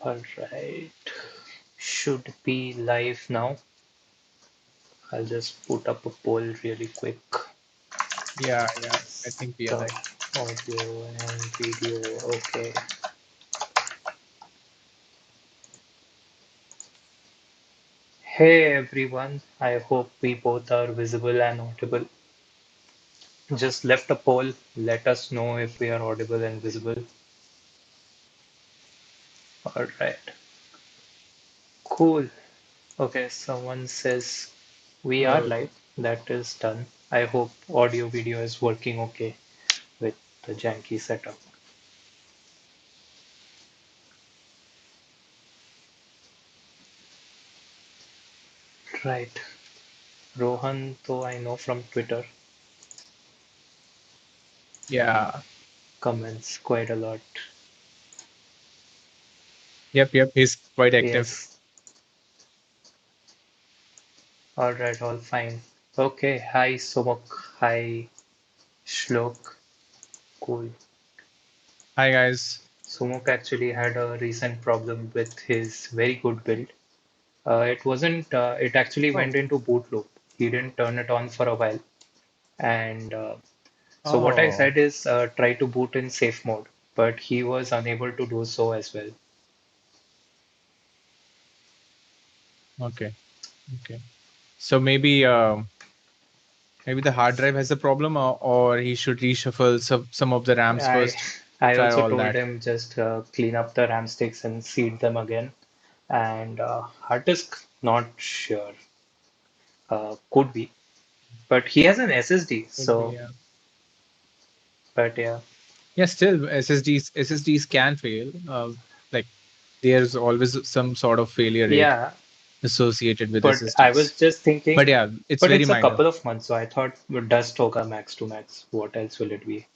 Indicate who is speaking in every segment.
Speaker 1: All right. Should be live now. I'll just put up a poll really quick.
Speaker 2: Yeah, I think we are
Speaker 1: Stop
Speaker 2: like,
Speaker 1: audio and video. Okay. Hey everyone. I hope we both are visible and audible. Just left a poll. Let us know if we are audible and visible. All right. Cool. Okay, someone says we are
Speaker 2: oh,
Speaker 1: live. That is done. I hope audio video is working okay with the janky setup. Right. Rohan, though I know from Twitter,
Speaker 2: yeah,
Speaker 1: comments quite a lot.
Speaker 2: yep. He's quite active.
Speaker 1: Yes. All right, all fine. Okay. Hi, Sumuk. Hi, Shlok. Cool.
Speaker 2: Hi guys.
Speaker 1: Sumuk actually had a recent problem with his very good build. It wasn't, it actually
Speaker 2: Oh,
Speaker 1: went into boot loop. He didn't turn it on for a while. And so what I
Speaker 2: oh,
Speaker 1: said is try to boot in safe mode, but he was unable to do so as well.
Speaker 2: okay, okay. So maybe the hard drive has a problem, or he should reshuffle some of the RAMs
Speaker 1: I
Speaker 2: first.
Speaker 1: I
Speaker 2: Try
Speaker 1: also
Speaker 2: all
Speaker 1: told
Speaker 2: that.
Speaker 1: him just clean up the RAM sticks and seed them again. And hard disk, not sure. Could be, but he has an SSD,
Speaker 2: Could be,
Speaker 1: so
Speaker 2: yeah.
Speaker 1: but yeah,
Speaker 2: Yeah, still SSDs can fail. Like there's always some sort of failure rate
Speaker 1: yeah.
Speaker 2: associated with
Speaker 1: But I was
Speaker 2: SSDs.
Speaker 1: just
Speaker 2: But
Speaker 1: thinking,
Speaker 2: yeah, it's
Speaker 1: but
Speaker 2: very
Speaker 1: it's a
Speaker 2: minor.
Speaker 1: couple of months, so I thought dust Toga max to max. What else will it be?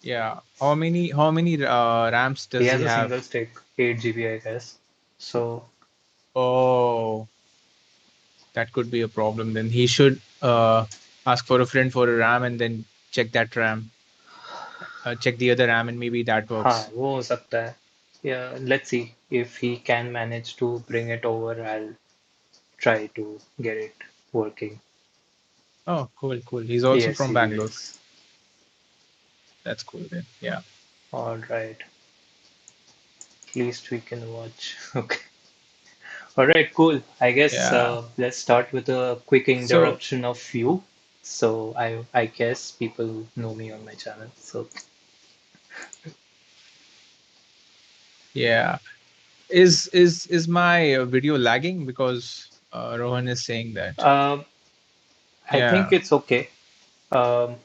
Speaker 2: Yeah. How many RAMs
Speaker 1: He
Speaker 2: does
Speaker 1: has
Speaker 2: he
Speaker 1: a
Speaker 2: have?
Speaker 1: single stick, 8 GB, I guess. So
Speaker 2: Oh, that could be a problem. Then he should ask for a friend for a RAM and then check that RAM, check the other RAM, and maybe that
Speaker 1: हाँ
Speaker 2: works.
Speaker 1: वो हो सकता है. Yeah, let's see if he can manage to bring it over. I'll try to get it working.
Speaker 2: Oh, cool, cool. He's also
Speaker 1: Yes,
Speaker 2: from
Speaker 1: he
Speaker 2: Bangalore.
Speaker 1: is.
Speaker 2: That's cool then. Yeah.
Speaker 1: All right. At least we can watch. Okay. All right, cool. I guess
Speaker 2: Yeah.
Speaker 1: let's start with a quick
Speaker 2: So
Speaker 1: introduction of you. So I guess people know me on my channel. So
Speaker 2: yeah. Is my video lagging because Rohan is saying that?
Speaker 1: um, I think
Speaker 2: Yeah.
Speaker 1: it's okay. Um,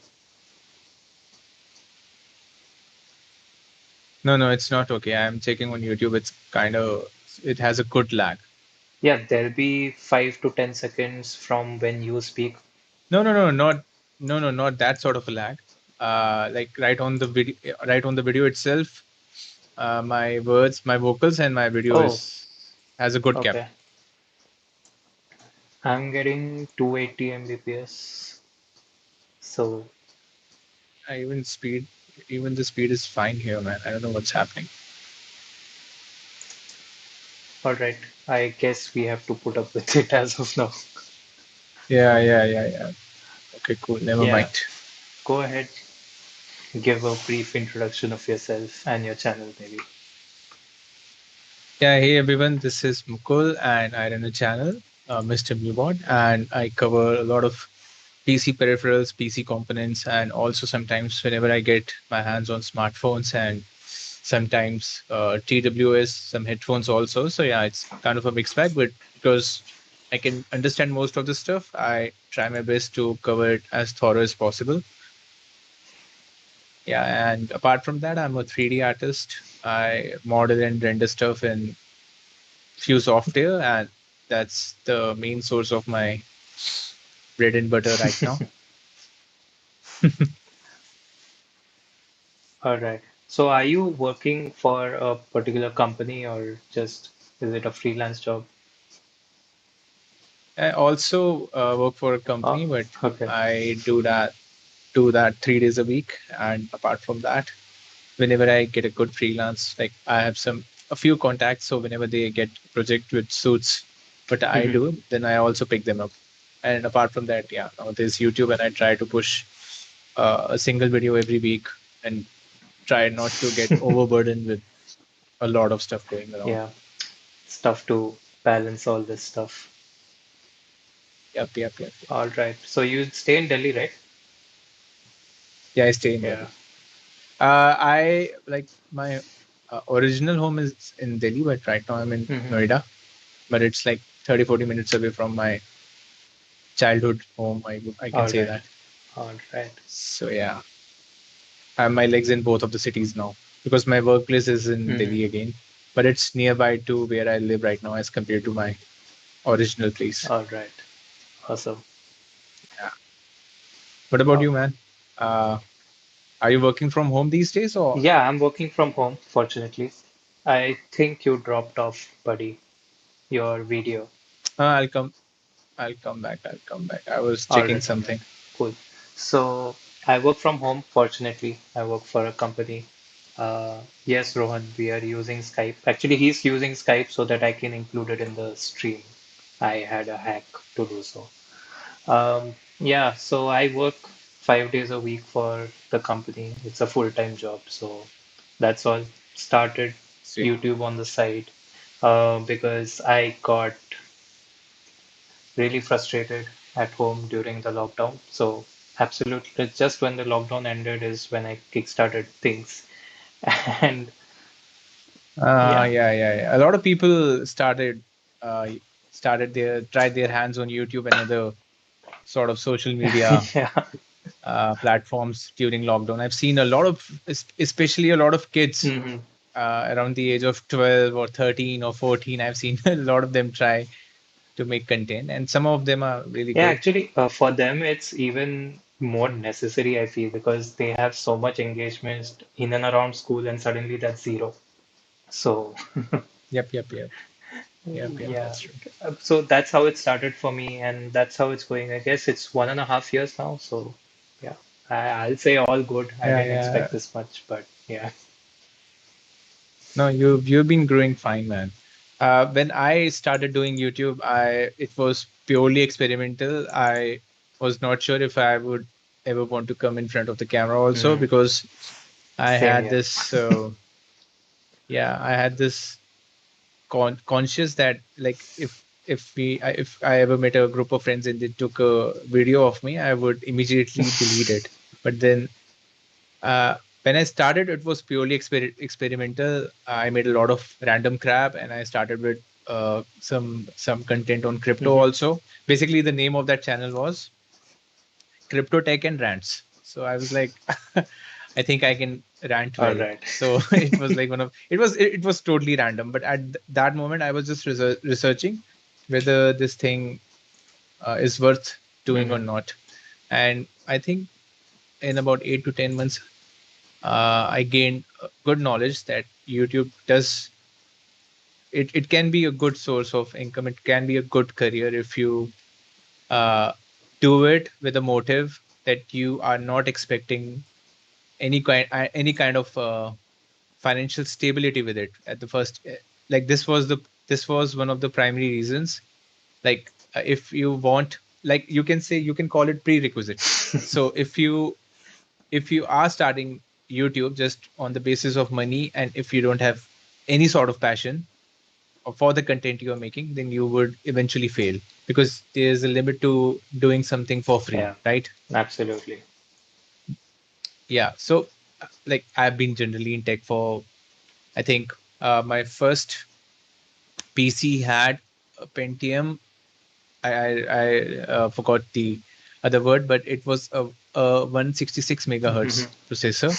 Speaker 2: No, it's not okay. I'm checking on YouTube. It has a good lag.
Speaker 1: yeah, there'll be 5 to 10 seconds from when you speak.
Speaker 2: Not that sort of a lag. Like right on the video itself, my words, my vocals, and my video
Speaker 1: Oh,
Speaker 2: is has a good gap.
Speaker 1: okay. I'm getting 280 Mbps. So,
Speaker 2: I even the speed is fine here, man. I don't know what's happening.
Speaker 1: all right. I guess we have to put up with it as of now.
Speaker 2: Yeah. Okay, cool. Never
Speaker 1: Yeah,
Speaker 2: mind.
Speaker 1: go ahead. Give a brief introduction of yourself and your channel, maybe.
Speaker 2: Yeah, hey everyone, this is Mukul and I run a channel, Mr. Mubot, and I cover a lot of PC peripherals, PC components, and also sometimes whenever I get my hands on smartphones and sometimes TWS, some headphones also. So yeah, it's kind of a mixed bag, but because I can understand most of the stuff, I try my best to cover it as thorough as possible. Yeah, and apart from that, I'm a 3D artist. I model and render stuff in few software, and that's the main source of my bread and butter right now.
Speaker 1: All right. So, are you working for a particular company or just is it a freelance job?
Speaker 2: I also work for a
Speaker 1: Oh,
Speaker 2: company, but
Speaker 1: okay.
Speaker 2: I do that 3 days a week. And apart from that, whenever I get a good freelance, like I have a few contacts. So whenever they get a project which suits what I
Speaker 1: Hmm.
Speaker 2: do, then I also pick them up. And apart from that, yeah, now there's YouTube, and I try to push a single video every week and try not to get overburdened with a lot of stuff going around.
Speaker 1: Yeah, stuff to balance all this stuff.
Speaker 2: Yep, yep, yep, yep.
Speaker 1: All right. So you stay in Delhi, right?
Speaker 2: Yeah, I stay in
Speaker 1: Yeah.
Speaker 2: Delhi. I like my original home is in Delhi, but right now I'm in
Speaker 1: Hmm.
Speaker 2: Noida. But it's like 30-40 minutes away from my childhood home. I can
Speaker 1: All
Speaker 2: say
Speaker 1: right.
Speaker 2: that.
Speaker 1: All right.
Speaker 2: So yeah, I have my legs in both of the cities now because my workplace is in
Speaker 1: Hmm.
Speaker 2: Delhi again, but it's nearby to where I live right now as compared to my original place.
Speaker 1: All right. Awesome.
Speaker 2: Yeah. What about
Speaker 1: Uh,
Speaker 2: you, man? Uh, are you working from home these days, or
Speaker 1: yeah, I'm working from home, fortunately. I think you dropped off, buddy, your video.
Speaker 2: I'll come? I'll come back. I'll come back. I was
Speaker 1: All
Speaker 2: checking
Speaker 1: right, all right.
Speaker 2: something.
Speaker 1: Cool. So I work from home, fortunately. I work for a company. Yes, Rohan, we are using Skype. Actually, he's using Skype so that I can include it in the stream. I had a hack to do so. Yeah, so I work 5 days a week for the company. It's a full-time job, so that's all. Started
Speaker 2: Sweet.
Speaker 1: YouTube on the side because I got really frustrated at home during the lockdown. So absolutely, just when the lockdown ended is when I kickstarted things. And yeah,
Speaker 2: Yeah, yeah, yeah. A lot of people uh, tried their hands on YouTube and other sort of social media
Speaker 1: yeah.
Speaker 2: platforms during lockdown. I've seen a lot of, especially a lot of kids
Speaker 1: Hmm.
Speaker 2: around the age of 12 or 13 or 14. I've seen a lot of them try to make content, and some of them are really
Speaker 1: Yeah,
Speaker 2: good.
Speaker 1: actually, for them, it's even more necessary, I feel, because they have so much engagement in and around school, and suddenly that's zero. So,
Speaker 2: Yep, yep, yep, yep, yep.
Speaker 1: yeah.
Speaker 2: That's true.
Speaker 1: So that's how it started for me, and that's how it's going. I guess it's 1.5 years now. So, yeah, I'll say all good. I
Speaker 2: Yeah,
Speaker 1: didn't
Speaker 2: yeah.
Speaker 1: expect this much, but yeah.
Speaker 2: No, you've been growing fine, man. When I started doing YouTube, I it was purely experimental. I was not sure if I would ever want to come in front of the camera also
Speaker 1: Mm,
Speaker 2: because I
Speaker 1: same
Speaker 2: had
Speaker 1: here.
Speaker 2: this I had this conscious that like if I ever met a group of friends and they took a video of me, I would immediately delete it. But then uh, when I started, it was purely experimental. I made a lot of random crap, and I started with some content on crypto
Speaker 1: Hmm.
Speaker 2: also. Basically, the name of that channel was Crypto Tech and Rants. So I was like, I think I can rant
Speaker 1: All
Speaker 2: well.
Speaker 1: right.
Speaker 2: So it was like it was totally random. But at that moment, I was just researching whether this thing is worth doing or
Speaker 1: Hmm.
Speaker 2: not. And I think in about 8 to 10 months, I gained good knowledge that YouTube does it can be a good source of income. It can be a good career if you uh, do it with a motive that you are not expecting any kind of financial stability with it at the first. Like this was one of the primary reasons. Like if you want, like you can say, you can call it prerequisite. So if you are starting YouTube just on the basis of money, and if you don't have any sort of passion for the content you are making, then you would eventually fail because there's a limit to doing something for free,
Speaker 1: Yeah,
Speaker 2: right?
Speaker 1: absolutely.
Speaker 2: Yeah. So, like, I've been generally in tech for, I think, my first PC had a Pentium. I forgot the other word, but it was a 166
Speaker 1: Hmm.
Speaker 2: megahertz processor,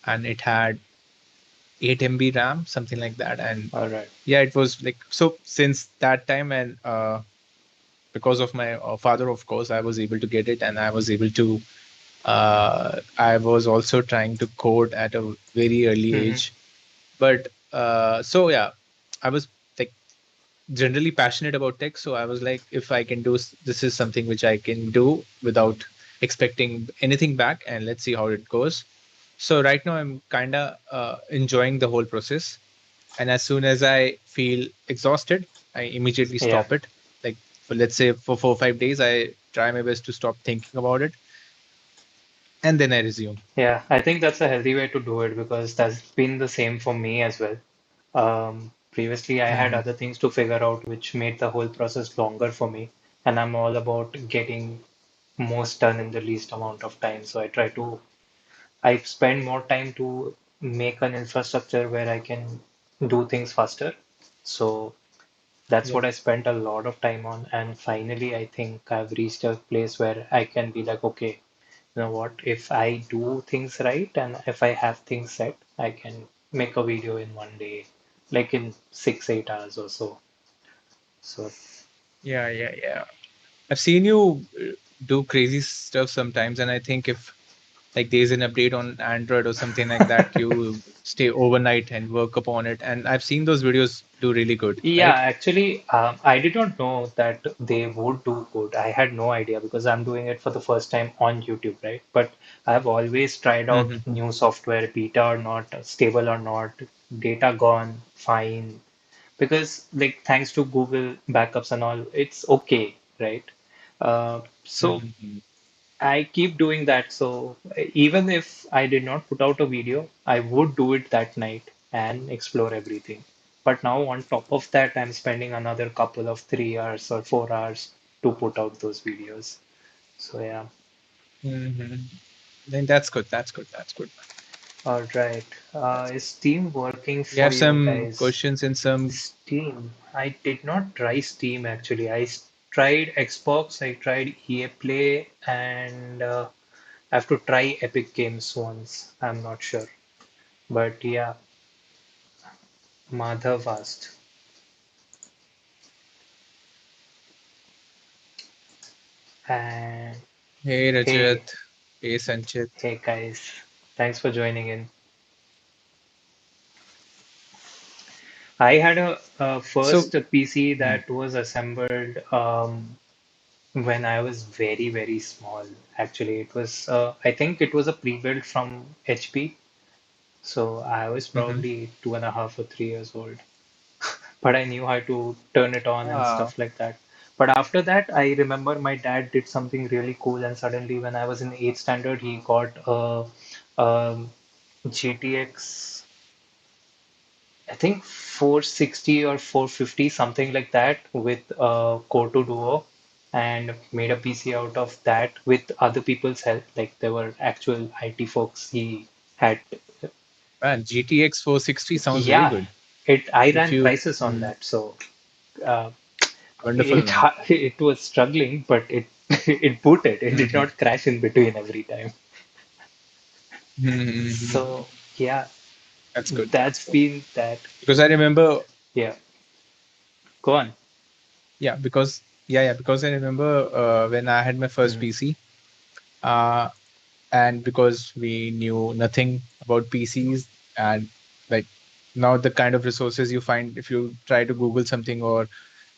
Speaker 2: and it had 8 MB RAM, something like that. And
Speaker 1: All right.
Speaker 2: yeah, it was like so since that time, and because of my father, of course, I was able to get it, and I was able to. I was also trying to code at a very early
Speaker 1: Hmm.
Speaker 2: age, but so yeah, I was like generally passionate about tech. So I was like, if I can do this is something which I can do without expecting anything back, and let's see how it goes. So right now I'm kind of enjoying the whole process. And as soon as I feel exhausted, I immediately
Speaker 1: Yeah.
Speaker 2: stop it. Like for, let's say, for 4 or 5 days, I try my best to stop thinking about it, and then I resume.
Speaker 1: Yeah, I think that's a healthy way to do it because that's been the same for me as well. Previously, I had
Speaker 2: Hmm.
Speaker 1: other things to figure out, which made the whole process longer for me. And I'm all about getting most done in the least amount of time. So I spend more time to make an infrastructure where I can do things faster. So that's
Speaker 2: Yeah.
Speaker 1: what I spent a lot of time on. And finally, I think I've reached a place where I can be like, okay, you know what, if I do things right and if I have things set, I can make a video in one day, like in 6, 8 hours or so. So
Speaker 2: Yeah, yeah, yeah. I've seen you do crazy stuff sometimes, and I think if like there's an update on Android or something like that, you stay overnight and work upon it. And I've seen those videos do really good,
Speaker 1: yeah,
Speaker 2: right?
Speaker 1: actually, I did not know that they would do good. I had no idea because I'm doing it for the first time on YouTube, right? But I've always tried out
Speaker 2: Hmm.
Speaker 1: new software, beta or not, stable or not, data gone, fine. Because like thanks to Google backups and all, it's okay, right? So
Speaker 2: Hmm.
Speaker 1: I keep doing that. So even if I did not put out a video, I would do it that night and explore everything. But now on top of that, I'm spending another couple of 3 hours or 4 hours to put out those videos. So yeah.
Speaker 2: Hmm. Then that's good. That's good. That's good.
Speaker 1: All right.
Speaker 2: That's good.
Speaker 1: Is Steam working
Speaker 2: You
Speaker 1: for
Speaker 2: have
Speaker 1: you
Speaker 2: some
Speaker 1: guys?
Speaker 2: questions and some.
Speaker 1: Steam. I did not try Steam actually. Tried Xbox, I tried EA Play, and I have to try Epic Games once. I'm not sure. But yeah, Madhav asked. And
Speaker 2: Hey
Speaker 1: hey,
Speaker 2: Rajat. Hey Sanchit.
Speaker 1: hey guys, thanks for joining in. I had a
Speaker 2: So,
Speaker 1: first PC
Speaker 2: hmm,
Speaker 1: that was assembled when I was very, very small. Actually, I think it was a pre-built from HP. So I was
Speaker 2: hmm.
Speaker 1: probably 2.5 or 3 years old. But I knew how to turn it on and
Speaker 2: Ah,
Speaker 1: stuff like that. But after that, I remember my dad did something really cool, and suddenly, when I was in eighth standard, he got a GTX, I think 460 or 450, something like that, with Core 2 Duo, and made a PC out of that with other people's help. Like there were actual IT folks. He had,
Speaker 2: man, GTX 460 sounds very
Speaker 1: yeah,
Speaker 2: good.
Speaker 1: it. I
Speaker 2: If
Speaker 1: ran
Speaker 2: you,
Speaker 1: prices on that, so. Uh,
Speaker 2: wonderful man.
Speaker 1: it was struggling, but it it booted. It did
Speaker 2: Hmm.
Speaker 1: not crash in between every time.
Speaker 2: Hmm.
Speaker 1: So yeah,
Speaker 2: That's good. That's
Speaker 1: that's
Speaker 2: good.
Speaker 1: been that.
Speaker 2: Because I remember,
Speaker 1: Yeah, go on.
Speaker 2: yeah, because I remember when I had my first
Speaker 1: Hmm.
Speaker 2: PC, uh, and because we knew nothing about PCs, and like now the kind of resources you find if you try to Google something or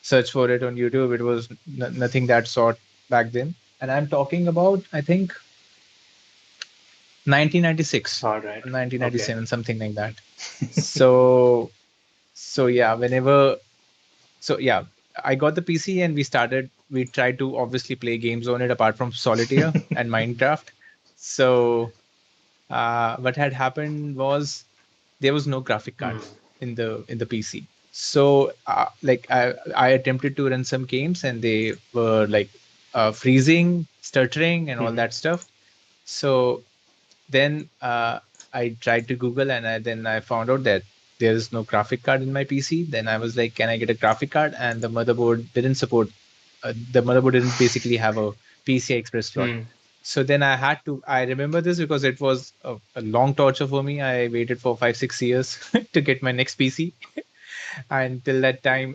Speaker 2: search for it on YouTube, it was nothing that sort back then. And I'm talking about, I think, 1996
Speaker 1: All right.
Speaker 2: or
Speaker 1: Okay.
Speaker 2: 1997, something like that. So, so yeah, whenever, so yeah, I got the PC and we tried to obviously play games on it apart from Solitaire and Minecraft. So, what had happened was there was no graphic card
Speaker 1: Hmm.
Speaker 2: in the PC. So like I attempted to run some games and they were like freezing, stuttering, and all
Speaker 1: Hmm.
Speaker 2: that stuff. So then I tried to Google and then I found out that there is no graphic card in my PC. Then I was like, can I get a graphic card? And the motherboard didn't support. The motherboard didn't basically have a PCI Express slot.
Speaker 1: Hmm.
Speaker 2: So then I had to. I remember this because it was a long torture for me. I waited for 5 6 years to get my next PC, and till that time,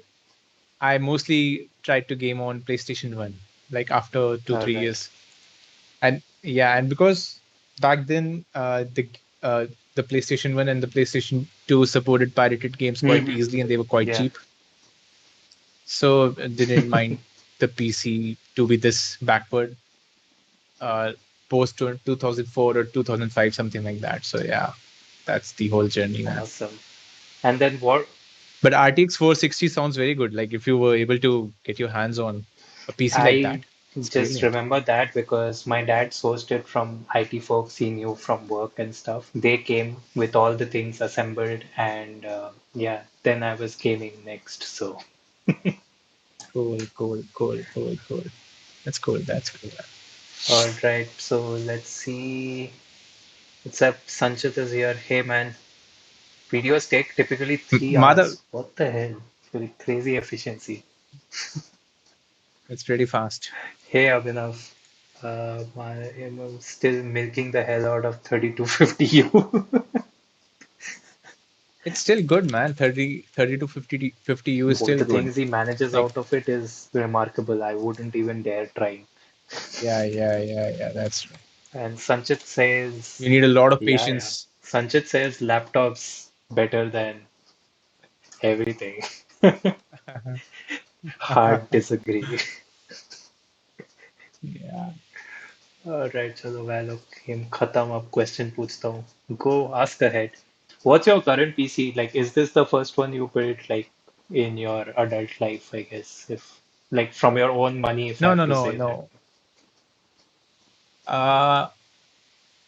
Speaker 2: I mostly tried to game on PlayStation One. Like after two
Speaker 1: All
Speaker 2: three
Speaker 1: right.
Speaker 2: years, and yeah, and because back then the PlayStation 1 and the PlayStation 2 supported pirated games quite
Speaker 1: Hmm.
Speaker 2: easily and they were quite
Speaker 1: Yeah.
Speaker 2: cheap, so didn't mind the PC to be this backward. post 2004 or 2005, something like that. So yeah, that's the whole journey, man.
Speaker 1: Awesome. And then what?
Speaker 2: But RTX 460 sounds very good. Like if you were able to get your hands on a PC like
Speaker 1: I
Speaker 2: that, it's
Speaker 1: just
Speaker 2: brilliant.
Speaker 1: remember that because my dad sourced it from IT folks he knew from work and stuff. They came with all the things assembled, and yeah, then I was gaming next. So,
Speaker 2: Cool, cool, cool, cool, cool. That's cool. That's cool.
Speaker 1: all right. So let's see. Except Sanchit is here. Hey man, videos take typically 3 hours.
Speaker 2: Madhav,
Speaker 1: What the hell? Very crazy efficiency.
Speaker 2: it's pretty fast.
Speaker 1: Hey Abhinav, I'm still milking the hell out of 3250U.
Speaker 2: It's still good, man. 30 to 50 U is
Speaker 1: Both
Speaker 2: still
Speaker 1: the
Speaker 2: good.
Speaker 1: things he manages
Speaker 2: Like,
Speaker 1: out of it is remarkable. I wouldn't even dare try.
Speaker 2: yeah, yeah, yeah, yeah. That's true.
Speaker 1: And Sanchit says,
Speaker 2: You need a lot of
Speaker 1: yeah, yeah.
Speaker 2: patience.
Speaker 1: Sanchit says laptops better than everything. Hard disagree.
Speaker 2: Yeah.
Speaker 1: Alright, चलो मैं लोग game खत्म अब question पूछता हूँ. Go ask ahead. What's your current PC? Like, is this the first one you built like in your adult life, I guess, if like from your own money, if I
Speaker 2: No,
Speaker 1: have
Speaker 2: no,
Speaker 1: to
Speaker 2: no,
Speaker 1: say that.
Speaker 2: no. Uh,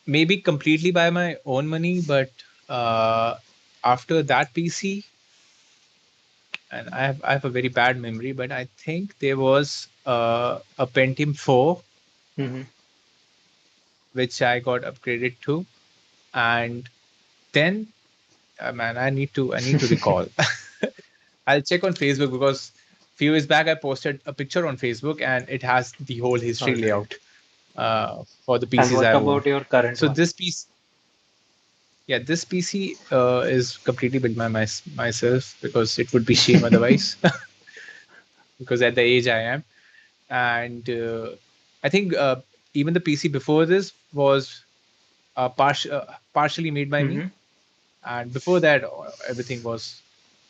Speaker 2: Maybe completely by my own money, but uh, after that PC, and I have a very bad memory, but I think there was a Pentium 4
Speaker 1: Mm-hmm.
Speaker 2: which I got upgraded to, and then man, I need to recall. I'll check on Facebook because few years back I posted a picture on Facebook and it has the whole
Speaker 1: All
Speaker 2: history
Speaker 1: right.
Speaker 2: layout for the
Speaker 1: And
Speaker 2: PCs
Speaker 1: what
Speaker 2: I own.
Speaker 1: about your current
Speaker 2: So
Speaker 1: one?
Speaker 2: this piece, yeah, this PC is completely built by myself because it would be shame otherwise. Because at the age I am, and I think even the PC before this was partially made by me,
Speaker 1: Mm-hmm.
Speaker 2: and before that everything was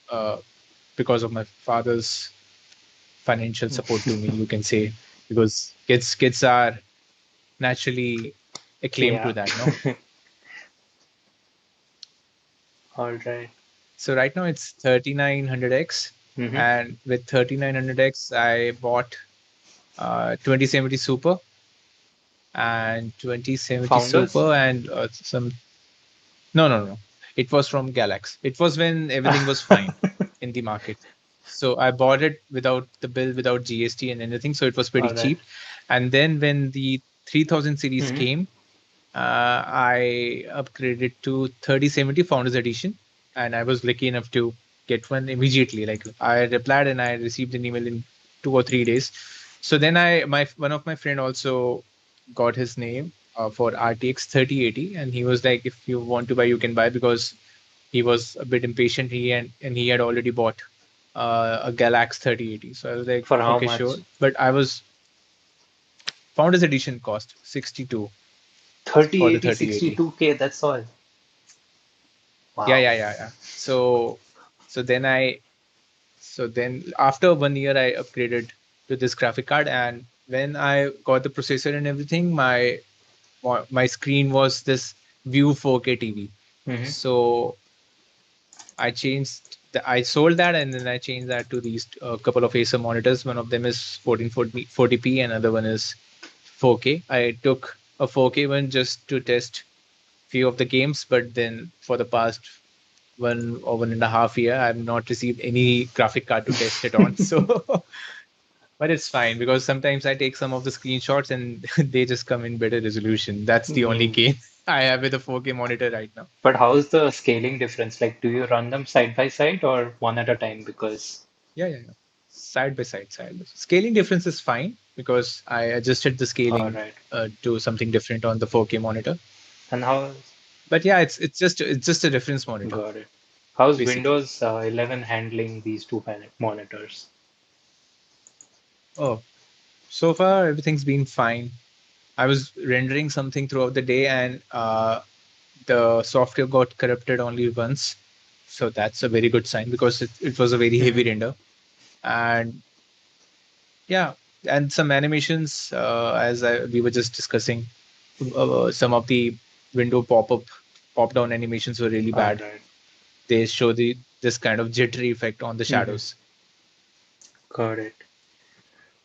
Speaker 2: uh, because of my father's financial support to me, you can say, because kids are naturally acclaimed to
Speaker 1: Yeah.
Speaker 2: that, no?
Speaker 1: All right.
Speaker 2: So right now it's 3900X,
Speaker 1: Mm-hmm.
Speaker 2: and with 3900X I bought 2070 Super and 2070
Speaker 1: Founders?
Speaker 2: Super and some. No, no, no. It was from Galax. It was when everything was fine in the market. So I bought it without the bill, without GST and anything. So it was pretty
Speaker 1: All right.
Speaker 2: cheap. And then when the 3000 series
Speaker 1: Mm-hmm.
Speaker 2: came, I upgraded to 3070 Founders Edition. And I was lucky enough to get one immediately. Like I replied and I received an email in 2 or 3 days. So then one of my friend also got his name for RTX 3080, and he was like, if you want to buy, you can buy, because he was a bit impatient. He had already bought a Galax 3080. So I was like,
Speaker 1: For how
Speaker 2: okay,
Speaker 1: much?
Speaker 2: sure. But I was Founders Edition cost 62 for the
Speaker 1: 3080,
Speaker 2: 3080.
Speaker 1: 62K, that's all.
Speaker 2: Yeah,
Speaker 1: Wow.
Speaker 2: yeah, yeah, yeah. So then after 1 year I upgraded to this graphic card, and when I got the processor and everything, my screen was this View 4K TV.
Speaker 1: Mm-hmm.
Speaker 2: So I sold that, and then I changed that to these couple of Acer monitors. One of them is 1440p, and another one is 4K. I took a 4K one just to test few of the games, but then for the past 1 or 1.5 year, I've not received any graphic card to test it on. So, but it's fine because sometimes I take some of the screenshots and they just come in better resolution. That's the only
Speaker 1: Mm.
Speaker 2: gain I have with a 4K monitor right now.
Speaker 1: But how's the scaling difference? Like, do you run them side by side or one at a time? Because,
Speaker 2: Yeah, yeah, yeah. Side by side, side by side. Scaling difference is fine because I adjusted the
Speaker 1: all
Speaker 2: scaling
Speaker 1: right.
Speaker 2: to something different on the 4K monitor.
Speaker 1: And how,
Speaker 2: But yeah, it's just a reference monitor
Speaker 1: got it. How's
Speaker 2: basically.
Speaker 1: Windows 11 handling these two monitors?
Speaker 2: Oh, so far everything's been fine. I was rendering something throughout the day, and the software got corrupted only once. So that's a very good sign because it was a very heavy
Speaker 1: Hmm.
Speaker 2: render. And yeah, and some animations, we were just discussing. some of the window pop down animations were really
Speaker 1: All
Speaker 2: bad.
Speaker 1: right.
Speaker 2: They show the this kind of jittery effect on the
Speaker 1: Mm-hmm.
Speaker 2: shadows.
Speaker 1: Got it.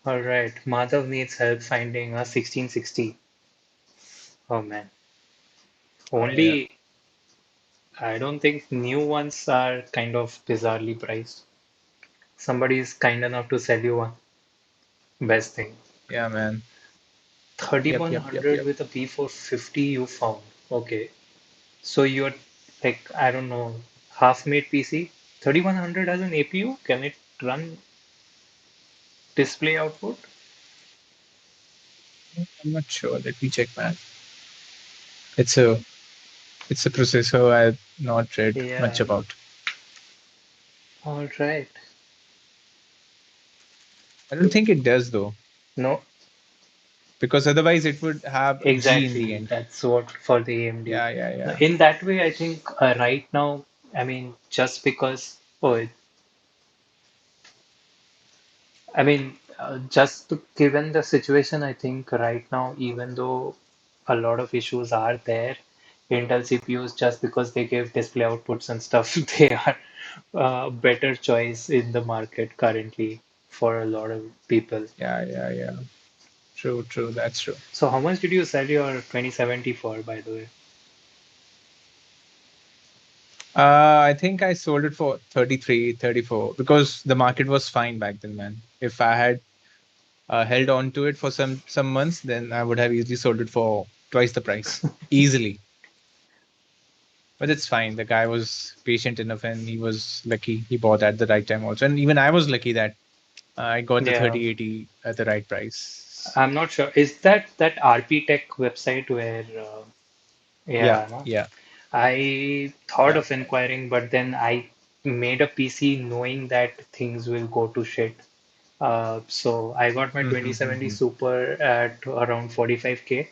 Speaker 1: All right. Madhav needs help finding a 1660. Oh man.
Speaker 2: Oh yeah,
Speaker 1: Only I don't think new ones are kind of bizarrely priced. Somebody is kind enough to sell you one. Best thing.
Speaker 2: yeah, man. Yep.
Speaker 1: 3100 with a P450 you found. Okay. So you're like, I don't know, half-made PC? 3100 as an APU? Can it run display output?
Speaker 2: I'm not sure. Let me check, man. It's a it's a processor I've not read much
Speaker 1: Yeah.
Speaker 2: about.
Speaker 1: All right.
Speaker 2: I don't think it does though,
Speaker 1: No,
Speaker 2: because otherwise it would have a G in the
Speaker 1: exactly.
Speaker 2: end.
Speaker 1: That's what for the AMD.
Speaker 2: Yeah.
Speaker 1: In that way, I think right now, I mean, just because, just given the situation, I think right now, even though a lot of issues are there, Intel CPUs, just because they give display outputs and stuff, they are a better choice in the market currently for a lot of people.
Speaker 2: Yeah. True. That's true.
Speaker 1: So, how much did you sell your 2070 for, by the way?
Speaker 2: I think I sold it for 33, 34 because the market was fine back then, man. If I had held on to it for some months, then I would have easily sold it for twice the price, easily. But it's fine. The guy was patient enough, and he was lucky. He bought at the right time also, and even I was lucky that I got the
Speaker 1: Yeah,
Speaker 2: 3080 at the right price.
Speaker 1: I'm not sure. Is that RP Tech website where,
Speaker 2: Yeah,
Speaker 1: yeah, no?
Speaker 2: yeah,
Speaker 1: I thought
Speaker 2: yeah.
Speaker 1: of inquiring, but then I made a PC knowing that things will go to shit. So I got my 2070
Speaker 2: Mm-hmm.
Speaker 1: Super at around 45K.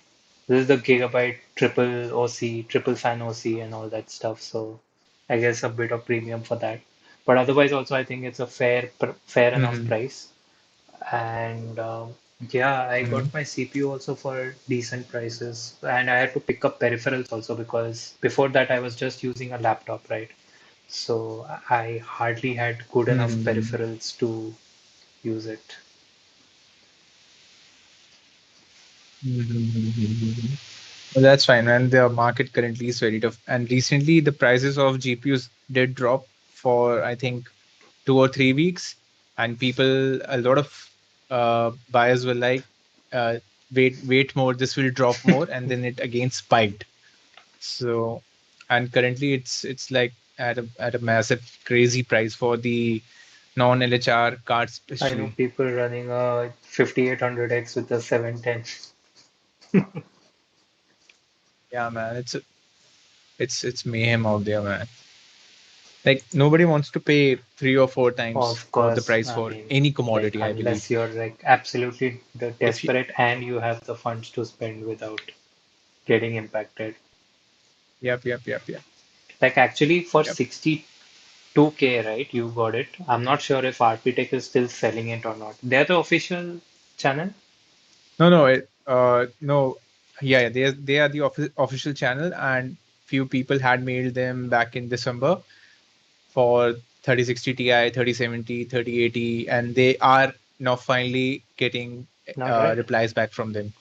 Speaker 1: This is the gigabyte triple OC, triple fan OC, and all that stuff. So I guess a bit of premium for that. But otherwise, also I think it's a fair enough
Speaker 2: Mm-hmm.
Speaker 1: price. And yeah, I
Speaker 2: Mm-hmm.
Speaker 1: got my CPU also for decent prices. And I had to pick up peripherals also because before that I was just using a laptop, right? So I hardly had good enough
Speaker 2: Mm-hmm.
Speaker 1: peripherals to use it.
Speaker 2: Mm-hmm. Well, that's fine, man. The market currently is very tough. And recently, the prices of GPUs did drop for, I think, 2 or 3 weeks. And a lot of buyers were like, uh, wait more, this will drop more. And then it again spiked. So, and currently it's like at a massive, crazy price for the non-LHR cards,
Speaker 1: I know
Speaker 2: especially.
Speaker 1: people running a 5800X with a 710.
Speaker 2: Yeah, man, it's mayhem out there, man. Like nobody wants to pay 3 or 4 times
Speaker 1: Of
Speaker 2: of the
Speaker 1: course,
Speaker 2: price
Speaker 1: I
Speaker 2: for
Speaker 1: mean,
Speaker 2: any
Speaker 1: like
Speaker 2: commodity, I believe.
Speaker 1: unless you're like absolutely
Speaker 2: If you,
Speaker 1: desperate and you have the funds to spend without getting impacted.
Speaker 2: yep,
Speaker 1: Like actually for
Speaker 2: yep.
Speaker 1: 62K, right? You got it. I'm not sure if RPTech is still selling it or not. They're the official channel?
Speaker 2: No. Yeah, they are the official channel, and few people had mailed them back in December for 3060 Ti, 3070, 3080, and they are now finally getting
Speaker 1: Not right?
Speaker 2: replies back from them.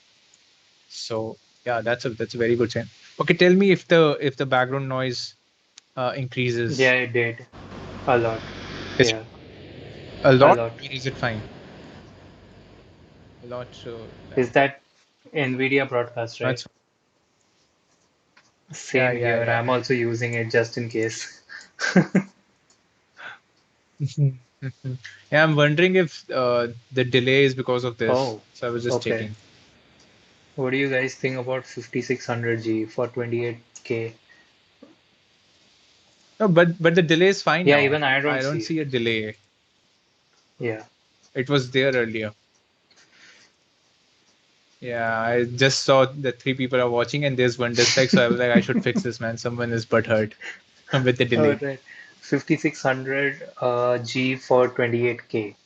Speaker 2: So yeah, that's a very good sign. Okay, tell me if the background noise
Speaker 1: Yeah,
Speaker 2: increases.
Speaker 1: it did. A lot.
Speaker 2: Is
Speaker 1: Yeah,
Speaker 2: a
Speaker 1: a
Speaker 2: lot
Speaker 1: lot.
Speaker 2: or is it fine? A lot, so
Speaker 1: Is that NVIDIA broadcast, right?
Speaker 2: that's
Speaker 1: Same here.
Speaker 2: yeah.
Speaker 1: I'm also using it just in case.
Speaker 2: Mhm, mhm. Yeah, I'm wondering if the delay is because of this.
Speaker 1: Oh,
Speaker 2: So I was just
Speaker 1: okay.
Speaker 2: checking.
Speaker 1: What do you guys think about 5600G for 28K?
Speaker 2: No, but the delay is fine
Speaker 1: Yeah,
Speaker 2: now.
Speaker 1: even I
Speaker 2: I
Speaker 1: don't
Speaker 2: don't
Speaker 1: see.
Speaker 2: see a delay.
Speaker 1: Yeah.
Speaker 2: It was there earlier. Yeah, I just saw that 3 people are watching and there's one dislike, so I was like, I should fix this, man. Someone is butthurt with the
Speaker 1: All
Speaker 2: delay.
Speaker 1: right. 5600 G for 28K.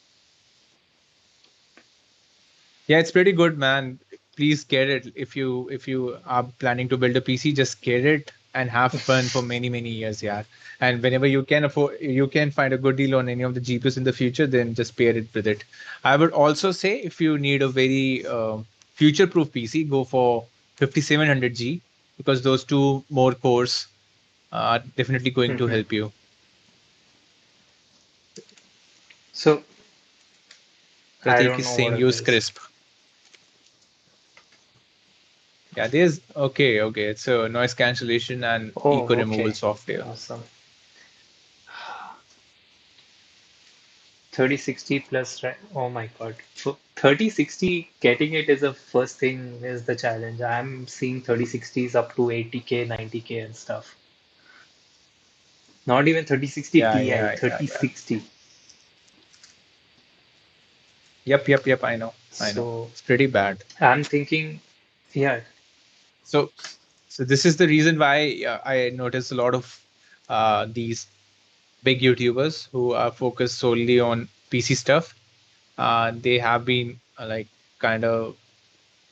Speaker 2: Yeah, it's pretty good, man. please get it. If you are planning to build a PC, just get it and have fun for many years. Yeah. And whenever you can afford, you can find a good deal on any of the GPUs in the future, then just pair it with it. I would also say if you need a very future-proof PC, go for 5700G, because those two more cores are definitely going to
Speaker 1: Mhm.
Speaker 2: help you.
Speaker 1: So I
Speaker 2: Pratik
Speaker 1: don't
Speaker 2: is
Speaker 1: know what
Speaker 2: saying
Speaker 1: it
Speaker 2: use
Speaker 1: is.
Speaker 2: Crisp. Yeah, there's okay. It's a noise cancellation and
Speaker 1: Oh,
Speaker 2: echo removal
Speaker 1: okay.
Speaker 2: software.
Speaker 1: Awesome. 3060 plus, right? Oh my God. So 3060, getting it is the first thing is the challenge. I'm seeing 3060s up to 80K, 90K and stuff. Not even 3060
Speaker 2: Yeah,
Speaker 1: Ti,
Speaker 2: yeah.
Speaker 1: 3060.
Speaker 2: Yep. I know.
Speaker 1: So
Speaker 2: It's pretty bad.
Speaker 1: I'm thinking, yeah.
Speaker 2: So, so this is the reason why I notice a lot of these big YouTubers who are focused solely on PC stuff. They have been kind of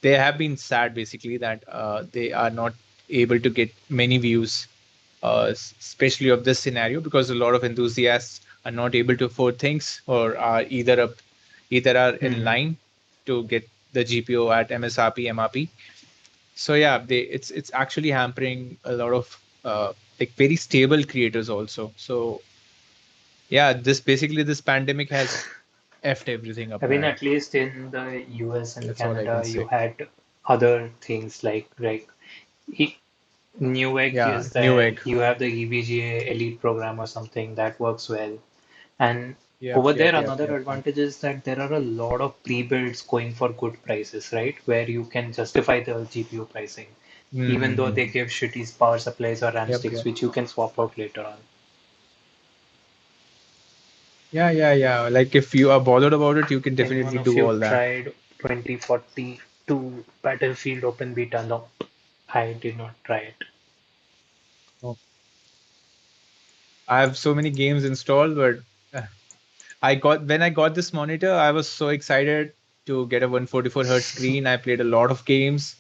Speaker 2: they have been sad basically that they are not able to get many views, especially of this scenario, because a lot of enthusiasts are not able to afford things, or are either are in
Speaker 1: Mhm.
Speaker 2: line to get the GPU at MSRP, MRP. So yeah, it's actually hampering a lot of very stable creators also. So yeah, this pandemic has effed everything
Speaker 1: I
Speaker 2: up,
Speaker 1: mean,
Speaker 2: man.
Speaker 1: at least in the US and
Speaker 2: That's all I can
Speaker 1: Canada, you
Speaker 2: say.
Speaker 1: had other things like e- Newegg
Speaker 2: Yeah,
Speaker 1: is there.
Speaker 2: Newegg.
Speaker 1: You have the EVGA Elite program or something that works well. And
Speaker 2: Yep,
Speaker 1: over
Speaker 2: yep,
Speaker 1: there,
Speaker 2: yep,
Speaker 1: another
Speaker 2: yep, yep.
Speaker 1: advantage is that there are a lot of pre-builds going for good prices, right? Where you can justify the GPU pricing, even though they
Speaker 2: Mm-hmm.
Speaker 1: give shitty power supplies or RAM
Speaker 2: Yep,
Speaker 1: sticks,
Speaker 2: yep.
Speaker 1: which you can swap out later on.
Speaker 2: Yeah. Like if you are bothered about it, you can
Speaker 1: Anyone
Speaker 2: definitely
Speaker 1: of
Speaker 2: do
Speaker 1: you
Speaker 2: all that.
Speaker 1: tried 2042 Battlefield Open Beta? No, I did not try it.
Speaker 2: Oh. I have so many games installed, but uh, when I got this monitor, I was so excited to get a 144 hertz screen. I played a lot of games,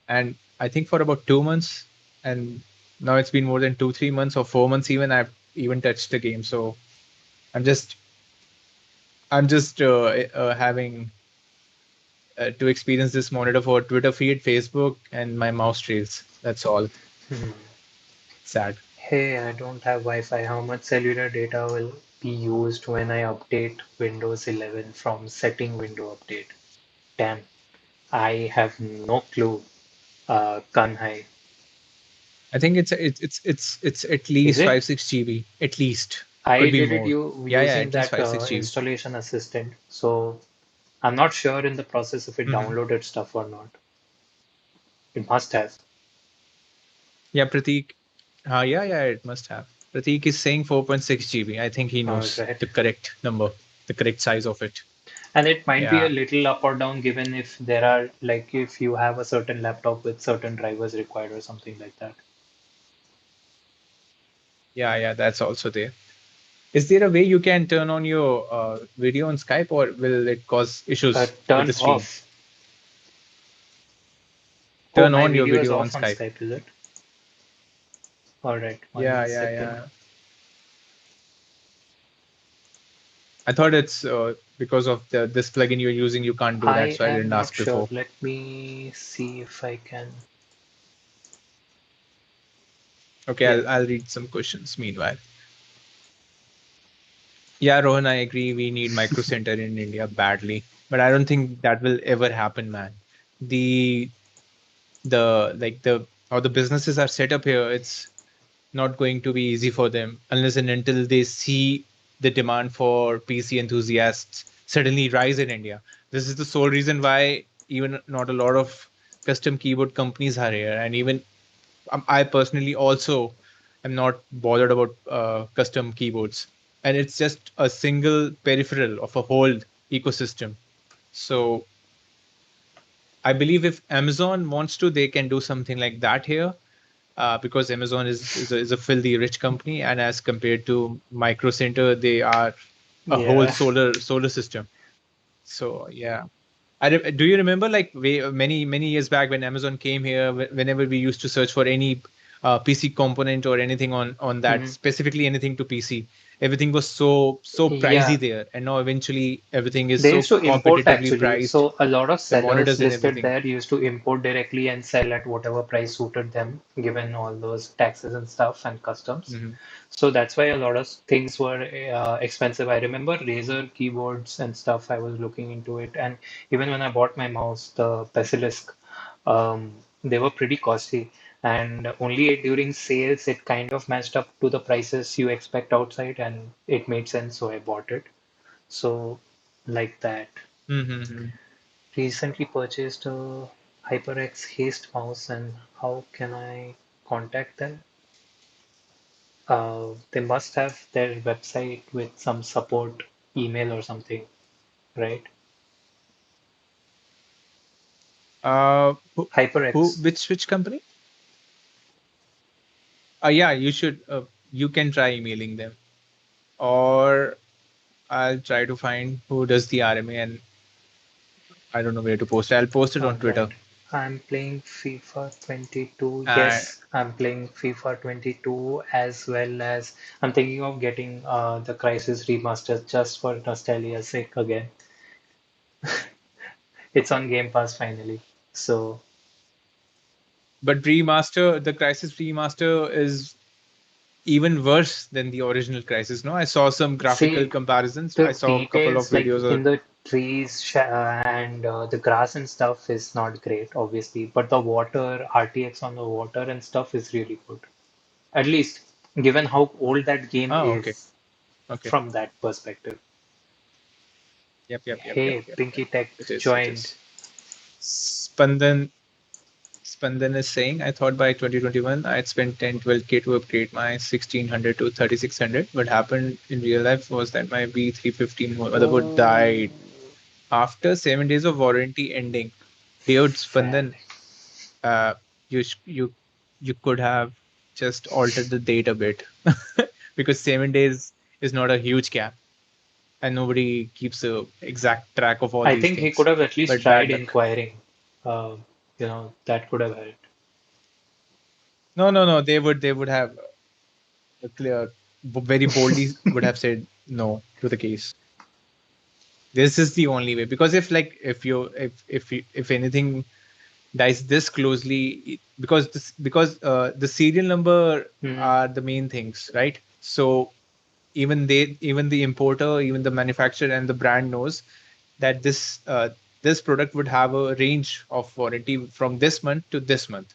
Speaker 2: and I think for about 2 months, and now it's been more than 2, 3 months or 4 months even. I've even touched the game, so I'm just I'm just having to experience this monitor for Twitter feed, Facebook, and my mouse trails. That's all.
Speaker 1: Hmm.
Speaker 2: Sad.
Speaker 1: Hey, I don't have Wi-Fi. How much cellular data will be used when I update Windows 11 from setting window update? Damn, I have no clue. Kanhai.
Speaker 2: I think it's at
Speaker 1: Is
Speaker 2: least
Speaker 1: it?
Speaker 2: 5 6 GB. At least
Speaker 1: I
Speaker 2: could be
Speaker 1: did it
Speaker 2: more. Yeah.
Speaker 1: using
Speaker 2: At least
Speaker 1: that
Speaker 2: 5 6 GB.
Speaker 1: installation assistant, so I'm not sure in the process if it
Speaker 2: Hmm.
Speaker 1: downloaded stuff or not. It must have.
Speaker 2: Yeah, Pratik. Yeah. It must have. Pratik is saying 4.6 GB. I think he
Speaker 1: All
Speaker 2: knows
Speaker 1: right.
Speaker 2: the correct number, the correct size of it.
Speaker 1: And it might be a
Speaker 2: Yeah.
Speaker 1: little up or down given if there are, like, if you have a certain laptop with certain drivers required or something like that.
Speaker 2: Yeah. That's also there. Is there a way you can turn on your video on Skype, or will it cause issues with
Speaker 1: Turn
Speaker 2: the stream?
Speaker 1: off. Oh,
Speaker 2: Turn
Speaker 1: my
Speaker 2: on your
Speaker 1: video is
Speaker 2: video on
Speaker 1: off on
Speaker 2: Skype.
Speaker 1: Skype, is it? All right,
Speaker 2: Yeah,
Speaker 1: one
Speaker 2: yeah,
Speaker 1: second.
Speaker 2: yeah. I thought it's because of this plugin you're using, you can't do that,
Speaker 1: I
Speaker 2: so I
Speaker 1: am
Speaker 2: didn't
Speaker 1: not
Speaker 2: ask
Speaker 1: sure.
Speaker 2: before.
Speaker 1: Let me see if I can.
Speaker 2: Okay,
Speaker 1: Yeah.
Speaker 2: I'll read some questions meanwhile. Yeah, Rohan, I agree. We need Micro Center in India badly, but I don't think that will ever happen, man. The the how the businesses are set up here, it's not going to be easy for them unless and until they see the demand for PC enthusiasts suddenly rise in India. This is the sole reason why even not a lot of custom keyboard companies are here, and even I personally also am not bothered about custom keyboards, and it's just a single peripheral of a whole ecosystem. So I believe if Amazon wants to, they can do something like that here, because Amazon is a filthy rich company, and as compared to Micro Center, they are a whole
Speaker 1: Yeah.
Speaker 2: solar system. So yeah, Do you remember like many years back when Amazon came here? Whenever we used to search for any PC component or anything on that,
Speaker 1: Hmm.
Speaker 2: specifically anything to PC, everything was so pricey
Speaker 1: Yeah.
Speaker 2: there, and now eventually everything is
Speaker 1: They
Speaker 2: so
Speaker 1: used to import
Speaker 2: competitively
Speaker 1: actually.
Speaker 2: priced.
Speaker 1: So a lot of
Speaker 2: The
Speaker 1: sellers
Speaker 2: monitors and
Speaker 1: listed
Speaker 2: everything.
Speaker 1: there used to import directly and sell at whatever price suited them, given all those taxes and stuff and customs.
Speaker 2: Hmm.
Speaker 1: So that's why a lot of things were expensive. I remember Razer keyboards and stuff. I was looking into it, and even when I bought my mouse, the Basilisk, they were pretty costly. And only during sales, it kind of matched up to the prices you expect outside, and it made sense, so I bought it. So, like that.
Speaker 2: Hmm.
Speaker 1: Recently purchased a HyperX Haste mouse, and how can I contact them? They must have their website with some support email or something, right?
Speaker 2: Who,
Speaker 1: HyperX.
Speaker 2: which company? Yeah, you should. You can try emailing them, or I'll try to find who does the RMA, and I don't know where to post it. I'll post it
Speaker 1: All
Speaker 2: on
Speaker 1: right.
Speaker 2: Twitter.
Speaker 1: I'm playing FIFA 22.
Speaker 2: And
Speaker 1: Yes, I'm playing FIFA 22 as well as I'm thinking of getting the Crisis Remastered just for nostalgia's sake again. It's on Game Pass finally. So,
Speaker 2: but remaster, the Crisis remaster is even worse than the original Crisis. No, I saw some graphical
Speaker 1: see,
Speaker 2: comparisons.
Speaker 1: the
Speaker 2: I saw a couple of
Speaker 1: details like
Speaker 2: videos.
Speaker 1: in the trees and the grass and stuff is not great, obviously, but the water, RTX on the water and stuff is really good. At least given how old that game
Speaker 2: Oh, okay,
Speaker 1: is
Speaker 2: okay.
Speaker 1: from that perspective. Hey,
Speaker 2: Yep.
Speaker 1: Pinky Tech
Speaker 2: It is. It
Speaker 1: joined.
Speaker 2: is. Spandan Spandan is saying, I thought by 2021 I'd spend 10-12K to upgrade my 1600 to 3600. What happened in real life was that my B315 motherboard
Speaker 1: Oh,
Speaker 2: died after 7 days of warranty ending. Dude,
Speaker 1: sad.
Speaker 2: Spandan, uh, you you could have just altered the date a bit because 7 days is not a huge gap, and nobody keeps a exact track of all
Speaker 1: I
Speaker 2: these
Speaker 1: think he could
Speaker 2: things.
Speaker 1: have at least
Speaker 2: But
Speaker 1: tried
Speaker 2: bad luck.
Speaker 1: inquiring. Uh, that could have helped.
Speaker 2: No. They would have clear, very boldly would have said no to the case. This is the only way, because if anything dies this closely, because the serial number
Speaker 1: Hmm.
Speaker 2: are the main things, right? So even the importer, even the manufacturer and the brand knows that this product would have a range of warranty from this month to this month.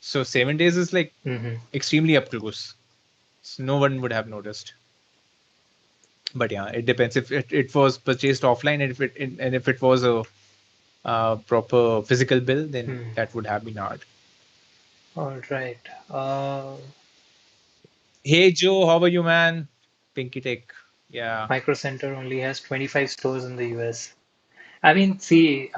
Speaker 2: So 7 days is like
Speaker 1: Hmm.
Speaker 2: extremely up close. So no one would have noticed. But yeah, it depends if it was purchased offline, and if it was a proper physical bill, then
Speaker 1: Hmm.
Speaker 2: that would have been hard.
Speaker 1: All right. Uh,
Speaker 2: Hey Joe, how are you, man? Pinky Tech. Yeah,
Speaker 1: Micro Center only has 25 stores in the US. I mean, see,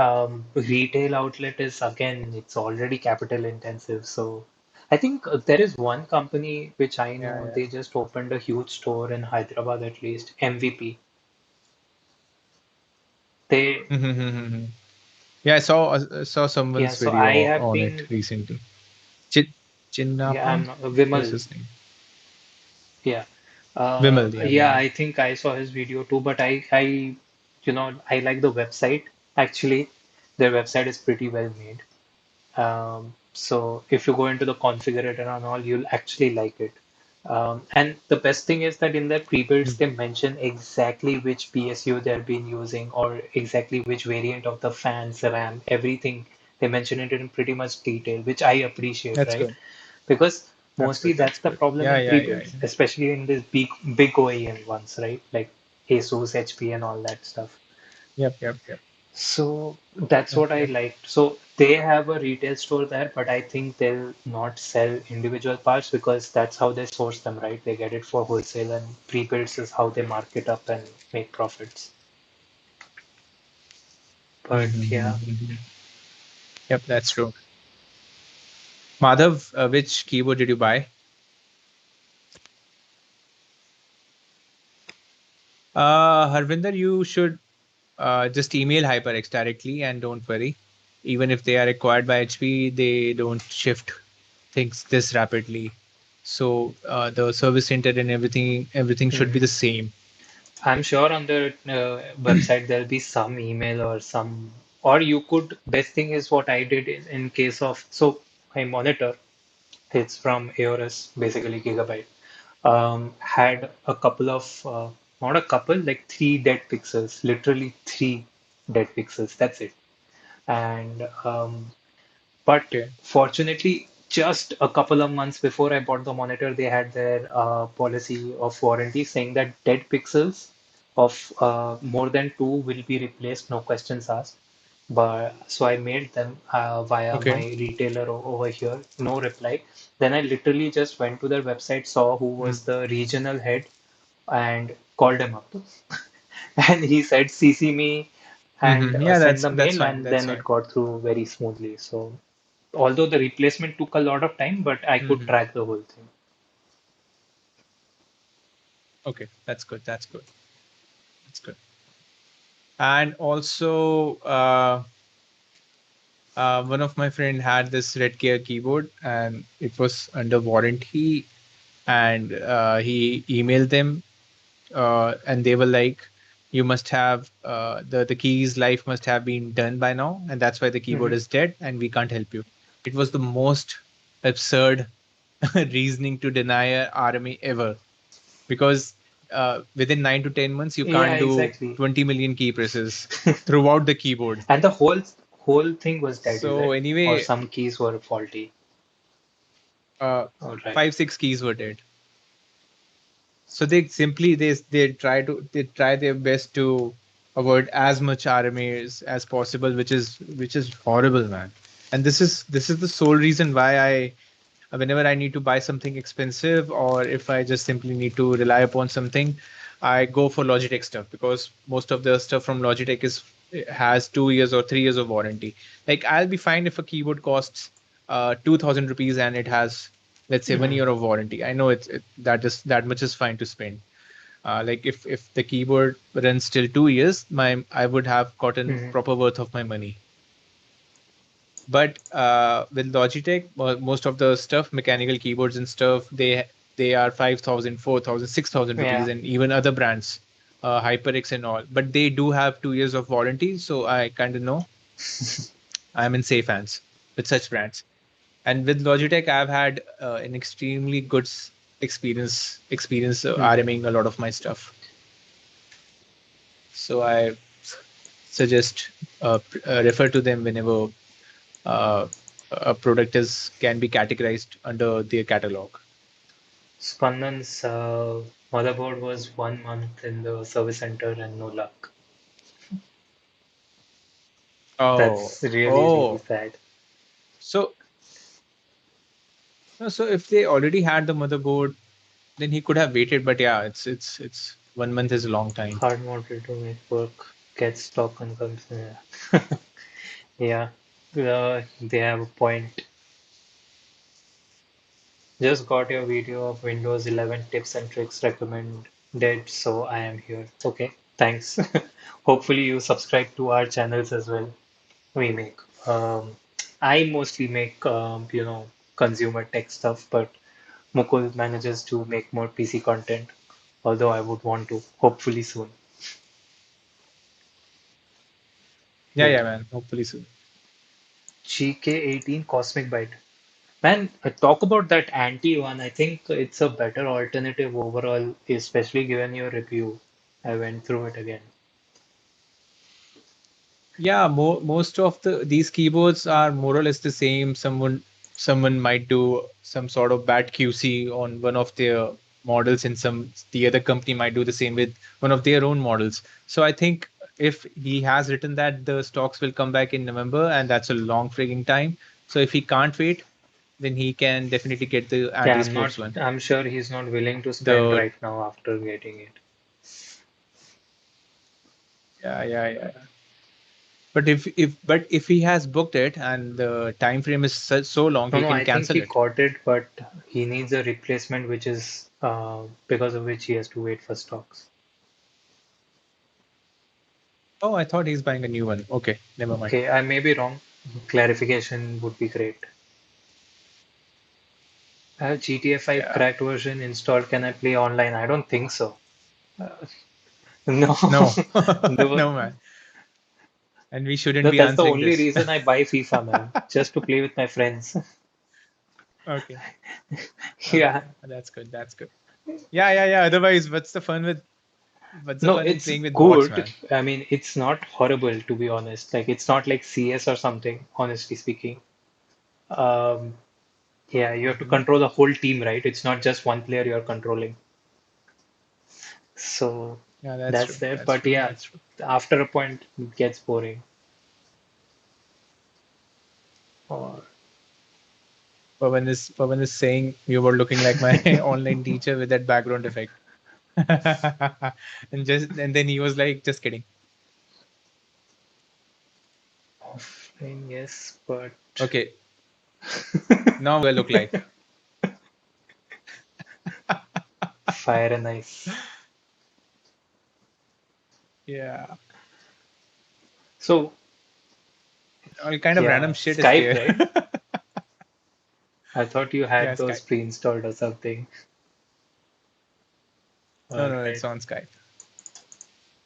Speaker 1: retail outlet is again, it's already capital intensive. So I think there is one company which I
Speaker 2: yeah,
Speaker 1: know,
Speaker 2: yeah.
Speaker 1: they just opened a huge store in Hyderabad at least, MVP. They,
Speaker 2: Yeah, I saw
Speaker 1: yeah,
Speaker 2: someone's
Speaker 1: so I
Speaker 2: video
Speaker 1: have
Speaker 2: on it
Speaker 1: been,
Speaker 2: recently.
Speaker 1: yeah, I'm
Speaker 2: Chinnappa,
Speaker 1: not,
Speaker 2: what's
Speaker 1: Vimal,
Speaker 2: his name?
Speaker 1: yeah.
Speaker 2: Vimal, yeah,
Speaker 1: Yeah,
Speaker 2: Vimal.
Speaker 1: I think I saw his video too, but I like the website actually. Their website is pretty well made. So if you go into the configurator and all, you'll actually like it. And the best thing is that in their pre-builds,
Speaker 2: Mm.
Speaker 1: they mention exactly which PSU they've been using or exactly which variant of the fans, RAM, everything. They mention it in pretty much detail, which I appreciate,
Speaker 2: That's
Speaker 1: right?
Speaker 2: good.
Speaker 1: Because
Speaker 2: That's
Speaker 1: mostly
Speaker 2: good.
Speaker 1: that's
Speaker 2: That's
Speaker 1: the
Speaker 2: good.
Speaker 1: problem
Speaker 2: Yeah,
Speaker 1: in
Speaker 2: yeah, yeah,
Speaker 1: pre-builds,
Speaker 2: yeah.
Speaker 1: especially in these big OEM ones, right? Like Asus, HP, and all that stuff.
Speaker 2: Yep.
Speaker 1: So that's
Speaker 2: Yep,
Speaker 1: what I
Speaker 2: yep.
Speaker 1: liked. So they have a retail store there, but I think they'll not sell individual parts because that's how they source them, right? They get it for wholesale, and pre-builds is how they mark it up and make profits. But yeah,
Speaker 2: Mhm. Yep, that's true. Madhav, which keyboard did you buy? Harvinder, you should. just email HyperX directly and don't worry. Even if they are acquired by HP, they don't shift things this rapidly. So the service center and everything should be
Speaker 1: Mhm.
Speaker 2: the same.
Speaker 1: I'm sure on the website there'll be some email or some, or you could, best thing is what I did in case of, so my monitor, it's from AOS, basically Gigabyte, had a couple of, not a couple, like three dead pixels, literally three dead pixels, that's it. And but
Speaker 2: Okay.
Speaker 1: fortunately, just a couple of months before I bought the monitor, they had their policy of warranty saying that dead pixels of more than two will be replaced, no questions asked. But so I made them via
Speaker 2: Okay.
Speaker 1: my retailer over here, no reply. Then I literally just went to their website, saw who was
Speaker 2: Mm-hmm.
Speaker 1: the regional head, and called him up. And he said, CC me and
Speaker 2: Mm-hmm. Yeah,
Speaker 1: send the
Speaker 2: that's
Speaker 1: mail,
Speaker 2: fine.
Speaker 1: and
Speaker 2: That's
Speaker 1: then it
Speaker 2: fine.
Speaker 1: got through very smoothly. So although the replacement took a lot of time, but I could
Speaker 2: Mm-hmm.
Speaker 1: track the whole thing.
Speaker 2: Okay, that's good. That's good. That's good. And also, one of my friend had this Red Gear keyboard, and it was under warranty. And he emailed them, and they were like, "You must have the key's life must have been done by now, and that's why the keyboard
Speaker 1: Mhm.
Speaker 2: is dead, and we can't help you." It was the most absurd reasoning to deny a RMA ever, because within 9 to 10 months you
Speaker 1: Yeah,
Speaker 2: can't do
Speaker 1: exactly.
Speaker 2: 20 million key presses throughout the keyboard.
Speaker 1: And the whole thing was dead, is
Speaker 2: So
Speaker 1: it? Or
Speaker 2: anyway,
Speaker 1: some keys were faulty.
Speaker 2: uh,
Speaker 1: All right.
Speaker 2: 5 6 keys were dead. So they try their best to avoid as much RMAs as possible, which is horrible, man. And this is the sole reason why I, whenever I need to buy something expensive, or if I just simply need to rely upon something, I go for Logitech stuff, because most of the stuff from Logitech has 2 years or 3 years of warranty. Like, I'll be fine if a keyboard costs 2,000 rupees and it has, let's say, one
Speaker 1: Mhm.
Speaker 2: year of warranty. I know that much is fine to spend. Like, if the keyboard runs till 2 years, my I would have gotten
Speaker 1: Mhm.
Speaker 2: proper worth of my money. But with Logitech, most of the stuff, mechanical keyboards and stuff, they are 5,000, 4,000, 6,000 rupees,
Speaker 1: Yeah.
Speaker 2: and even other brands, HyperX and all. But they do have 2 years of warranty, so I kind of know I'm in safe hands with such brands. And with Logitech, I've had an extremely good experience
Speaker 1: Mhm.
Speaker 2: RMing a lot of my stuff. So I suggest refer to them whenever uh, a product is can be categorized under their catalog.
Speaker 1: Spandan's motherboard was 1 month in the service center and no luck.
Speaker 2: Oh,
Speaker 1: That's really, really
Speaker 2: oh.
Speaker 1: sad.
Speaker 2: So, no, so if they already had the motherboard, then he could have waited. But yeah, it's 1 month is a long time.
Speaker 1: Hard model to make work, get stock and comes. Yeah. Yeah. They have a point. Just got your video of Windows 11 tips and tricks recommended, so I am here. Okay, thanks. Hopefully you subscribe to our channels as well. We make. I mostly make, consumer tech stuff, but Mukul manages to make more PC content, although I would want to, hopefully soon.
Speaker 2: Yeah,
Speaker 1: Yeah.
Speaker 2: yeah, man. Hopefully soon.
Speaker 1: GK18 Cosmic Byte. Man, talk about that anti one. I think it's a better alternative overall, especially given your review. I went through it again.
Speaker 2: Yeah, most of these keyboards are more or less the same. Someone might do some sort of bad QC on one of their models, and the other company might do the same with one of their own models. So I think if he has written that the stocks will come back in November, and that's a long frigging time. So if he can't wait, then he can definitely get the
Speaker 1: Yeah,
Speaker 2: anti-sports one.
Speaker 1: I'm sure he's not willing to spend
Speaker 2: The
Speaker 1: right now after getting it.
Speaker 2: Yeah, yeah, yeah. But if he has booked it and the time frame is so long,
Speaker 1: No,
Speaker 2: he
Speaker 1: no,
Speaker 2: can
Speaker 1: I think
Speaker 2: cancel
Speaker 1: he
Speaker 2: it.
Speaker 1: got it, but he needs a replacement, which is because of which he has to wait for stocks.
Speaker 2: Oh, I thought he's buying a new one. Okay, never mind.
Speaker 1: Okay, I may be wrong. Clarification would be great. I have GTA 5
Speaker 2: Yeah.
Speaker 1: cracked version installed. Can I play online? I don't think so. Uh, no,
Speaker 2: No,
Speaker 1: no,
Speaker 2: no, man. And we shouldn't
Speaker 1: no,
Speaker 2: be
Speaker 1: that's the
Speaker 2: answering
Speaker 1: only
Speaker 2: this.
Speaker 1: reason I buy FIFA, man, just to play with my friends.
Speaker 2: Okay.
Speaker 1: Yeah.
Speaker 2: Okay. That's good. That's good. Yeah, yeah, yeah. Otherwise, what's the
Speaker 1: No,
Speaker 2: fun in
Speaker 1: it's
Speaker 2: playing with bots,
Speaker 1: good.
Speaker 2: man?
Speaker 1: I mean, it's not horrible, to be honest. Like, it's not like CS or something, honestly speaking. Um, yeah, you have to
Speaker 2: Hmm.
Speaker 1: control the whole team, right? It's not just one player you're controlling. So
Speaker 2: Yeah, that's
Speaker 1: that's
Speaker 2: true.
Speaker 1: there.
Speaker 2: That's
Speaker 1: But
Speaker 2: true.
Speaker 1: yeah,
Speaker 2: That's true.
Speaker 1: after a point, it gets boring. Or
Speaker 2: Pawan is saying you were looking like my online teacher with that background effect. And then he was like, just kidding.
Speaker 1: offline, yes, but
Speaker 2: Okay, now what do I look like?
Speaker 1: fire and ice.
Speaker 2: Yeah.
Speaker 1: So
Speaker 2: All kind of random
Speaker 1: yeah,
Speaker 2: shit is
Speaker 1: Skype,
Speaker 2: there.
Speaker 1: right? I thought you
Speaker 2: Yeah,
Speaker 1: had those
Speaker 2: Skype.
Speaker 1: pre-installed or something.
Speaker 2: No,
Speaker 1: All
Speaker 2: no,
Speaker 1: right.
Speaker 2: it's on Skype.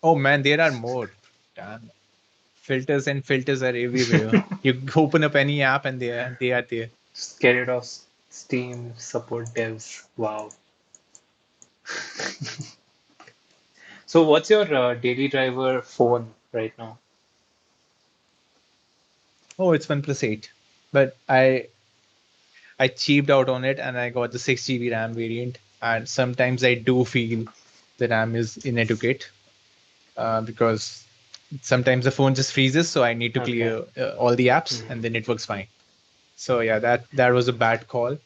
Speaker 2: Oh man, there are more. Damn. Filters and filters are everywhere. You open up any app and they are there.
Speaker 1: Just get rid of Steam support devs. Wow. So what's your daily driver phone right now?
Speaker 2: Oh, it's OnePlus 8. But I cheaped out on it and I got the 6 GB RAM variant. And sometimes I do feel the RAM is inadequate because sometimes the phone just freezes, so I need to
Speaker 1: Okay.
Speaker 2: clear all the apps
Speaker 1: Mhm.
Speaker 2: and then it works fine. So yeah, that was a bad call.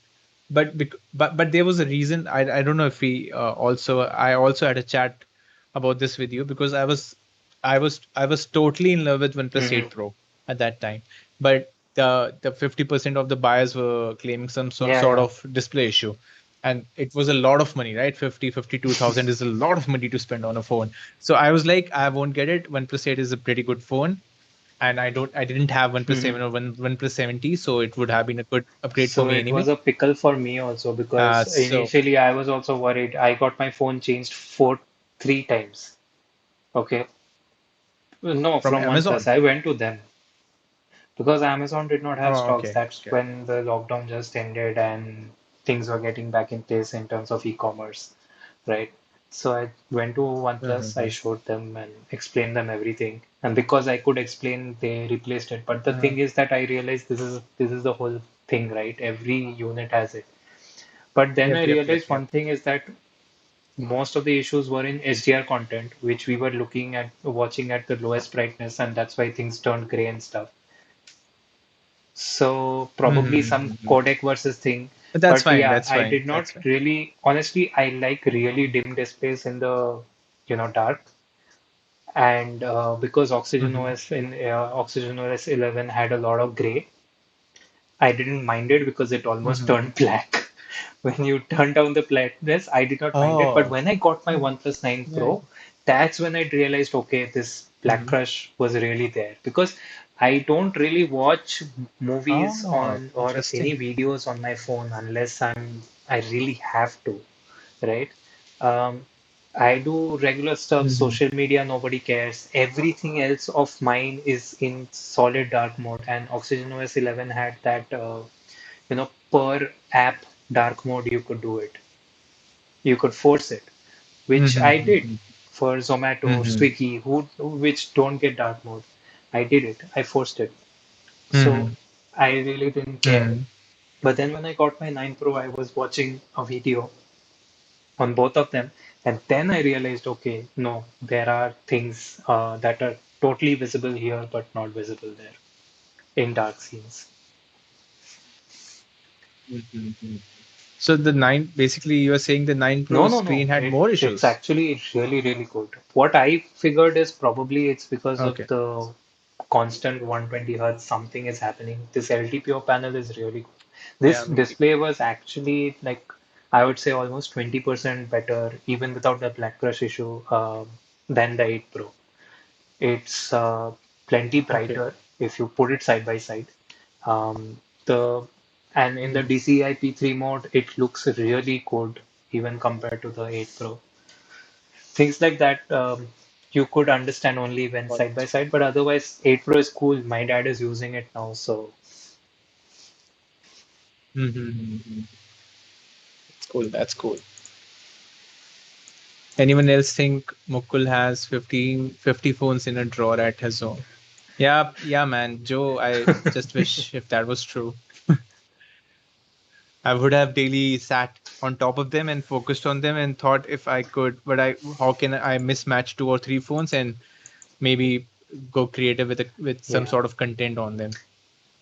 Speaker 2: But there was a reason. I don't know if we also I also had a chat about this with you because I was totally in love with OnePlus
Speaker 1: Mhm.
Speaker 2: 8 Pro at that time, but the 50% of the buyers were claiming some
Speaker 1: Yeah,
Speaker 2: sort
Speaker 1: yeah.
Speaker 2: of display issue, and it was a lot of money, right? 52,000 is a lot of money to spend on a phone. So I was like, I won't get it. OnePlus 8 is a pretty good phone, and I didn't have OnePlus
Speaker 1: Mhm.
Speaker 2: 7 or OnePlus 70, so it would have been a good upgrade for
Speaker 1: So
Speaker 2: me
Speaker 1: it was
Speaker 2: anyway.
Speaker 1: a pickle for me also because
Speaker 2: So
Speaker 1: initially I was also worried. I got my phone changed three times. Okay. No,
Speaker 2: from
Speaker 1: from OnePlus.
Speaker 2: Amazon.
Speaker 1: I went to them because Amazon did not have
Speaker 2: Oh,
Speaker 1: stocks.
Speaker 2: okay.
Speaker 1: That's
Speaker 2: Okay.
Speaker 1: when the lockdown just ended and things were getting back in place in terms of e-commerce, right? So I went to OnePlus, I
Speaker 2: Mm-hmm.
Speaker 1: showed them and explained them everything. And because I could explain, they replaced it. But the
Speaker 2: Uh-huh.
Speaker 1: thing is that I realized this is the whole thing, right? Every unit has it. But then
Speaker 2: Yep,
Speaker 1: I
Speaker 2: yep, yep,
Speaker 1: realized
Speaker 2: yep.
Speaker 1: one thing is that most of the issues were in HDR content, which we were looking at, watching at the lowest brightness, and that's why things turned gray and stuff. So probably some
Speaker 2: Mm-hmm.
Speaker 1: codec versus thing.
Speaker 2: But that's
Speaker 1: But
Speaker 2: fine.
Speaker 1: yeah,
Speaker 2: That's
Speaker 1: I
Speaker 2: fine.
Speaker 1: did not
Speaker 2: That's fine.
Speaker 1: really, honestly, I like really dim displays in the, dark. And because Oxygen
Speaker 2: Mm-hmm.
Speaker 1: OS in Oxygen OS 11 had a lot of gray, I didn't mind it because it almost
Speaker 2: Mm-hmm.
Speaker 1: turned black. When you turn down the brightness, I did not mind it. But
Speaker 2: Oh,
Speaker 1: when I got my OnePlus 9
Speaker 2: yeah.
Speaker 1: Pro, that's when I realized, okay, this black
Speaker 2: Mm-hmm.
Speaker 1: crush was really there. Because I don't really watch movies
Speaker 2: Oh,
Speaker 1: on or any
Speaker 2: interesting.
Speaker 1: videos on my phone unless I really have to, right? Um, I do regular stuff,
Speaker 2: Mm-hmm.
Speaker 1: social media, nobody cares. Everything else of mine is in solid dark mode, and Oxygen OS 11 had that, per app dark mode, you could do it. You could force it, which I did
Speaker 2: Mm-hmm.
Speaker 1: for Zomato,
Speaker 2: Mm-hmm.
Speaker 1: Swiggy, which don't get dark mode. I did it. I forced it. So
Speaker 2: Mm-hmm.
Speaker 1: I really didn't care.
Speaker 2: Mm-hmm.
Speaker 1: But then when I got my 9 Pro, I was watching a video on both of them. And then I realized, okay, no, there are things that are totally visible here, but not visible there in dark scenes.
Speaker 2: Mm-hmm. So the nine, basically, you are saying the 9 Pro
Speaker 1: No, no, no.
Speaker 2: screen had more
Speaker 1: It's
Speaker 2: issues.
Speaker 1: actually really, really good. What I figured is probably it's because of
Speaker 2: Okay.
Speaker 1: the constant 120 hertz, something is happening. This LTPO panel is really good.
Speaker 2: Yeah,
Speaker 1: This
Speaker 2: maybe.
Speaker 1: display was actually like, I would say almost 20% better, even without the Black Crush issue, than the 8 Pro. It's plenty
Speaker 2: Okay.
Speaker 1: brighter if you put it side by side. The and in the
Speaker 2: Mhm.
Speaker 1: DCI P3 mode, it looks really good even compared to the 8 Pro. Things like that you could understand only when
Speaker 2: Got
Speaker 1: side by
Speaker 2: it.
Speaker 1: side, but otherwise 8 Pro is cool. My dad is using it now, so
Speaker 2: Mhm. That's cool. That's cool. Anyone else think Mukul has 50 phones in a drawer at his home? Yeah, yeah, man. Joe, I just wish if that was true. I would have daily sat on top of them and focused on them and thought if I could, how can I mismatch two or three phones and maybe go creative with some
Speaker 1: yeah.
Speaker 2: sort of content on them.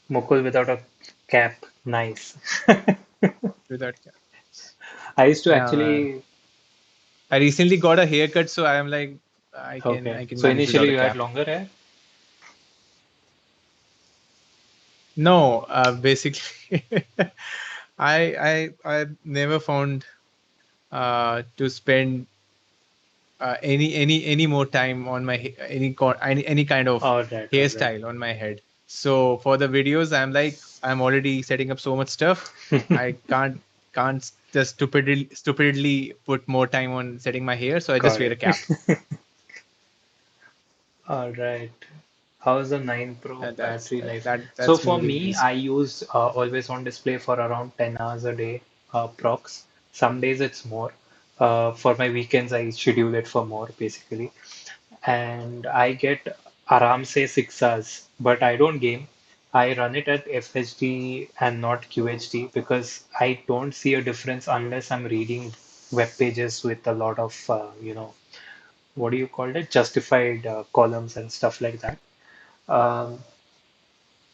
Speaker 1: Mukul without a cap, nice.
Speaker 2: Without,
Speaker 1: I used to
Speaker 2: yeah, man.
Speaker 1: actually
Speaker 2: I recently got a haircut, so I'm like,
Speaker 1: okay.
Speaker 2: I can
Speaker 1: So
Speaker 2: manage
Speaker 1: initially
Speaker 2: without a
Speaker 1: you had
Speaker 2: cap.
Speaker 1: longer hair?
Speaker 2: No, basically, I never found to spend any more time on my any kind of
Speaker 1: All right, all right.
Speaker 2: hairstyle on my head. So for the videos, I'm already setting up so much stuff. I can't just stupidly put more time on setting my hair, so I just
Speaker 1: Got
Speaker 2: wear a
Speaker 1: it.
Speaker 2: cap.
Speaker 1: All right. How's the 9 Pro battery life? So
Speaker 2: That's
Speaker 1: for
Speaker 2: more than
Speaker 1: me, I
Speaker 2: decent.
Speaker 1: use always on display for around 10 hours a day, prox. Some days it's more. For my weekends, I schedule it for more basically. And I get aram say 6 hours, but I don't game. I run it at FHD and not QHD because I don't see a difference unless I'm reading web pages with a lot of, what do you call it? Justified columns and stuff like that. Um,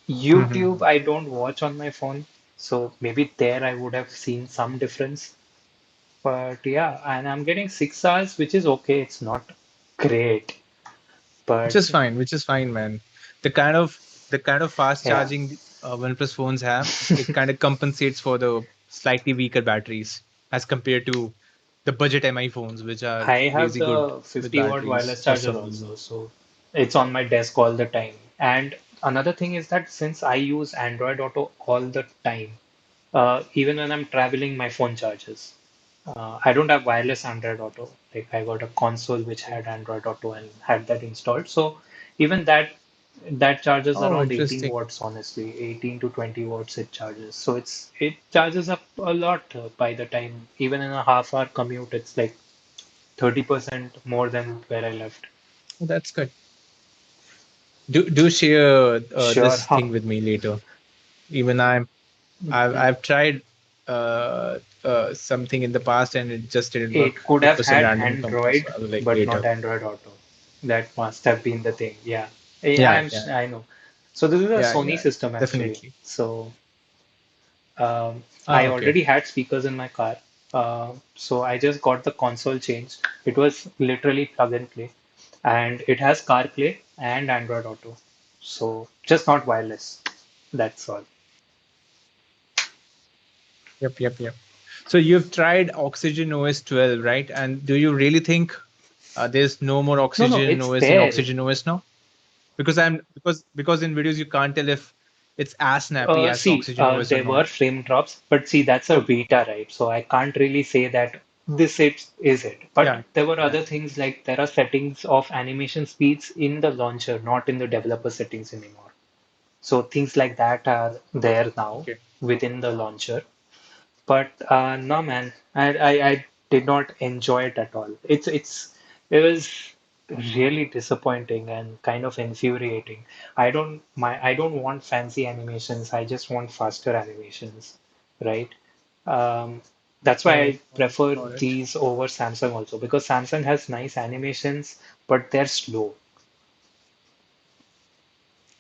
Speaker 1: YouTube,
Speaker 2: Mhm.
Speaker 1: I don't watch on my phone, so maybe there I would have seen some difference. But yeah, and I'm getting 6 hours, which is okay. It's not great, but
Speaker 2: Which is fine, man. The kind of the kind of fast
Speaker 1: yeah.
Speaker 2: charging OnePlus phones have, it kind of compensates for the slightly weaker batteries as compared to the budget MI phones, which are
Speaker 1: I have
Speaker 2: crazy good
Speaker 1: the
Speaker 2: with
Speaker 1: 50-watt
Speaker 2: batteries
Speaker 1: wireless
Speaker 2: for
Speaker 1: charger
Speaker 2: some reason.
Speaker 1: also, so it's on my desk all the time. And another thing is that since I use Android Auto all the time, even when I'm traveling, my phone charges. I don't have wireless Android Auto. Like I got a console which
Speaker 2: Okay.
Speaker 1: had Android Auto and had that installed. So even that charges
Speaker 2: Oh,
Speaker 1: around 18
Speaker 2: interesting.
Speaker 1: watts, honestly. 18 to 20 watts it charges. So it charges up a lot by the time, even in a half hour commute, it's like 30% more than where I left.
Speaker 2: Oh, that's good. Do share
Speaker 1: Sure.
Speaker 2: this thing with me later. Even I've tried something in the past and it just didn't
Speaker 1: It
Speaker 2: work.
Speaker 1: could
Speaker 2: It
Speaker 1: have
Speaker 2: was some
Speaker 1: had
Speaker 2: random company, so
Speaker 1: Android,
Speaker 2: I was like
Speaker 1: but not
Speaker 2: later.
Speaker 1: Android Auto. That must have been the thing. Yeah.
Speaker 2: Yeah, yeah,
Speaker 1: I know. So this is a
Speaker 2: yeah,
Speaker 1: Sony
Speaker 2: yeah.
Speaker 1: system actually.
Speaker 2: Definitely.
Speaker 1: So
Speaker 2: Ah,
Speaker 1: I
Speaker 2: okay.
Speaker 1: already had speakers in my car. So I just got the console changed. It was literally plug and play. And it has CarPlay and Android Auto. So just not wireless. That's all.
Speaker 2: Yep, yep, yep. So you've tried Oxygen OS 12, right? And do you really think there's no more
Speaker 1: No, no,
Speaker 2: Oxygen
Speaker 1: it's
Speaker 2: OS in
Speaker 1: there.
Speaker 2: Oxygen OS now? Because in videos you can't tell if it's as snappy as Oxygen OS or
Speaker 1: There
Speaker 2: not.
Speaker 1: were frame drops, but see, that's a beta, right? So I can't really say that is it. But
Speaker 2: Yeah,
Speaker 1: there were
Speaker 2: yeah.
Speaker 1: other things like there are settings of animation speeds in the launcher, not in the developer settings anymore. So things like that are there now
Speaker 2: Okay.
Speaker 1: within the launcher. But no, man, I did not enjoy it at all. It was really disappointing and kind of infuriating. I don't want fancy animations. I just want faster animations, right? Um, that's why
Speaker 2: Oh,
Speaker 1: I
Speaker 2: oh,
Speaker 1: prefer
Speaker 2: got it.
Speaker 1: these over Samsung also because Samsung has nice animations, but they're slow.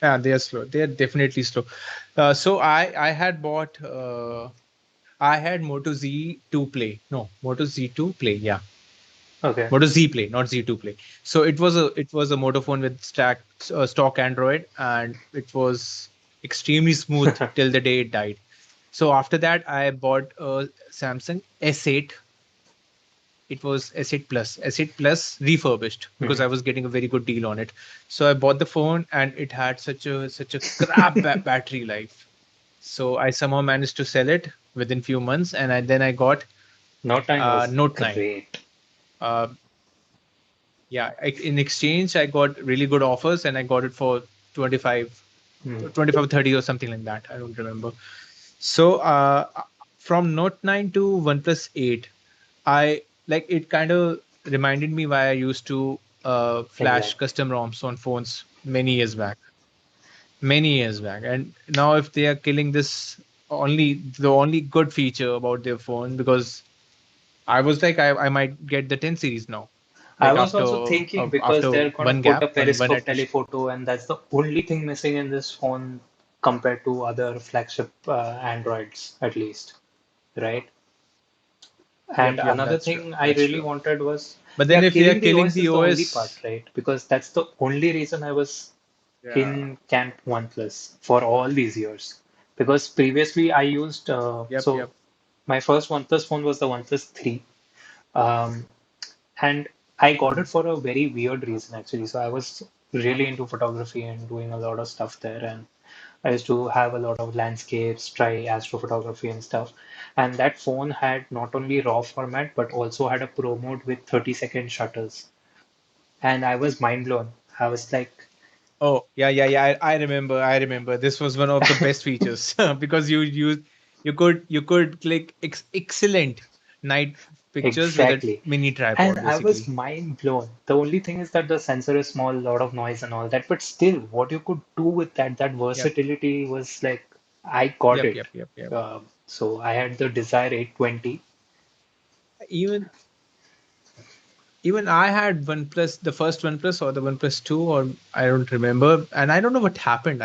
Speaker 2: Yeah, they are slow. They are definitely slow. So I had bought I had Moto Z2 Play. No, Moto Z2 Play. Yeah,
Speaker 1: Okay.
Speaker 2: Moto Z Play, not Z2 Play. So it was a Moto phone with stock Android, and it was extremely smooth till the day it died. So after that, I bought a Samsung S8 It was S8 Plus refurbished because
Speaker 1: Mhm.
Speaker 2: I was getting a very good deal on it. So I bought the phone, and it had such a crap battery life. So I somehow managed to sell it within few months, and then I got
Speaker 1: Note 9 was
Speaker 2: Note 9.
Speaker 1: great.
Speaker 2: Uh, yeah, in exchange, I got really good offers, and I got it for 25,
Speaker 1: Hmm.
Speaker 2: 25 30 or something like that. I don't remember. So from Note 9 to OnePlus 8, I like it kind of reminded me why I used to flash
Speaker 1: Exactly.
Speaker 2: custom ROMs on phones many years back. And now if they are killing this, the only good feature about their phone, because I was like, I might get the 10 series now,
Speaker 1: I
Speaker 2: like
Speaker 1: was also thinking because
Speaker 2: after
Speaker 1: they're gonna
Speaker 2: one
Speaker 1: put a
Speaker 2: gap, one
Speaker 1: periscope
Speaker 2: iteration.
Speaker 1: telephoto, and that's the only thing missing in this phone compared to other flagship Androids, at least, right? And
Speaker 2: Yep,
Speaker 1: another
Speaker 2: that's true.
Speaker 1: thing I
Speaker 2: That's
Speaker 1: really
Speaker 2: true.
Speaker 1: wanted was,
Speaker 2: But
Speaker 1: yeah,
Speaker 2: then if they are
Speaker 1: killing the
Speaker 2: killing
Speaker 1: OS
Speaker 2: the
Speaker 1: is the only part,
Speaker 2: OS,
Speaker 1: right? Because that's the only reason I was
Speaker 2: yeah,
Speaker 1: in Camp OnePlus for all these years. Because previously I used, so
Speaker 2: yep.
Speaker 1: my first OnePlus phone was the OnePlus 3. Um, and I got
Speaker 2: Hmm.
Speaker 1: it for a very weird reason actually. So I was really into photography and doing a lot of stuff there, and I used to have a lot of landscapes, try astrophotography and stuff. And that phone had not only RAW format but also had a Pro mode with 30-second shutters. And I was mind blown. I was like,
Speaker 2: Oh, yeah. I remember. I remember. This was one of the best features because you could click excellent night pictures with a
Speaker 1: exactly.
Speaker 2: mini
Speaker 1: And
Speaker 2: tripod,
Speaker 1: I was
Speaker 2: basically.
Speaker 1: mind blown. The only thing is that the sensor is small, a lot of noise and all that, but still, what you could do with that
Speaker 2: Yep,
Speaker 1: versatility was like, I got it.
Speaker 2: yep.
Speaker 1: So I had the Desire 820.
Speaker 2: Even even I had OnePlus, the first OnePlus or the OnePlus 2, or I don't remember, and I don't know what happened.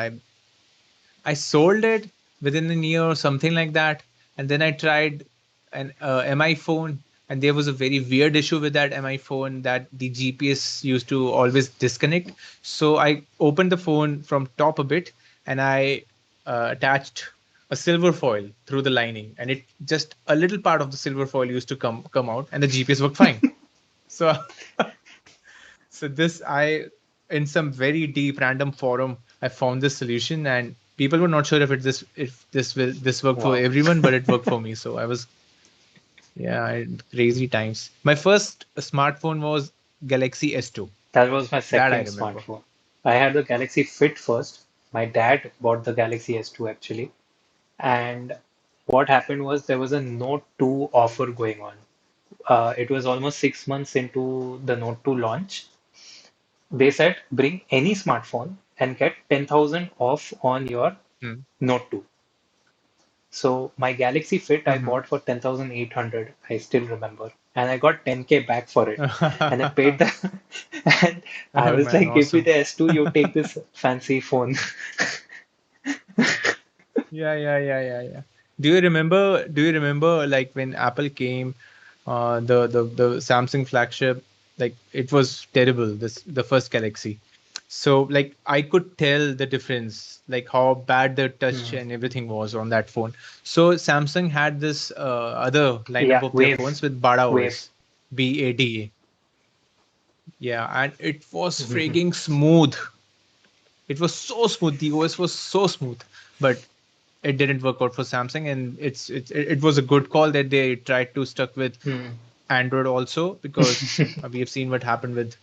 Speaker 2: I sold it within a year or something like that. And then I tried an MI phone, and there was a very weird issue with that MI phone that the GPS used to always disconnect. So I opened the phone from top a bit, and I attached a silver foil through the lining, and it just a little part of the silver foil used to come out, and the GPS worked fine. So so this I in some very deep random forum I found this solution, and people were not sure if this worked for
Speaker 1: Wow.
Speaker 2: everyone, but it worked for me. So I was, yeah, crazy times. My first smartphone was Galaxy S2.
Speaker 1: That was my
Speaker 2: That I
Speaker 1: second
Speaker 2: remember.
Speaker 1: smartphone. I had the Galaxy Fit first. My dad bought the Galaxy S2 actually. And what happened was there was a Note 2 offer going on. It was almost 6 months into the Note 2 launch. They said bring any smartphone and get 10,000 off on your
Speaker 2: Hmm.
Speaker 1: Note 2. So my Galaxy Fit I
Speaker 2: Mhm.
Speaker 1: bought for 10,800. I still remember. And I got 10K back for it. And I paid the and I
Speaker 2: Oh
Speaker 1: was
Speaker 2: man,
Speaker 1: like, give me
Speaker 2: awesome.
Speaker 1: the S2, you take this fancy phone.
Speaker 2: Yeah. Do you remember like when Apple came, the Samsung flagship, like it was terrible, the first Galaxy. So like I could tell the difference, like how bad the touch
Speaker 1: Hmm.
Speaker 2: and everything was on that phone. So Samsung had this other lineup
Speaker 1: Yeah,
Speaker 2: of their
Speaker 1: Wave.
Speaker 2: phones with Bada
Speaker 1: Wave.
Speaker 2: OS, BADA. Yeah, and it was
Speaker 1: Mhm.
Speaker 2: freaking smooth. It was so smooth. The OS was so smooth, but it didn't work out for Samsung, and it was a good call that they tried to stuck with
Speaker 1: Hmm.
Speaker 2: Android also, because we have seen what happened with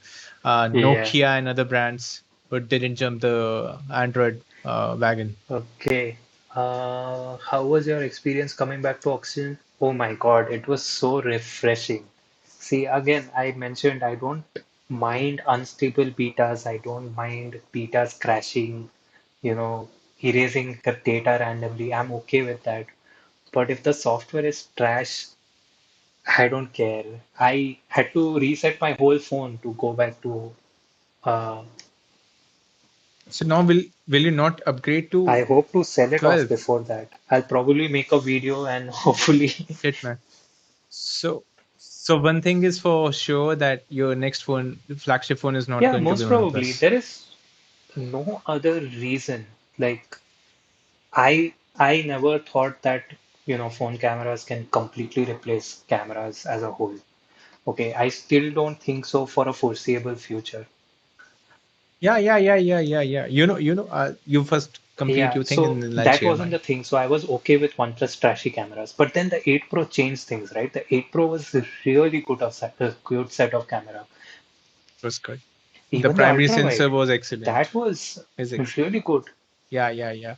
Speaker 1: Yeah.
Speaker 2: Nokia and other brands, but didn't jump the Android wagon.
Speaker 1: Okay. How was your experience coming back to Oxygen? Oh my God, it was so refreshing. See, again, I mentioned I don't mind unstable betas. I don't mind betas crashing, erasing the data randomly. I'm okay with that. But if the software is trash, I don't care. I had to reset my whole phone to go back to uh,
Speaker 2: So now will you not upgrade to
Speaker 1: I hope to sell it off
Speaker 2: 12?
Speaker 1: before that. I'll probably make a video and hopefully,
Speaker 2: Shit, man. So so one thing is for sure, that your next phone, flagship phone, is not
Speaker 1: yeah,
Speaker 2: going to be
Speaker 1: most probably.
Speaker 2: OnePlus.
Speaker 1: There is no other reason. Like I never thought that, phone cameras can completely replace cameras as a whole. Okay, I still don't think so for a foreseeable future.
Speaker 2: Yeah. You first complete
Speaker 1: Yeah,
Speaker 2: your thing and
Speaker 1: so
Speaker 2: then I'll
Speaker 1: that
Speaker 2: share
Speaker 1: wasn't
Speaker 2: mine.
Speaker 1: the thing. So I was okay with OnePlus trashy cameras, but then the 8 Pro changed things, right? The 8 Pro was a really good set of camera.
Speaker 2: It was good. The
Speaker 1: Even the
Speaker 2: primary
Speaker 1: ultra
Speaker 2: sensor
Speaker 1: wide,
Speaker 2: was excellent.
Speaker 1: that was
Speaker 2: Is excellent.
Speaker 1: really good.
Speaker 2: Yeah.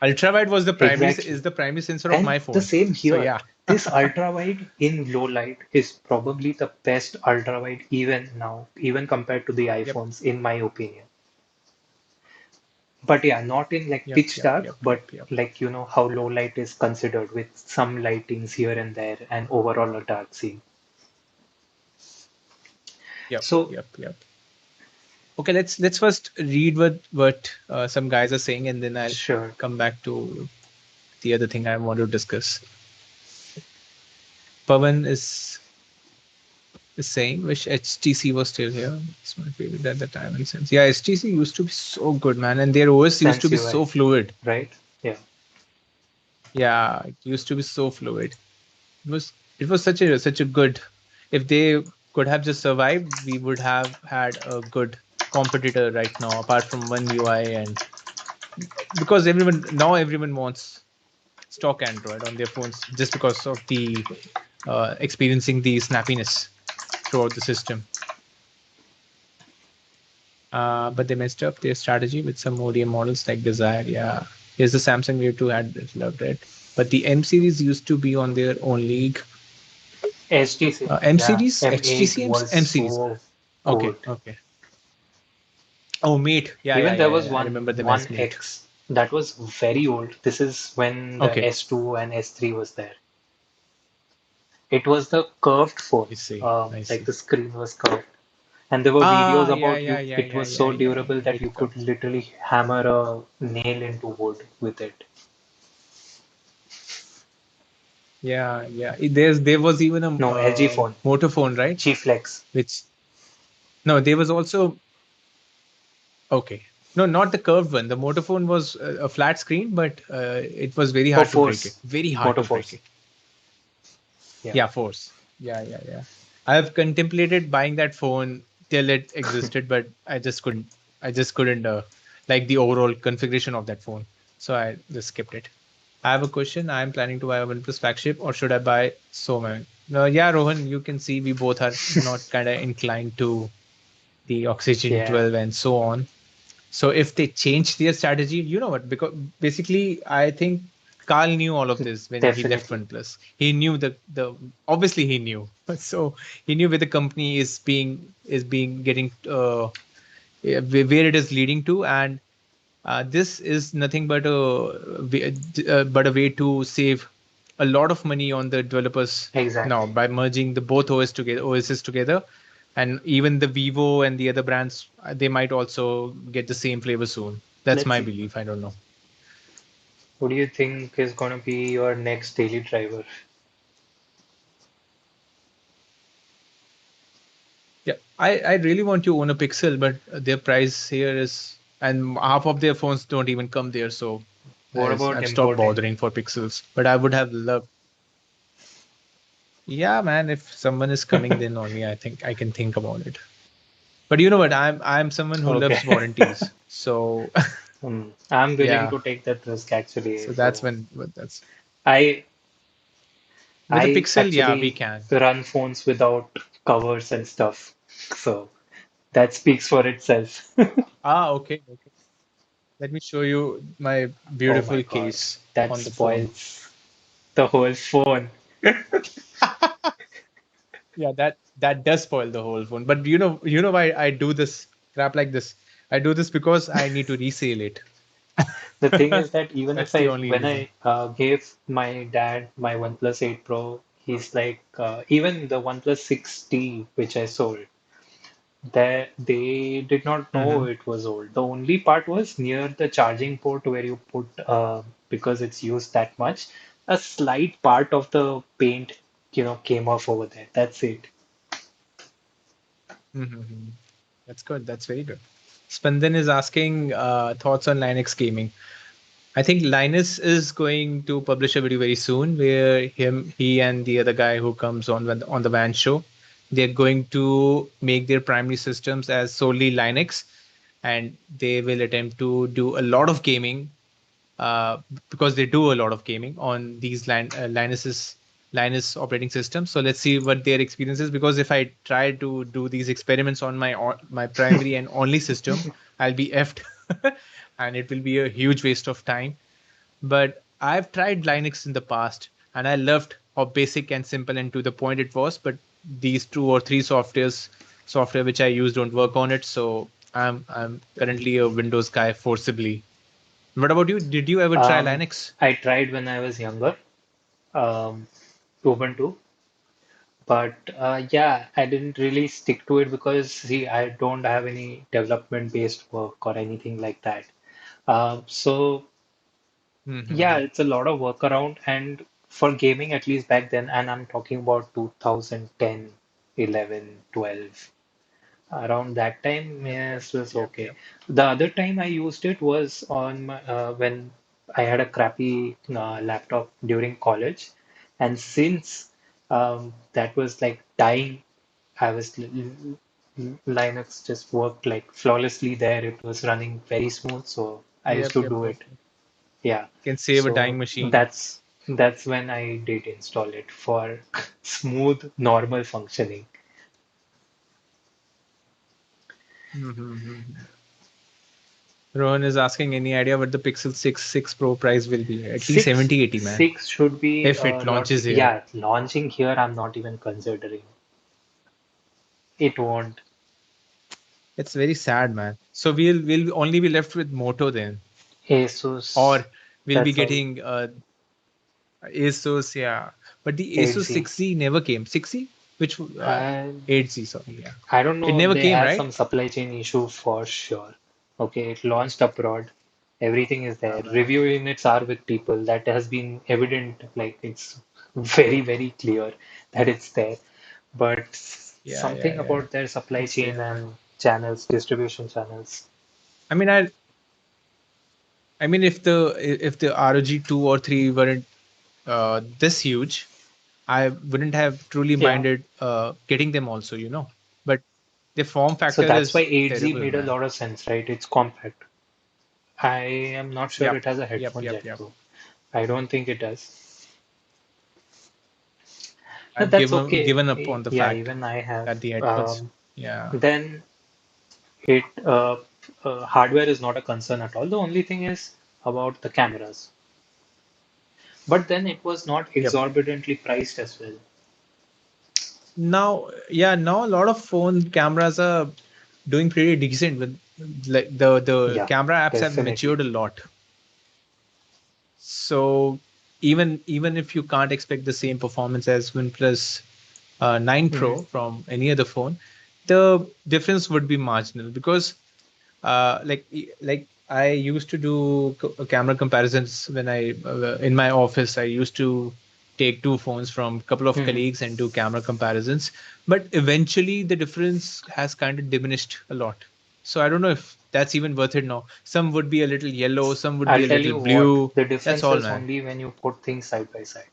Speaker 2: Ultrawide was the primary
Speaker 1: Exactly.
Speaker 2: is the primary sensor of
Speaker 1: And
Speaker 2: my
Speaker 1: the
Speaker 2: phone.
Speaker 1: same
Speaker 2: So
Speaker 1: here.
Speaker 2: yeah.
Speaker 1: This ultra wide in low light is probably the best ultra wide even now, even compared to the
Speaker 2: Yep.
Speaker 1: iPhones, in my opinion. But yeah, not in like
Speaker 2: Yep.
Speaker 1: pitch
Speaker 2: Yep.
Speaker 1: dark,
Speaker 2: Yep.
Speaker 1: but
Speaker 2: Yep. Yep.
Speaker 1: like how low light is considered with some lightings here and there and overall a dark scene.
Speaker 2: Yep.
Speaker 1: So
Speaker 2: Yep. Okay, let's first read what some guys are saying, and then I'll
Speaker 1: sure.
Speaker 2: come back to the other thing I want to discuss. Pavan is saying, wish HTC was still here. It's my favorite at the time and since. Yeah, HTC used to be so good, man, and their OS used to
Speaker 1: Sense
Speaker 2: be
Speaker 1: UI,
Speaker 2: so fluid.
Speaker 1: right? Yeah,
Speaker 2: Yeah, it used to be so fluid. It was such a good. If they could have just survived, we would have had a good competitor right now, apart from one UI. And because everyone wants stock Android on their phones just because of the experiencing the snappiness throughout the system. But they messed up their strategy with some ODM models like Desire. Yeah, here's the Samsung Gear 2 had loved it, but the M series used to be on their own league.
Speaker 1: HTC,
Speaker 2: M
Speaker 1: yeah,
Speaker 2: series,
Speaker 1: M8
Speaker 2: HTC,
Speaker 1: was
Speaker 2: M series.
Speaker 1: so
Speaker 2: Okay,
Speaker 1: good.
Speaker 2: okay. Oh, Mate.
Speaker 1: Even there was
Speaker 2: I
Speaker 1: one
Speaker 2: remember them as
Speaker 1: one
Speaker 2: Mate.
Speaker 1: X that was very old. This is when the
Speaker 2: Okay,
Speaker 1: S2 and S3 was there. It was the curved phone.
Speaker 2: I see. I
Speaker 1: Like
Speaker 2: see.
Speaker 1: the screen was curved. And there were videos about you. It was so durable that you
Speaker 2: Very good.
Speaker 1: could literally hammer a nail into wood with it.
Speaker 2: Yeah. There was even a
Speaker 1: No, LG phone,
Speaker 2: motor phone, right?
Speaker 1: G Flex.
Speaker 2: Which no, there was also okay. No, not the curved one. The motor phone was a flat screen, but it was very
Speaker 1: Oh,
Speaker 2: hard to break it.
Speaker 1: Force,
Speaker 2: Very hard
Speaker 1: Motor
Speaker 2: to break
Speaker 1: Force.
Speaker 2: it.
Speaker 1: Yeah.
Speaker 2: Yeah, Force. Yeah. I have contemplated buying that phone till it existed, but I just couldn't. I just couldn't like the overall configuration of that phone, so I just skipped it. I have a question. I am planning to buy a OnePlus flagship, or should I buy so many? No, yeah, Rohan, you can see we both are not kind of inclined to the Oxygen
Speaker 1: Yeah,
Speaker 2: 12 and so on. So if they change their strategy, you know what? Because basically, I think Carl knew all of this when he left
Speaker 1: definitely.
Speaker 2: OnePlus. He knew the obviously he knew. So he knew where the company is being getting where it is leading to, and this is nothing but a way to save a lot of money on the developers now
Speaker 1: Exactly.
Speaker 2: by merging the both OSs together, and even the Vivo and the other brands they might also get the same flavor soon. That's
Speaker 1: Let's
Speaker 2: my
Speaker 1: see.
Speaker 2: belief. I don't know.
Speaker 1: What do you think is going to be your next daily driver?
Speaker 2: Yeah, I really want to own a Pixel, but their price here is, and half of their phones don't even come there. So
Speaker 1: What about
Speaker 2: I've stopped
Speaker 1: importing?
Speaker 2: bothering for Pixels. But I would have loved. Yeah, man. If someone is coming, then only I think I can think about it. But you know what? I'm someone who
Speaker 1: Okay.
Speaker 2: loves warranties. So
Speaker 1: I'm willing
Speaker 2: yeah.
Speaker 1: to take that risk actually.
Speaker 2: So that's
Speaker 1: So
Speaker 2: when but that's
Speaker 1: I
Speaker 2: with the
Speaker 1: I
Speaker 2: Pixel, yeah, we
Speaker 1: actually
Speaker 2: can.
Speaker 1: run phones without covers and stuff. So that speaks for itself.
Speaker 2: Ah, okay. Let me show you my
Speaker 1: Oh my
Speaker 2: beautiful
Speaker 1: God,
Speaker 2: case
Speaker 1: that
Speaker 2: on the phone.
Speaker 1: spoils the whole phone.
Speaker 2: Yeah, that does spoil the whole phone. But you know why I do this crap like this? I do this because I need to resale it.
Speaker 1: The thing is that even
Speaker 2: That's
Speaker 1: if
Speaker 2: the
Speaker 1: I,
Speaker 2: only
Speaker 1: when
Speaker 2: reason.
Speaker 1: I gave my dad my OnePlus 8 Pro, he's like, even the OnePlus 6T, which I sold, they did not know
Speaker 2: Hmm.
Speaker 1: it was old. The only part was near the charging port where you put, because it's used that much, a slight part of the paint, came off over there. That's it.
Speaker 2: Hmm. That's good. That's very good. Spandan is asking thoughts on Linux gaming. I think Linus is going to publish a video very soon where he and the other guy who comes on the Van show. they're going to make their primary systems as solely Linux, and they will attempt to do a lot of gaming, uh, because they do a lot of gaming on these Linus operating systems. So let's see what their experience is. Because if I try to do these experiments on my primary and only system, I'll be effed, and it will be a huge waste of time. But I've tried Linux in the past, and I loved how basic and simple and to the point it was. But these two or three software which I use don't work on it. So I'm currently a Windows guy forcibly. What about you? Did you ever try
Speaker 1: Um,
Speaker 2: Linux?
Speaker 1: I tried when I was younger, um, Ubuntu, but yeah, I didn't really stick to it because see, I don't have any development-based work or anything like that. So yeah,
Speaker 2: Mm-hmm.
Speaker 1: it's a lot of workaround, and for gaming, at least back then, and I'm talking about 2010, 11, 12. Around that time,
Speaker 2: Yep,
Speaker 1: yes, was
Speaker 2: yep,
Speaker 1: okay.
Speaker 2: yep.
Speaker 1: The other time I used it was on my when I had a crappy laptop during college, and since that was like dying, I was Linux just worked like flawlessly there. It was running very smooth, so I used
Speaker 2: Yep,
Speaker 1: to
Speaker 2: yep,
Speaker 1: do
Speaker 2: yep.
Speaker 1: it. Yeah,
Speaker 2: Can save a dying
Speaker 1: so
Speaker 2: machine.
Speaker 1: that's when I did install it for smooth, normal functioning.
Speaker 2: Mm-hmm. Rohan is asking any idea what the Pixel 6 Pro price will be? At least
Speaker 1: Six
Speaker 2: 70, 80, man.
Speaker 1: six should be
Speaker 2: If
Speaker 1: a
Speaker 2: it
Speaker 1: lot.
Speaker 2: launches here.
Speaker 1: Yeah, launching here, I'm not even considering. It won't.
Speaker 2: It's very sad, man. So we'll only be left with Moto then.
Speaker 1: Asus,
Speaker 2: Or we'll be
Speaker 1: that's all.
Speaker 2: getting Asus, yeah. But the Asus
Speaker 1: 8Z.
Speaker 2: 6Z never came. 6Z? Which
Speaker 1: And
Speaker 2: 8Z, sorry, yeah.
Speaker 1: I don't
Speaker 2: It
Speaker 1: know,
Speaker 2: never
Speaker 1: they
Speaker 2: came,
Speaker 1: have
Speaker 2: right?
Speaker 1: some supply chain issue for sure. Okay, it launched abroad. Everything is
Speaker 2: Yeah,
Speaker 1: there.
Speaker 2: man.
Speaker 1: Review units are with people. That has been evident. Like it's very, very clear that it's there. But
Speaker 2: Yeah, yeah,
Speaker 1: something
Speaker 2: yeah.
Speaker 1: about their supply
Speaker 2: It's
Speaker 1: chain
Speaker 2: there, man.
Speaker 1: and channels, distribution channels.
Speaker 2: I mean, I mean, if the ROG 2 or 3 weren't this huge, I wouldn't have truly
Speaker 1: Yeah.
Speaker 2: minded getting them also, you know. But the form
Speaker 1: So
Speaker 2: factor
Speaker 1: that's why
Speaker 2: is
Speaker 1: 8Z
Speaker 2: terrible,
Speaker 1: made a
Speaker 2: man.
Speaker 1: lot of sense, right? It's compact. I am not sure
Speaker 2: Yep,
Speaker 1: it has a
Speaker 2: yep,
Speaker 1: headphone
Speaker 2: yep,
Speaker 1: jack
Speaker 2: yep.
Speaker 1: though. I don't think it does. But
Speaker 2: I've
Speaker 1: that's okay.
Speaker 2: given up on the
Speaker 1: Yeah,
Speaker 2: fact
Speaker 1: even I have.
Speaker 2: that the headphones. Yeah.
Speaker 1: Then it hardware is not a concern at all. The only thing is about the cameras. But then it was not
Speaker 2: Yep.
Speaker 1: exorbitantly priced as well.
Speaker 2: Now, yeah, now a lot of phone cameras are doing pretty decent with, like, the
Speaker 1: Yeah,
Speaker 2: camera apps have
Speaker 1: definitely.
Speaker 2: matured a lot. So even if you can't expect the same performance as OnePlus 9
Speaker 1: Hmm.
Speaker 2: Pro from any other phone, the difference would be marginal. Because like I used to do camera comparisons when I in my office. I used to take two phones from a couple of
Speaker 1: Hmm.
Speaker 2: colleagues and do camera comparisons, but eventually the difference has kind of diminished a lot. So I don't know if that's even worth it now. Some would be a little yellow, some would be
Speaker 1: I'll
Speaker 2: a
Speaker 1: tell
Speaker 2: little
Speaker 1: you what,
Speaker 2: blue.
Speaker 1: the
Speaker 2: That's
Speaker 1: difference
Speaker 2: all,
Speaker 1: is
Speaker 2: man.
Speaker 1: only when you put things side by side.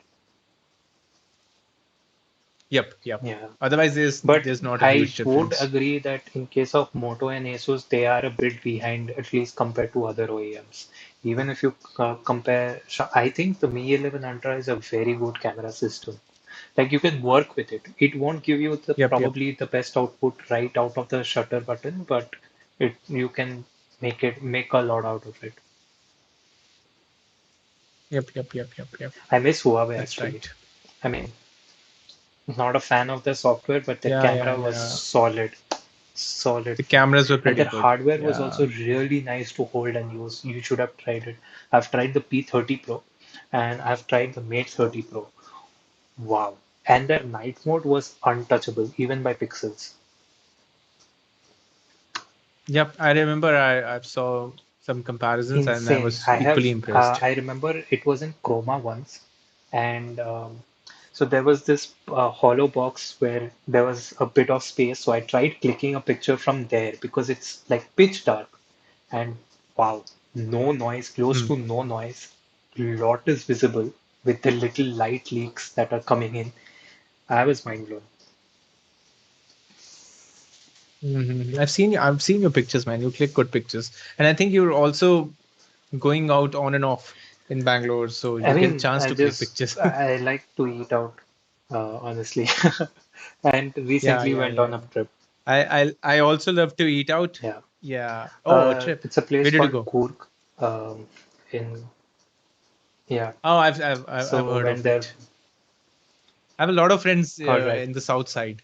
Speaker 2: Yep, yep.
Speaker 1: Yeah.
Speaker 2: Otherwise,
Speaker 1: But
Speaker 2: there's not a
Speaker 1: I
Speaker 2: huge
Speaker 1: would
Speaker 2: difference.
Speaker 1: agree that in case of Moto and Asus, they are a bit behind, at least compared to other OEMs. Even if you compare, I think the Mi 11 Ultra is a very good camera system. Like you can work with it. It won't give you the
Speaker 2: Yep, yep,
Speaker 1: probably the best output right out of the shutter button, but it you can make a lot out of it.
Speaker 2: yep, yep, yep, yep, yep.
Speaker 1: I miss Huawei
Speaker 2: That's
Speaker 1: actually.
Speaker 2: right.
Speaker 1: I mean, not a fan of the software, but the
Speaker 2: Yeah, yeah,
Speaker 1: camera was
Speaker 2: yeah.
Speaker 1: solid. Solid
Speaker 2: The
Speaker 1: phone.
Speaker 2: cameras were
Speaker 1: And
Speaker 2: pretty
Speaker 1: their
Speaker 2: good.
Speaker 1: hardware was
Speaker 2: Yeah.
Speaker 1: also really nice to hold and use. You should have tried it. I've tried the P30 Pro and I've tried the Mate 30 Pro. Wow. And their night mode was untouchable, even by pixels.
Speaker 2: Yep, I remember I saw some comparisons and I
Speaker 1: Insane.
Speaker 2: was equally impressed.
Speaker 1: I remember it was in Chroma once. And so there was this hollow box where there was a bit of space. So I tried clicking a picture from there because it's like pitch dark. And wow, no noise, close
Speaker 2: Hmm.
Speaker 1: to no noise. Lot is visible with the little light leaks that are coming in. I was mind blown.
Speaker 2: I've seen your pictures, man. You click good pictures, and I think you're also going out on and off in Bangalore, so
Speaker 1: I
Speaker 2: you get a
Speaker 1: mean,
Speaker 2: chance
Speaker 1: I
Speaker 2: to click
Speaker 1: just
Speaker 2: pictures.
Speaker 1: I like to eat out, honestly. And
Speaker 2: Yeah,
Speaker 1: recently
Speaker 2: yeah,
Speaker 1: went on
Speaker 2: yeah.
Speaker 1: a trip.
Speaker 2: I also love to eat out.
Speaker 1: Yeah.
Speaker 2: Yeah. Oh, a trip.
Speaker 1: It's a place
Speaker 2: Where did you
Speaker 1: called
Speaker 2: go?
Speaker 1: Coorg. In Yeah.
Speaker 2: Oh, I've
Speaker 1: So
Speaker 2: heard
Speaker 1: went
Speaker 2: of
Speaker 1: there.
Speaker 2: it. I have a lot of friends
Speaker 1: All right.
Speaker 2: in the south side.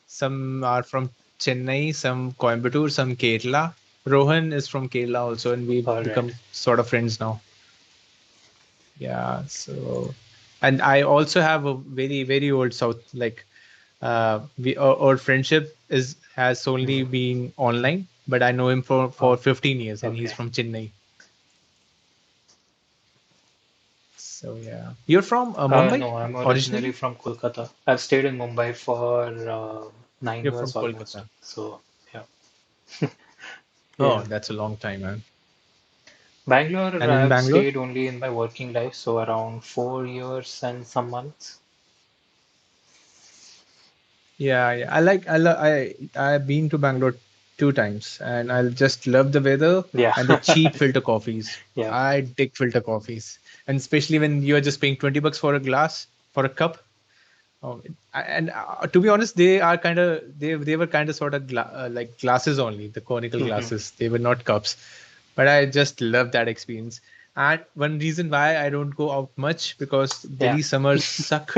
Speaker 2: Some are from Chennai, some Coimbatore, some Kerala. Rohan is from Kerala also, and we've
Speaker 1: All right.
Speaker 2: become sort of friends now. Yeah. So, and I also have a very, very old south, like our friendship is has only
Speaker 1: Mhm.
Speaker 2: been online, but I know him for
Speaker 1: Oh,
Speaker 2: 15 years, and he's
Speaker 1: okay.
Speaker 2: from Chennai. So yeah, you're from Mumbai
Speaker 1: No, I'm originally
Speaker 2: originally.
Speaker 1: from Kolkata. I've stayed in Mumbai for 9
Speaker 2: You're from
Speaker 1: years almost.
Speaker 2: Kolkata.
Speaker 1: So yeah,
Speaker 2: Oh,
Speaker 1: yeah.
Speaker 2: that's a long time, man.
Speaker 1: Bangalore,
Speaker 2: And in
Speaker 1: I've
Speaker 2: Bangalore?
Speaker 1: stayed only in my working life, so around 4 years and some months.
Speaker 2: Yeah, yeah. I've been to Bangalore 2 times, and I just love the weather
Speaker 1: Yeah,
Speaker 2: and the cheap filter coffees.
Speaker 1: yeah,
Speaker 2: I dig filter coffees, and especially when you're just paying $20 for a glass for a cup. Oh, and to be honest, they were kind of sort of like glasses only, the conical
Speaker 1: hmm,
Speaker 2: glasses. They were not cups, but I just love that experience. And one reason why I don't go out much because
Speaker 1: yeah,
Speaker 2: Delhi summers suck,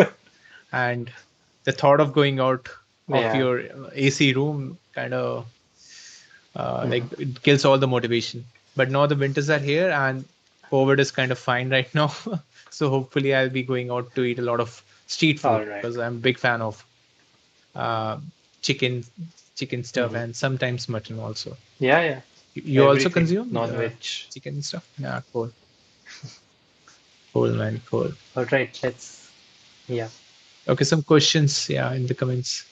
Speaker 2: and the thought of going out of
Speaker 1: yeah.
Speaker 2: your AC room kind of like
Speaker 1: Mhm.
Speaker 2: it kills all the motivation. But now the winters are here and COVID is kind of fine right now. So hopefully I'll be going out to eat a lot of street food
Speaker 1: All right.
Speaker 2: because I'm a big fan of uh, chicken, chicken stuff
Speaker 1: Hmm.
Speaker 2: and sometimes mutton also.
Speaker 1: Yeah, yeah.
Speaker 2: You also
Speaker 1: Everything
Speaker 2: consume
Speaker 1: non-veg.
Speaker 2: chicken stuff? Yeah, cool, cool, man, cool.
Speaker 1: All right, let's. Yeah,
Speaker 2: Okay, some questions, yeah, in the comments.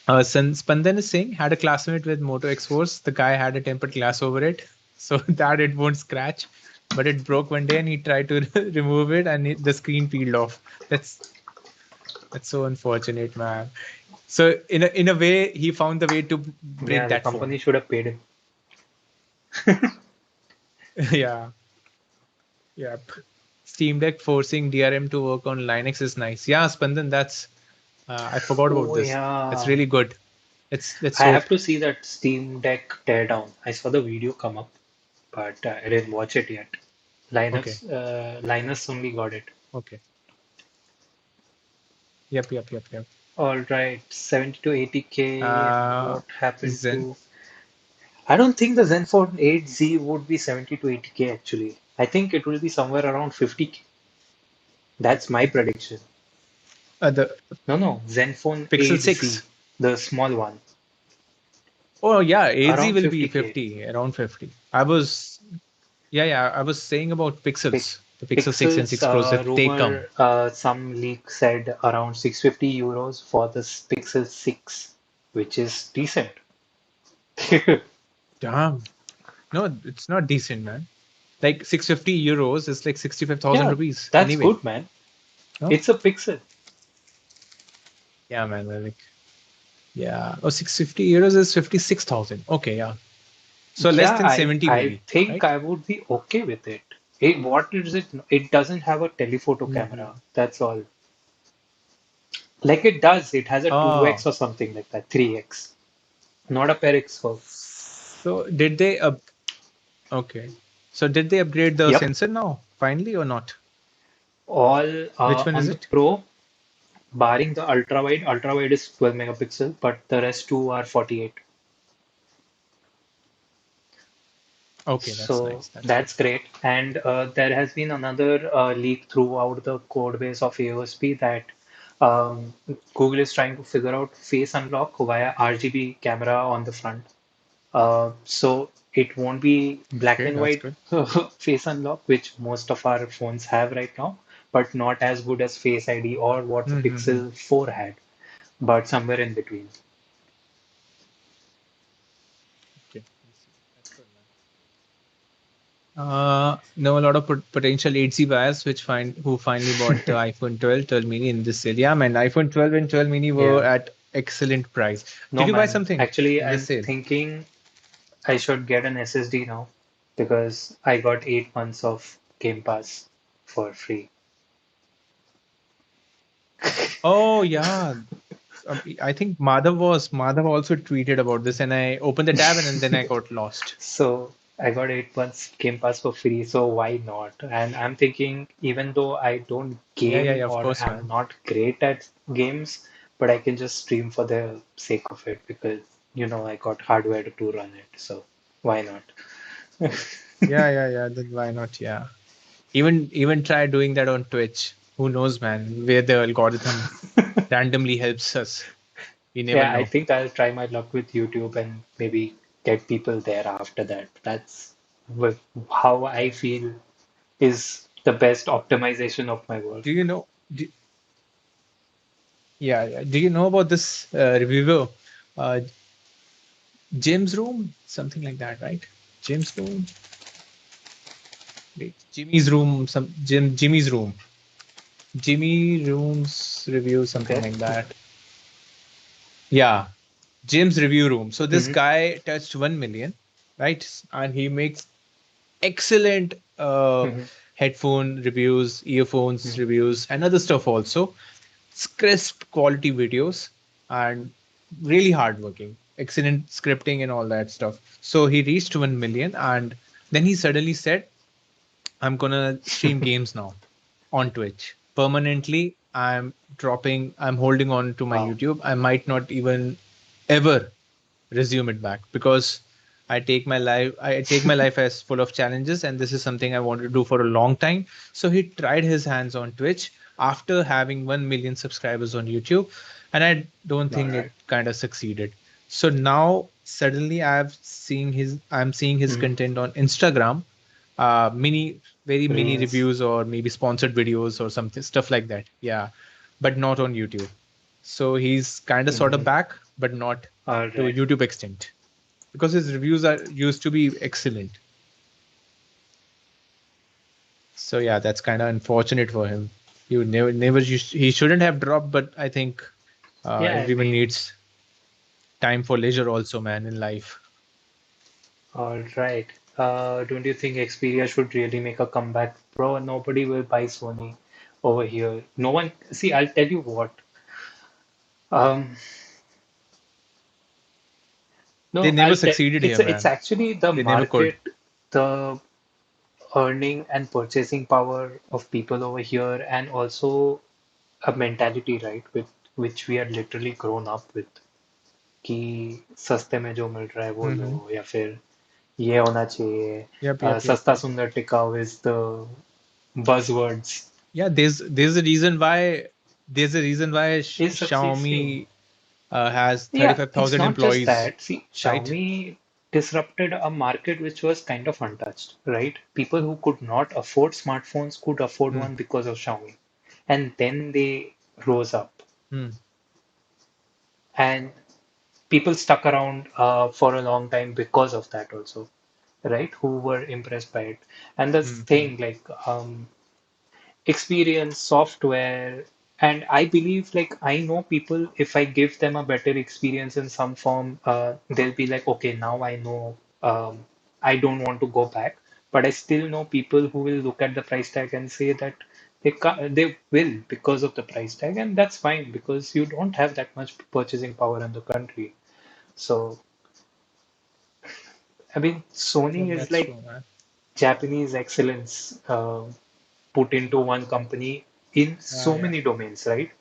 Speaker 2: Spandan is saying, had a classmate with Moto X4s. The guy had a tempered glass over it so that it won't scratch. But it broke one day and he tried to remove it and the screen peeled off. That's that's so unfortunate, man. So in a way, he found the way to break
Speaker 1: yeah. The
Speaker 2: that phone.
Speaker 1: company should have paid him.
Speaker 2: Yeah, yeah. Steam Deck forcing DRM to work on Linux is nice. Yeah, Spandan, that's I forgot about
Speaker 1: Oh
Speaker 2: this. That's
Speaker 1: yeah.
Speaker 2: really good. Let's
Speaker 1: I have
Speaker 2: hope.
Speaker 1: to see that Steam Deck teardown. I saw the video come up, but I didn't watch it yet.
Speaker 2: Okay,
Speaker 1: Linus only got it.
Speaker 2: okay. Yep, yep, yep, yep.
Speaker 1: All right, 70 to 80K.
Speaker 2: Uh,
Speaker 1: What happened
Speaker 2: Zen.
Speaker 1: to? I don't think the Zenfone 8Z would be 70 to 80K actually. I think it will be somewhere around 50K. That's my prediction.
Speaker 2: The
Speaker 1: No, no, Zenfone
Speaker 2: Pixel
Speaker 1: 8Z,
Speaker 2: 6.
Speaker 1: the small one,
Speaker 2: Oh yeah, AZ
Speaker 1: around
Speaker 2: will be
Speaker 1: 50K.
Speaker 2: 50, around 50. I was Yeah, yeah, I was saying about
Speaker 1: Pic
Speaker 2: Pixels, the Pixel 6 and
Speaker 1: Pixels
Speaker 2: 6 Pros if they come.
Speaker 1: rumor, some leak said around 650 euros for this Pixel 6, which is decent.
Speaker 2: Damn. No, it's not decent, man. Like 650 euros is like 65,000
Speaker 1: Yeah,
Speaker 2: rupees
Speaker 1: that's
Speaker 2: anyway.
Speaker 1: good, man.
Speaker 2: No?
Speaker 1: It's a Pixel.
Speaker 2: Yeah, man. Like, yeah. Oh, 650 euros is 56,000. Okay, yeah. So less
Speaker 1: Yeah,
Speaker 2: than 70
Speaker 1: I
Speaker 2: maybe,
Speaker 1: think
Speaker 2: right?
Speaker 1: I would be okay with it. What is it? It doesn't have a telephoto
Speaker 2: Hmm.
Speaker 1: camera. That's all. Like it does. It has a
Speaker 2: Oh,
Speaker 1: 2x or something like that, 3x. Not a Perixo.
Speaker 2: so did they okay. So did they upgrade the
Speaker 1: Yep.
Speaker 2: sensor now finally or not?
Speaker 1: All
Speaker 2: Which one is
Speaker 1: on the
Speaker 2: it?
Speaker 1: Pro, barring the ultra wide. Ultra wide is 12 megapixel, but the rest two are 48.
Speaker 2: Okay, that's
Speaker 1: So
Speaker 2: nice. That's good.
Speaker 1: that's great. And there has been another leak throughout the code base of AOSP that Google is trying to figure out face unlock via RGB camera on the front. So it won't be black
Speaker 2: Okay,
Speaker 1: and
Speaker 2: that's
Speaker 1: white
Speaker 2: good.
Speaker 1: face unlock, which most of our phones have right now, but not as good as Face ID or what the
Speaker 2: Mm-hmm.
Speaker 1: Pixel 4 had, but somewhere in between.
Speaker 2: Okay, I see. That's good, man. Know a lot of potential 8Z buyers who finally bought the iPhone 12 mini in this sale. Yeah, man, iPhone 12 and 12 mini were
Speaker 1: Yeah.
Speaker 2: at excellent price.
Speaker 1: No,
Speaker 2: Did you buy
Speaker 1: man.
Speaker 2: something
Speaker 1: Actually,
Speaker 2: in this
Speaker 1: I'm
Speaker 2: sale?
Speaker 1: thinking I should get an SSD now because I got 8 months of Game Pass for free.
Speaker 2: Oh yeah, I think Madhav also tweeted about this, and I opened the tab and then I got lost.
Speaker 1: So I got 8 months Game Pass for free, so why not? And I'm thinking, even though I don't
Speaker 2: Yeah, yeah,
Speaker 1: game
Speaker 2: yeah. Of
Speaker 1: or
Speaker 2: course,
Speaker 1: am
Speaker 2: man.
Speaker 1: not great at games, but I can just stream for the sake of it because, I got hardware to run it, so why not?
Speaker 2: Yeah, yeah, yeah. Then why not? Yeah. Even try doing that on Twitch. Who knows, man? Where the algorithm randomly helps us. We never
Speaker 1: Yeah, I
Speaker 2: know.
Speaker 1: think I'll try my luck with YouTube and maybe get people there after that. That's how I feel is the best optimization of my work.
Speaker 2: Do you know? Yeah, yeah. Do you know about this reviewer, uh, Jim's Room? Something like that, right? Jim's Room. Wait, Jimmy's Room. Jimmy's Room. Jimmy Room's review, something
Speaker 1: Okay.
Speaker 2: like that. Yeah, Jim's review room. So this
Speaker 1: Hmm.
Speaker 2: guy touched 1 million, right? And he makes excellent
Speaker 1: Hmm.
Speaker 2: headphone reviews, earphones
Speaker 1: Hmm.
Speaker 2: reviews, and other stuff also. Crisp quality videos and really hardworking, excellent scripting and all that stuff. So he reached 1 million, and then he suddenly said, "I'm gonna stream games now on Twitch permanently. I'm holding on to my
Speaker 1: Wow.
Speaker 2: YouTube. I might not even ever resume it back because I take my life as full of challenges, and this is something I wanted to do for a long time." So he tried his hands on Twitch after having 1 million subscribers on YouTube, and I don't
Speaker 1: All
Speaker 2: think it
Speaker 1: right.
Speaker 2: kind of succeeded. So now suddenly I'm seeing his
Speaker 1: Mm-hmm.
Speaker 2: content on Instagram, very mini
Speaker 1: Reels.
Speaker 2: reviews or maybe sponsored videos or something stuff like that. Yeah, but not on YouTube. So he's kind of sort of
Speaker 1: Mm-hmm.
Speaker 2: back, but not
Speaker 1: All
Speaker 2: to a
Speaker 1: right.
Speaker 2: YouTube extent because his reviews are used to be excellent. So yeah, that's kind of unfortunate for him. He shouldn't have dropped, but I think
Speaker 1: Yeah, I
Speaker 2: everyone
Speaker 1: mean,
Speaker 2: needs time for leisure also, man, in life.
Speaker 1: all right. Don't you think Xperia should really make a comeback? Bro, nobody will buy Sony over here. No one. See, I'll tell you what. Um,
Speaker 2: They
Speaker 1: no,
Speaker 2: never
Speaker 1: I'll tell.
Speaker 2: succeeded here,
Speaker 1: It's
Speaker 2: man.
Speaker 1: actually the
Speaker 2: They never could.
Speaker 1: market, the earning and purchasing power of people over here, and also a mentality, right, with which we are literally grown up with. कि सस्ते में जो मिल रहा है वो
Speaker 2: Mm-hmm.
Speaker 1: लो या फिर ये होना चाहिए
Speaker 2: Yep, yep, yep,
Speaker 1: सस्ता
Speaker 2: yep.
Speaker 1: सुंदर टिकाऊ is the buzzwords
Speaker 2: Yeah, there's a reason why
Speaker 1: is succeeding.
Speaker 2: Xiaomi has
Speaker 1: Yeah, it's
Speaker 2: 35,000
Speaker 1: not just
Speaker 2: employees,
Speaker 1: that. See,
Speaker 2: right?
Speaker 1: Xiaomi disrupted a market which was kind of untouched, right? People who could not afford smartphones could afford
Speaker 2: Hmm.
Speaker 1: one because of Xiaomi. And then they rose up.
Speaker 2: Hmm.
Speaker 1: And people stuck around for a long time because of that also, right? Who were impressed by it. And the
Speaker 2: Hmm. Hmm.
Speaker 1: thing, like, experience, software, and I believe, like, I know people, if I give them a better experience in some form, they'll be like, okay, now I know, I don't want to go back. But I still know people who will look at the price tag and say that they will because of the price tag, and that's fine because you don't have that much purchasing power in the country. So, I mean,
Speaker 2: Yep,
Speaker 1: Sony is
Speaker 2: that's
Speaker 1: like
Speaker 2: true, man.
Speaker 1: Japanese excellence put into one company in
Speaker 2: Yeah,
Speaker 1: so
Speaker 2: yeah.
Speaker 1: many domains, right?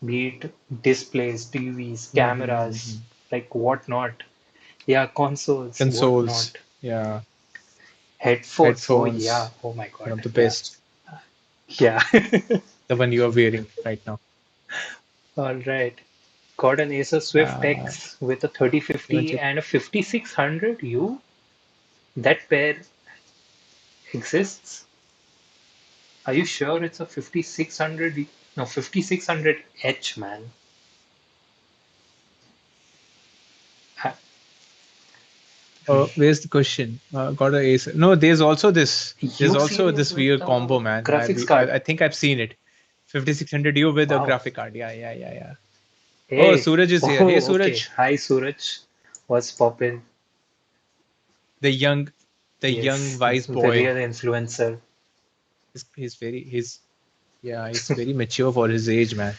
Speaker 1: Be it displays, TVs,
Speaker 2: Mm-hmm.
Speaker 1: cameras, like whatnot. Yeah, consoles,
Speaker 2: Consoles,
Speaker 1: whatnot.
Speaker 2: yeah,
Speaker 1: Headphones. Oh yeah.
Speaker 2: headphones,
Speaker 1: Oh my
Speaker 2: one
Speaker 1: God.
Speaker 2: of the
Speaker 1: Yeah.
Speaker 2: best.
Speaker 1: Yeah.
Speaker 2: The one you are wearing right now.
Speaker 1: All right. Got an Acer Swift
Speaker 2: Uh,
Speaker 1: X with a
Speaker 2: even
Speaker 1: 3050
Speaker 2: check.
Speaker 1: and a 5600 U. That pair exists. Are you sure it's a 5600? No, 5600H, man. Ha-
Speaker 2: Where's the question? Got a ace. No, there's also this. There's
Speaker 1: U
Speaker 2: also
Speaker 1: series
Speaker 2: this
Speaker 1: with
Speaker 2: weird combo,
Speaker 1: the
Speaker 2: man.
Speaker 1: graphics card.
Speaker 2: I think I've seen it. 5600 U with a
Speaker 1: Wow.
Speaker 2: graphic card. Yeah, yeah, yeah, yeah. Oh,
Speaker 1: Hey,
Speaker 2: Suraj is here. Hey,
Speaker 1: oh, okay.
Speaker 2: Suraj,
Speaker 1: Hi, Suraj. What's poppin'?
Speaker 2: the young, the young
Speaker 1: Yes,
Speaker 2: wise
Speaker 1: the
Speaker 2: boy.
Speaker 1: real influencer.
Speaker 2: He's very mature for his age, man.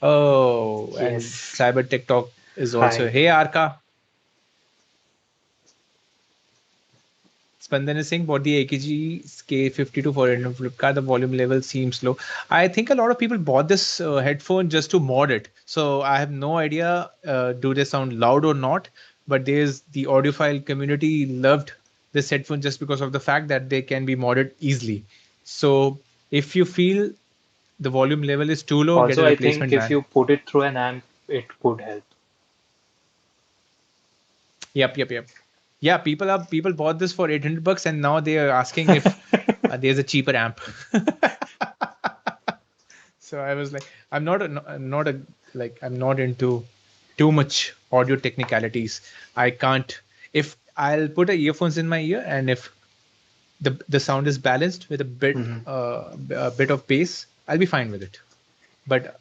Speaker 2: Oh, and
Speaker 1: Yes.
Speaker 2: Cyber TikTok is also.
Speaker 1: Hi.
Speaker 2: Hey, Arka. Spandan is saying, bought the AKG K52 for it on Flipkart. The volume level seems low. I think a lot of people bought this headphone just to mod it. So I have no idea, do they sound loud or not? But there's the audiophile community loved this headphone just because of the fact that they can be modded easily. So if you feel the volume level is too low, get a
Speaker 1: Also, I think
Speaker 2: replacement,
Speaker 1: if
Speaker 2: man.
Speaker 1: you put it through an amp, it could help.
Speaker 2: Yep. Yeah, people bought this for 800 bucks and now they are asking if there's a cheaper amp. So I was like, I'm not into too much audio technicalities. I can't if I'll put a earphones in my ear and if the sound is balanced with
Speaker 1: Mhm.
Speaker 2: a bit of bass, I'll be fine with it. But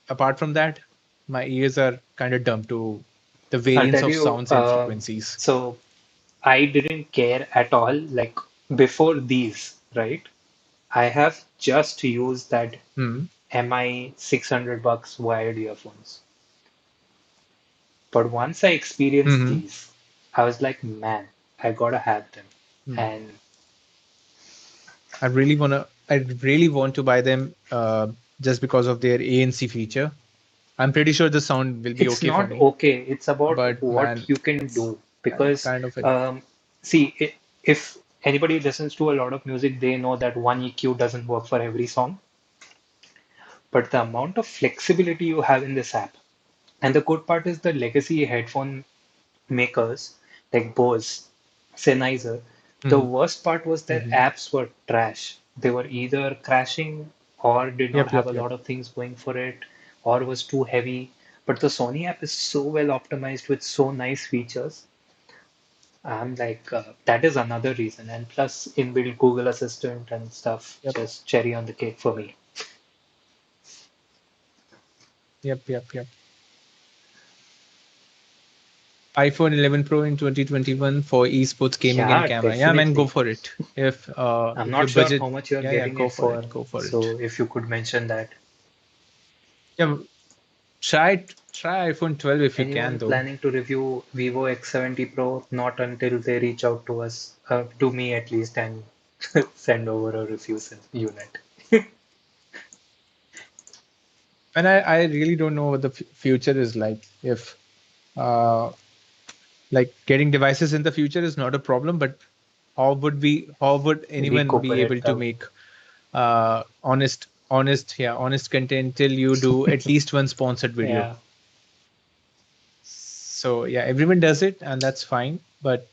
Speaker 2: apart from that, my ears are kind of dumb to the
Speaker 1: I'll
Speaker 2: variance
Speaker 1: tell
Speaker 2: of
Speaker 1: you,
Speaker 2: sounds and frequencies.
Speaker 1: so I didn't care at all. Like before these, right? I have just used that
Speaker 2: Hmm.
Speaker 1: MI 600 bucks wired earphones. But once I experienced
Speaker 2: Hmm.
Speaker 1: these, I was like, man, I gotta have them.
Speaker 2: Hmm.
Speaker 1: And
Speaker 2: I really want to buy them just because of their ANC feature. I'm pretty sure the sound will be
Speaker 1: it's
Speaker 2: okay for
Speaker 1: not
Speaker 2: me,
Speaker 1: okay. It's about
Speaker 2: but
Speaker 1: what
Speaker 2: man,
Speaker 1: you can
Speaker 2: it's
Speaker 1: do. Because,
Speaker 2: kind of an
Speaker 1: see, if anybody listens to a lot of music, they know that one EQ doesn't work for every song. But the amount of flexibility you have in this app, and the good part is the legacy headphone makers like Bose, Sennheiser, the
Speaker 2: Mhm,
Speaker 1: worst part was their
Speaker 2: mhm.
Speaker 1: apps were trash. They were either crashing or did not have a
Speaker 2: Yep.
Speaker 1: lot of things going for it or was too heavy. But the Sony app is so well optimized with so nice features. I'm like, that is another reason. And plus, inbuilt Google Assistant and stuff,
Speaker 2: Yep.
Speaker 1: just cherry on the cake for me.
Speaker 2: Yep. iPhone 11 Pro in 2021 for esports gaming and
Speaker 1: Yeah,
Speaker 2: camera. Yeah, man, go
Speaker 1: definitely.
Speaker 2: for it.
Speaker 1: I'm
Speaker 2: If
Speaker 1: not
Speaker 2: your
Speaker 1: sure
Speaker 2: budget,
Speaker 1: how much you're
Speaker 2: yeah,
Speaker 1: getting
Speaker 2: go
Speaker 1: it
Speaker 2: for
Speaker 1: for.
Speaker 2: it. Go for it.
Speaker 1: So if you could mention that.
Speaker 2: Yeah, try iPhone 12 if you can
Speaker 1: Anyone
Speaker 2: though.
Speaker 1: planning to review Vivo X70 Pro? Not until they reach out to us, to me at least, and send over a review unit.
Speaker 2: And I really don't know what the future is like. If uh, like getting devices in the future is not a problem, but how would anyone be able
Speaker 1: Recuperate
Speaker 2: to
Speaker 1: the,
Speaker 2: make honest content till you do at least one sponsored video?
Speaker 1: yeah,
Speaker 2: So yeah, everyone does it and that's fine, but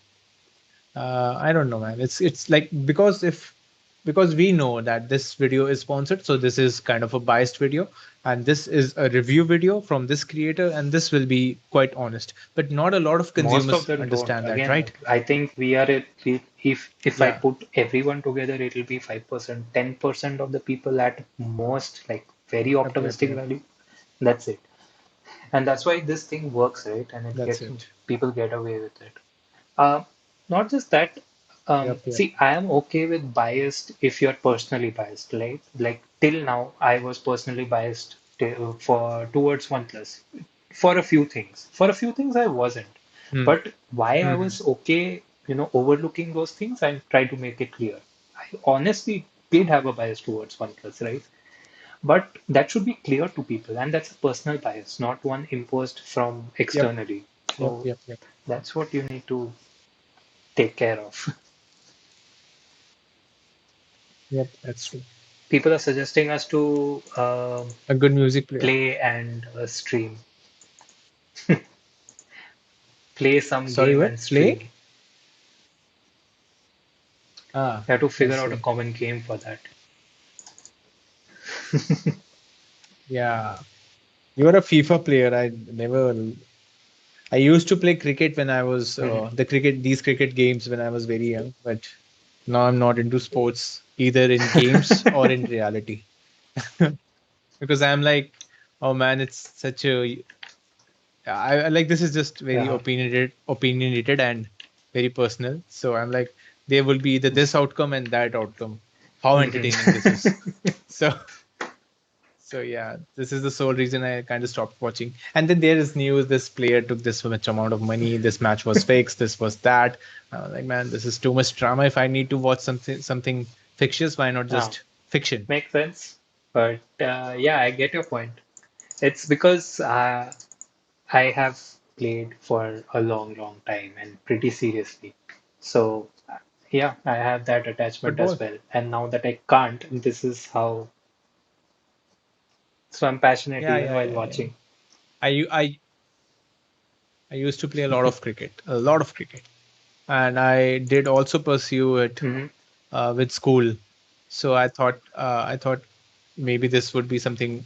Speaker 2: I don't know, man. It's like because we know that this video is sponsored, so this is kind of a biased video, and this is a review video from this creator, and this will be quite honest. But not a lot of
Speaker 1: most of
Speaker 2: consumers
Speaker 1: them don't.
Speaker 2: understand that,
Speaker 1: Again,
Speaker 2: right?
Speaker 1: I think if I
Speaker 2: Yeah,
Speaker 1: put everyone together, it'll be 5%, 10% of the people at most, like very optimistic
Speaker 2: yep.
Speaker 1: value. That's it. And that's why this thing works, right? And it
Speaker 2: That's
Speaker 1: get
Speaker 2: it.
Speaker 1: people get away with it. Uh, Not just that.
Speaker 2: Yep.
Speaker 1: See, I am okay with biased if you're personally biased, right? Like till now, I was personally biased for towards OnePlus for a few things. For a few things, I wasn't.
Speaker 2: Hmm.
Speaker 1: But why I
Speaker 2: Hmm.
Speaker 1: was okay, overlooking those things, I try to make it clear. I honestly did have a bias towards OnePlus, right? But that should be clear to people, and that's a personal bias, not one imposed from
Speaker 2: Yep.
Speaker 1: externally.
Speaker 2: Yep.
Speaker 1: So
Speaker 2: Yep. Yep.
Speaker 1: that's what you need to take care of.
Speaker 2: Yep. That's true.
Speaker 1: People are suggesting us to
Speaker 2: A good music player.
Speaker 1: play and stream, play some
Speaker 2: Sorry,
Speaker 1: game
Speaker 2: what?
Speaker 1: and
Speaker 2: Play?
Speaker 1: stream.
Speaker 2: Ah,
Speaker 1: You have to
Speaker 2: I
Speaker 1: figure out a
Speaker 2: see.
Speaker 1: common game for that.
Speaker 2: Yeah. You're a FIFA player. I used to play cricket when I was
Speaker 1: Mhm.
Speaker 2: these cricket games when I was very young, but now I'm not into sports either in games or in reality because I'm like Oh man, it's such a I like this is just very
Speaker 1: Yeah.
Speaker 2: opinionated and very personal. So I'm like, there will be either this outcome and that outcome. How entertaining this is.
Speaker 1: Mhm.
Speaker 2: So so yeah, this is the sole reason I kind of stopped watching. And then there is news: this player took this much amount of money. This match was fixed. This was that. I was like, man, this is too much drama. If I need to watch something fictitious, why not
Speaker 1: Ah,
Speaker 2: just fiction?
Speaker 1: makes sense. But yeah, I get your point. It's because I have played for a long, long time and pretty seriously. So yeah, I have that attachment as
Speaker 2: Football.
Speaker 1: well. And now that I can't, this is how. So I'm passionate
Speaker 2: Yeah,
Speaker 1: even
Speaker 2: yeah,
Speaker 1: while
Speaker 2: yeah, yeah.
Speaker 1: watching.
Speaker 2: I used to play a lot of cricket, a lot of cricket, and I did also pursue it
Speaker 1: Hmm.
Speaker 2: with school. So I thought maybe this would be something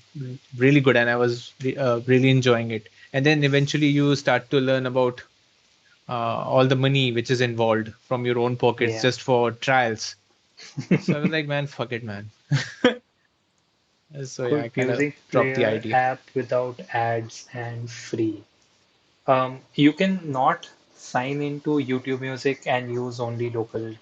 Speaker 2: really good, and I was really enjoying it. And then eventually you start to learn about all the money which is involved from your own pockets
Speaker 1: Yeah.
Speaker 2: just for trials. So I was like, man, fuck it, man. So yeah, I
Speaker 1: Good
Speaker 2: kind of
Speaker 1: music
Speaker 2: dropped the
Speaker 1: player
Speaker 2: idea.
Speaker 1: app without ads and free. You can not sign into YouTube Music and use only local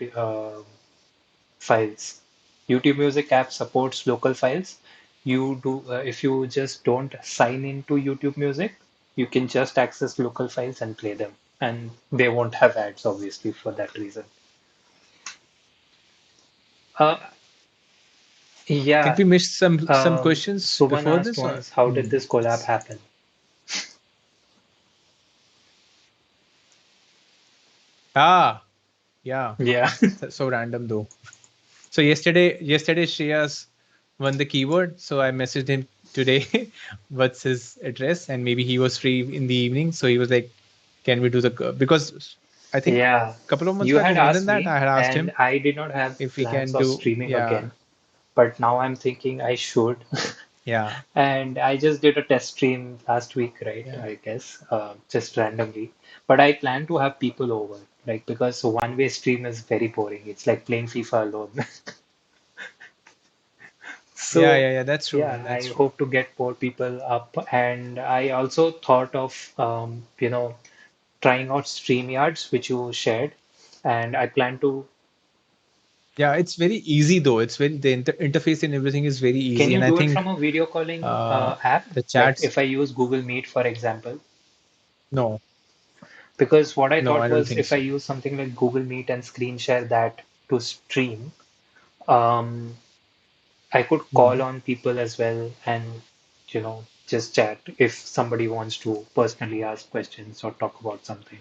Speaker 1: files. YouTube Music app supports local files. You do if you just don't sign into YouTube Music, you can just access local files and play them, and they won't have ads, obviously, for that reason. Uh,
Speaker 2: Did
Speaker 1: yeah,
Speaker 2: we miss some questions
Speaker 1: Suman
Speaker 2: before
Speaker 1: asked
Speaker 2: this, or
Speaker 1: once, how did this collab happen?
Speaker 2: ah, yeah,
Speaker 1: Yeah.
Speaker 2: so random though. So yesterday Shreyas won the keyword. So I messaged him today what's his address, and maybe he was free in the evening. So he was like, "Can we do because I think
Speaker 1: Yeah,
Speaker 2: a couple of months
Speaker 1: you
Speaker 2: back or
Speaker 1: had
Speaker 2: more than
Speaker 1: asked
Speaker 2: that,
Speaker 1: me,
Speaker 2: I had asked
Speaker 1: and
Speaker 2: him
Speaker 1: I did not have
Speaker 2: if we can
Speaker 1: plans of
Speaker 2: do.
Speaker 1: streaming
Speaker 2: Yeah,
Speaker 1: again, but now I'm thinking I should.
Speaker 2: yeah,
Speaker 1: And I just did a test stream last week, right?
Speaker 2: yeah,
Speaker 1: I guess, just randomly. But I plan to have people over, like because one-way stream is very boring. It's like playing FIFA alone.
Speaker 2: yeah,
Speaker 1: So,
Speaker 2: yeah, yeah. That's true, man.
Speaker 1: yeah,
Speaker 2: That's
Speaker 1: I
Speaker 2: true.
Speaker 1: hope to get more people up. And I also thought of, trying out StreamYards, which you shared. And I plan to.
Speaker 2: Yeah, it's very easy though. It's very the interface and everything is very
Speaker 1: Can
Speaker 2: easy,
Speaker 1: you
Speaker 2: and I
Speaker 1: do it
Speaker 2: think
Speaker 1: from a video calling app?
Speaker 2: the
Speaker 1: Like
Speaker 2: chats.
Speaker 1: if I use Google Meet, for example.
Speaker 2: No,
Speaker 1: Because what I
Speaker 2: no,
Speaker 1: thought
Speaker 2: I don't
Speaker 1: was
Speaker 2: think
Speaker 1: if I
Speaker 2: so.
Speaker 1: use something like Google Meet and screen share that to stream, um, I could call
Speaker 2: Mhm.
Speaker 1: on people as well and, just chat if somebody wants to personally ask questions or talk about something.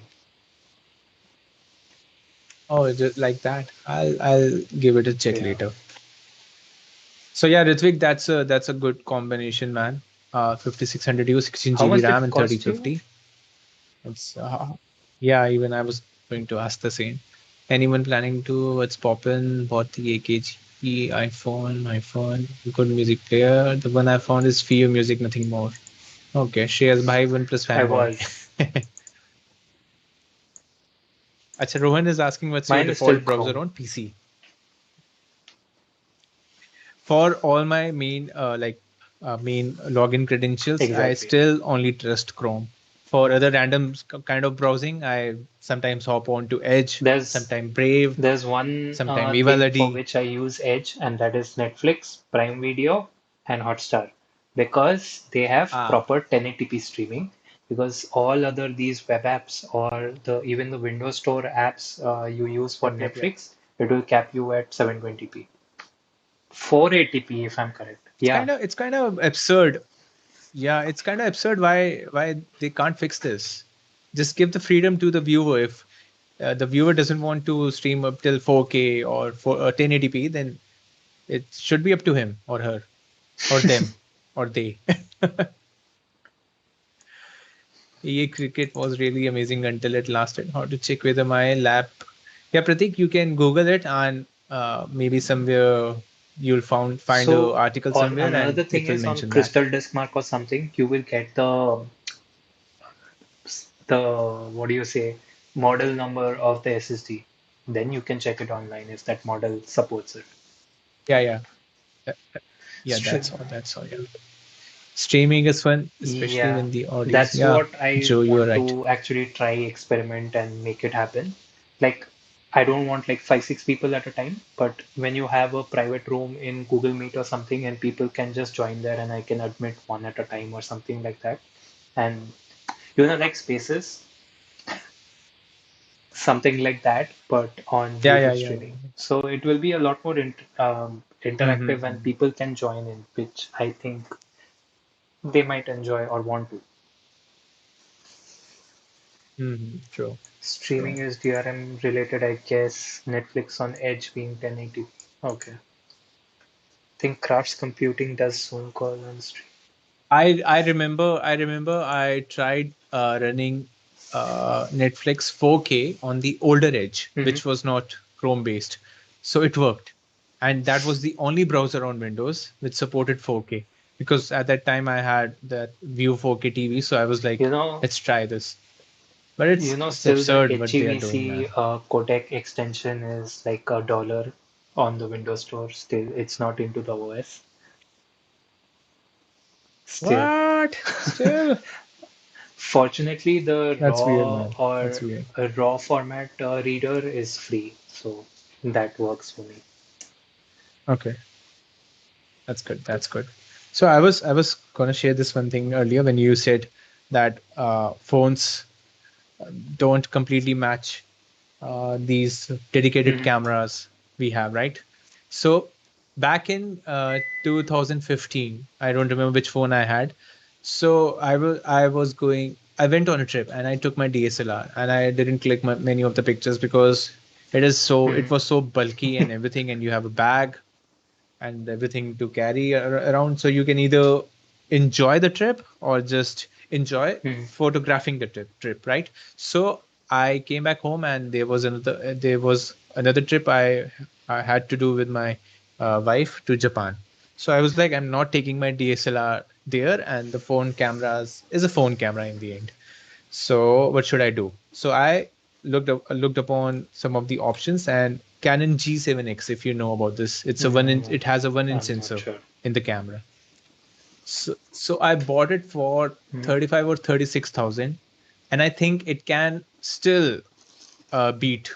Speaker 2: Oh, just like that. I'll give it a check
Speaker 1: Yeah.
Speaker 2: later. So yeah, Ritvik, that's a good combination, man. 5600 U, 16
Speaker 1: How
Speaker 2: GB
Speaker 1: much did
Speaker 2: RAM,
Speaker 1: it
Speaker 2: and
Speaker 1: cost you?
Speaker 2: 3050. It's yeah. Even I was going to ask the same. Anyone planning to what's poppin'? Bought the AKG iPhone, good music player. The one I found is Fio Music, nothing more. Okay, shares by OnePlus
Speaker 1: I
Speaker 2: fanboy.
Speaker 1: was.
Speaker 2: Acha, Rohan is asking what's your
Speaker 1: Mine is still
Speaker 2: default browser
Speaker 1: Chrome.
Speaker 2: on PC. For all my main login credentials, I
Speaker 1: Exactly.
Speaker 2: still only trust Chrome. For other random kind of browsing, I sometimes hop on to Edge,
Speaker 1: There's
Speaker 2: sometimes Brave,
Speaker 1: there's one
Speaker 2: sometimes
Speaker 1: thing for
Speaker 2: Evaladi.
Speaker 1: which I use Edge, and that is Netflix, Prime Video, and Hotstar, because they have
Speaker 2: Ah,
Speaker 1: proper 1080p streaming. Because all other these web apps or the even the Windows Store apps you use for
Speaker 2: yep.
Speaker 1: Netflix, it will cap you at 720p, 480p if I'm correct. Yeah.
Speaker 2: It's kind of absurd. Yeah, it's kind of absurd why they can't fix this. Just give the freedom to the viewer. If the viewer doesn't want to stream up till 4K or 1080p, then it should be up to him or her or them or they. EA Cricket was really amazing until it lasted. How to check whether my lap? Yeah, Pratik, you can Google it and maybe somewhere you'll find a
Speaker 1: So
Speaker 2: article
Speaker 1: on
Speaker 2: somewhere and
Speaker 1: another
Speaker 2: it
Speaker 1: thing
Speaker 2: will
Speaker 1: is on
Speaker 2: mention that.
Speaker 1: Crystal Disk Mark or something, you will get the what do you say model number of the SSD. Then you can check it online if that model supports it.
Speaker 2: Yeah, yeah, Uh, yeah.
Speaker 1: Str-
Speaker 2: That's all. That's all. Yeah. Streaming is fun, especially
Speaker 1: Yeah,
Speaker 2: when the audience.
Speaker 1: that's
Speaker 2: Yeah,
Speaker 1: what I
Speaker 2: Joe, you're
Speaker 1: want
Speaker 2: right.
Speaker 1: to actually try, experiment, and make it happen. Like, I don't want like five, six people at a time, but when you have a private room in Google Meet or something, and people can just join there, and I can admit one at a time or something like that. And like spaces, something like that, but on
Speaker 2: Yeah, yeah,
Speaker 1: YouTube
Speaker 2: yeah,
Speaker 1: streaming.
Speaker 2: yeah.
Speaker 1: So it will be a lot more interactive, and
Speaker 2: Mm-hmm.
Speaker 1: people can join in, which I think they might enjoy or want to.
Speaker 2: Mm-hmm. True, true.
Speaker 1: Streaming is DRM related, I guess. Netflix on Edge being 1080p. Okay. Think Crafts Computing does Zoom call on stream.
Speaker 2: I remember I tried running Netflix 4K on the older Edge,
Speaker 1: Hmm.
Speaker 2: which was not Chrome based. So it worked. And that was the only browser on Windows which supported 4K. Because at that time I had that View 4K TV, so I was
Speaker 1: You
Speaker 2: like,
Speaker 1: know,
Speaker 2: let's try this. But it's
Speaker 1: Still the
Speaker 2: absurd what they are doing,
Speaker 1: HEVC
Speaker 2: man.
Speaker 1: codec extension is like $1 on the Windows Store. Still, it's not into the OS. Still.
Speaker 2: What? Still?
Speaker 1: Fortunately, the
Speaker 2: That's weird,
Speaker 1: raw
Speaker 2: man. That's
Speaker 1: or
Speaker 2: weird.
Speaker 1: a raw format reader is free, so that works for me.
Speaker 2: Okay. That's good. That's good. So I was gonna share this one thing earlier when you said that phones don't completely match these dedicated
Speaker 1: Hmm.
Speaker 2: cameras we have, right? So back in 2015, I don't remember which phone I had. So I went on a trip and I took my DSLR and I didn't click many of the pictures because it
Speaker 1: Hmm.
Speaker 2: was so bulky and everything, and you have a bag and everything to carry around. So you can either enjoy the trip or just enjoy
Speaker 1: Hmm.
Speaker 2: photographing the trip, right? So I came back home and there was another trip I had to do with my wife to Japan. So I was like, I'm not taking my DSLR there, and the phone cameras is a phone camera in the end. So what should I do? So I looked upon some of the options, and Canon G7x, if you know about this,
Speaker 1: No,
Speaker 2: it has a 1 inch
Speaker 1: I'm not
Speaker 2: sensor
Speaker 1: sure.
Speaker 2: in the camera. So I bought it for
Speaker 1: Hmm.
Speaker 2: 35 or 36,000, and I think it can still beat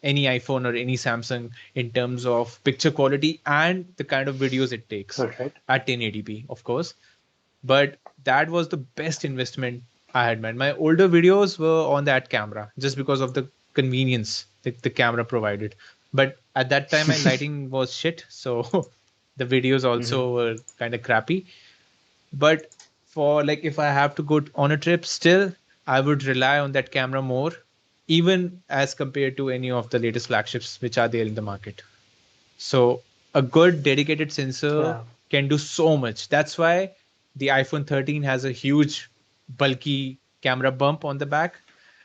Speaker 2: any iPhone or any Samsung in terms of picture quality and the kind of videos it takes
Speaker 1: All right.
Speaker 2: at 1080p, of course. But that was the best investment I had made. My older videos were on that camera just because of the convenience that the camera provided. But at that time, my lighting was shit, so the videos
Speaker 1: Hmm.
Speaker 2: also were kind of crappy. But for like if I have to go on a trip, still I would rely on that camera more, even as compared to any of the latest flagships which are there in the market. So a good dedicated sensor
Speaker 1: Yeah.
Speaker 2: can do so much. That's why the iPhone 13 has a huge bulky camera bump on the back,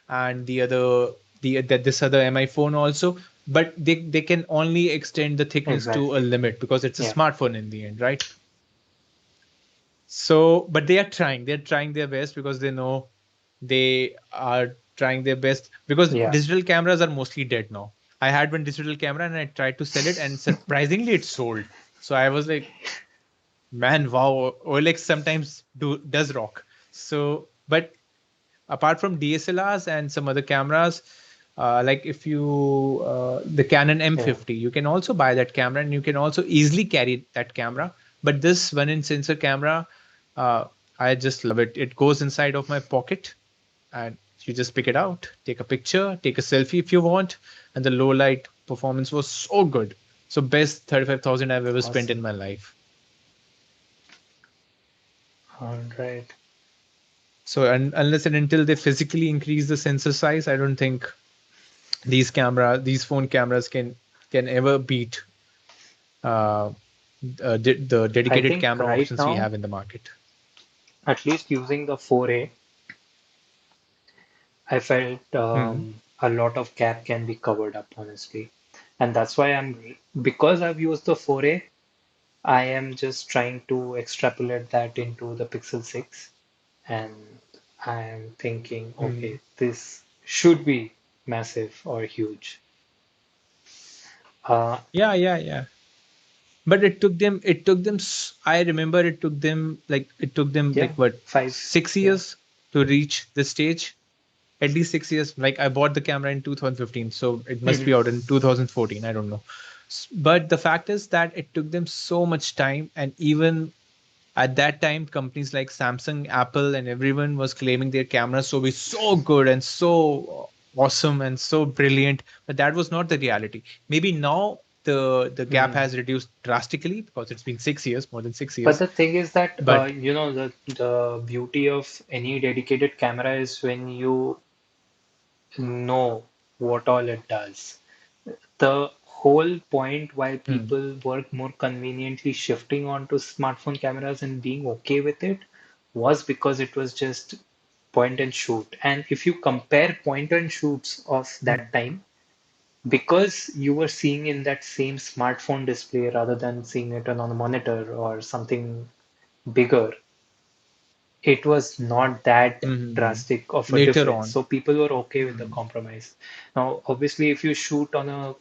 Speaker 2: and this other MI phone also. But they can only extend the thickness to a
Speaker 1: Exactly.
Speaker 2: limit because it's a
Speaker 1: Yeah.
Speaker 2: smartphone in the end, right? So, but they are trying. They're trying their best because they know they are trying their best because
Speaker 1: Yeah.
Speaker 2: digital cameras are mostly dead now. I had one digital camera and I tried to sell it, and surprisingly, it sold. So I was like, man, wow, OLX sometimes does rock. So, but apart from DSLRs and some other cameras, like if you the Canon
Speaker 1: Yeah.
Speaker 2: M50, you can also buy that camera and you can also easily carry that camera. But this 1 inch sensor camera, uh, I just love it. It goes inside of my pocket and you just pick it out, take a picture, take a selfie if you want, and the low light performance was so good. So best 35,000 I've ever spent in
Speaker 1: Awesome.
Speaker 2: my life.
Speaker 1: All right.
Speaker 2: So unless and until they physically increase the sensor size, I don't think these phone cameras can ever beat uh, the
Speaker 1: I
Speaker 2: dedicated
Speaker 1: think
Speaker 2: camera
Speaker 1: right
Speaker 2: options we
Speaker 1: now,
Speaker 2: have in the market.
Speaker 1: at least using the 4A, I felt
Speaker 2: Hmm.
Speaker 1: a lot of gap can be covered up, honestly. And that's why because I've used the 4A, I am just trying to extrapolate that into the Pixel 6. And I am thinking,
Speaker 2: Hmm.
Speaker 1: okay, this should be massive or huge. Uh,
Speaker 2: Yeah, yeah, yeah. but I remember it took them
Speaker 1: Yeah,
Speaker 2: like what,
Speaker 1: five.
Speaker 2: six
Speaker 1: Yeah.
Speaker 2: years to reach this stage. At least 6 years. Like I bought the camera in 2015, so it must be
Speaker 1: Mhm.
Speaker 2: out in 2014. I don't know. But the fact is that it took them so much time, and even at that time, companies like Samsung, Apple, and everyone was claiming their cameras to be so good and so awesome and so brilliant. But that was not the reality. Maybe now the gap
Speaker 1: Mhm.
Speaker 2: has reduced drastically because it's been 6 years, more than six
Speaker 1: But
Speaker 2: years.
Speaker 1: the thing is that
Speaker 2: But
Speaker 1: the beauty of any dedicated camera is when you know what all it does. The whole point why
Speaker 2: hmm,
Speaker 1: people were more conveniently shifting onto smartphone cameras and being okay with it was because it was just point and shoot. And if you compare point and shoots of
Speaker 2: hmm,
Speaker 1: that time, because you were seeing in that same smartphone display rather than seeing it on a monitor or something bigger, it was not that
Speaker 2: hmm.
Speaker 1: drastic of a
Speaker 2: Later
Speaker 1: difference.
Speaker 2: on.
Speaker 1: So people were okay with the
Speaker 2: Hmm.
Speaker 1: compromise. Now, obviously, if you shoot on a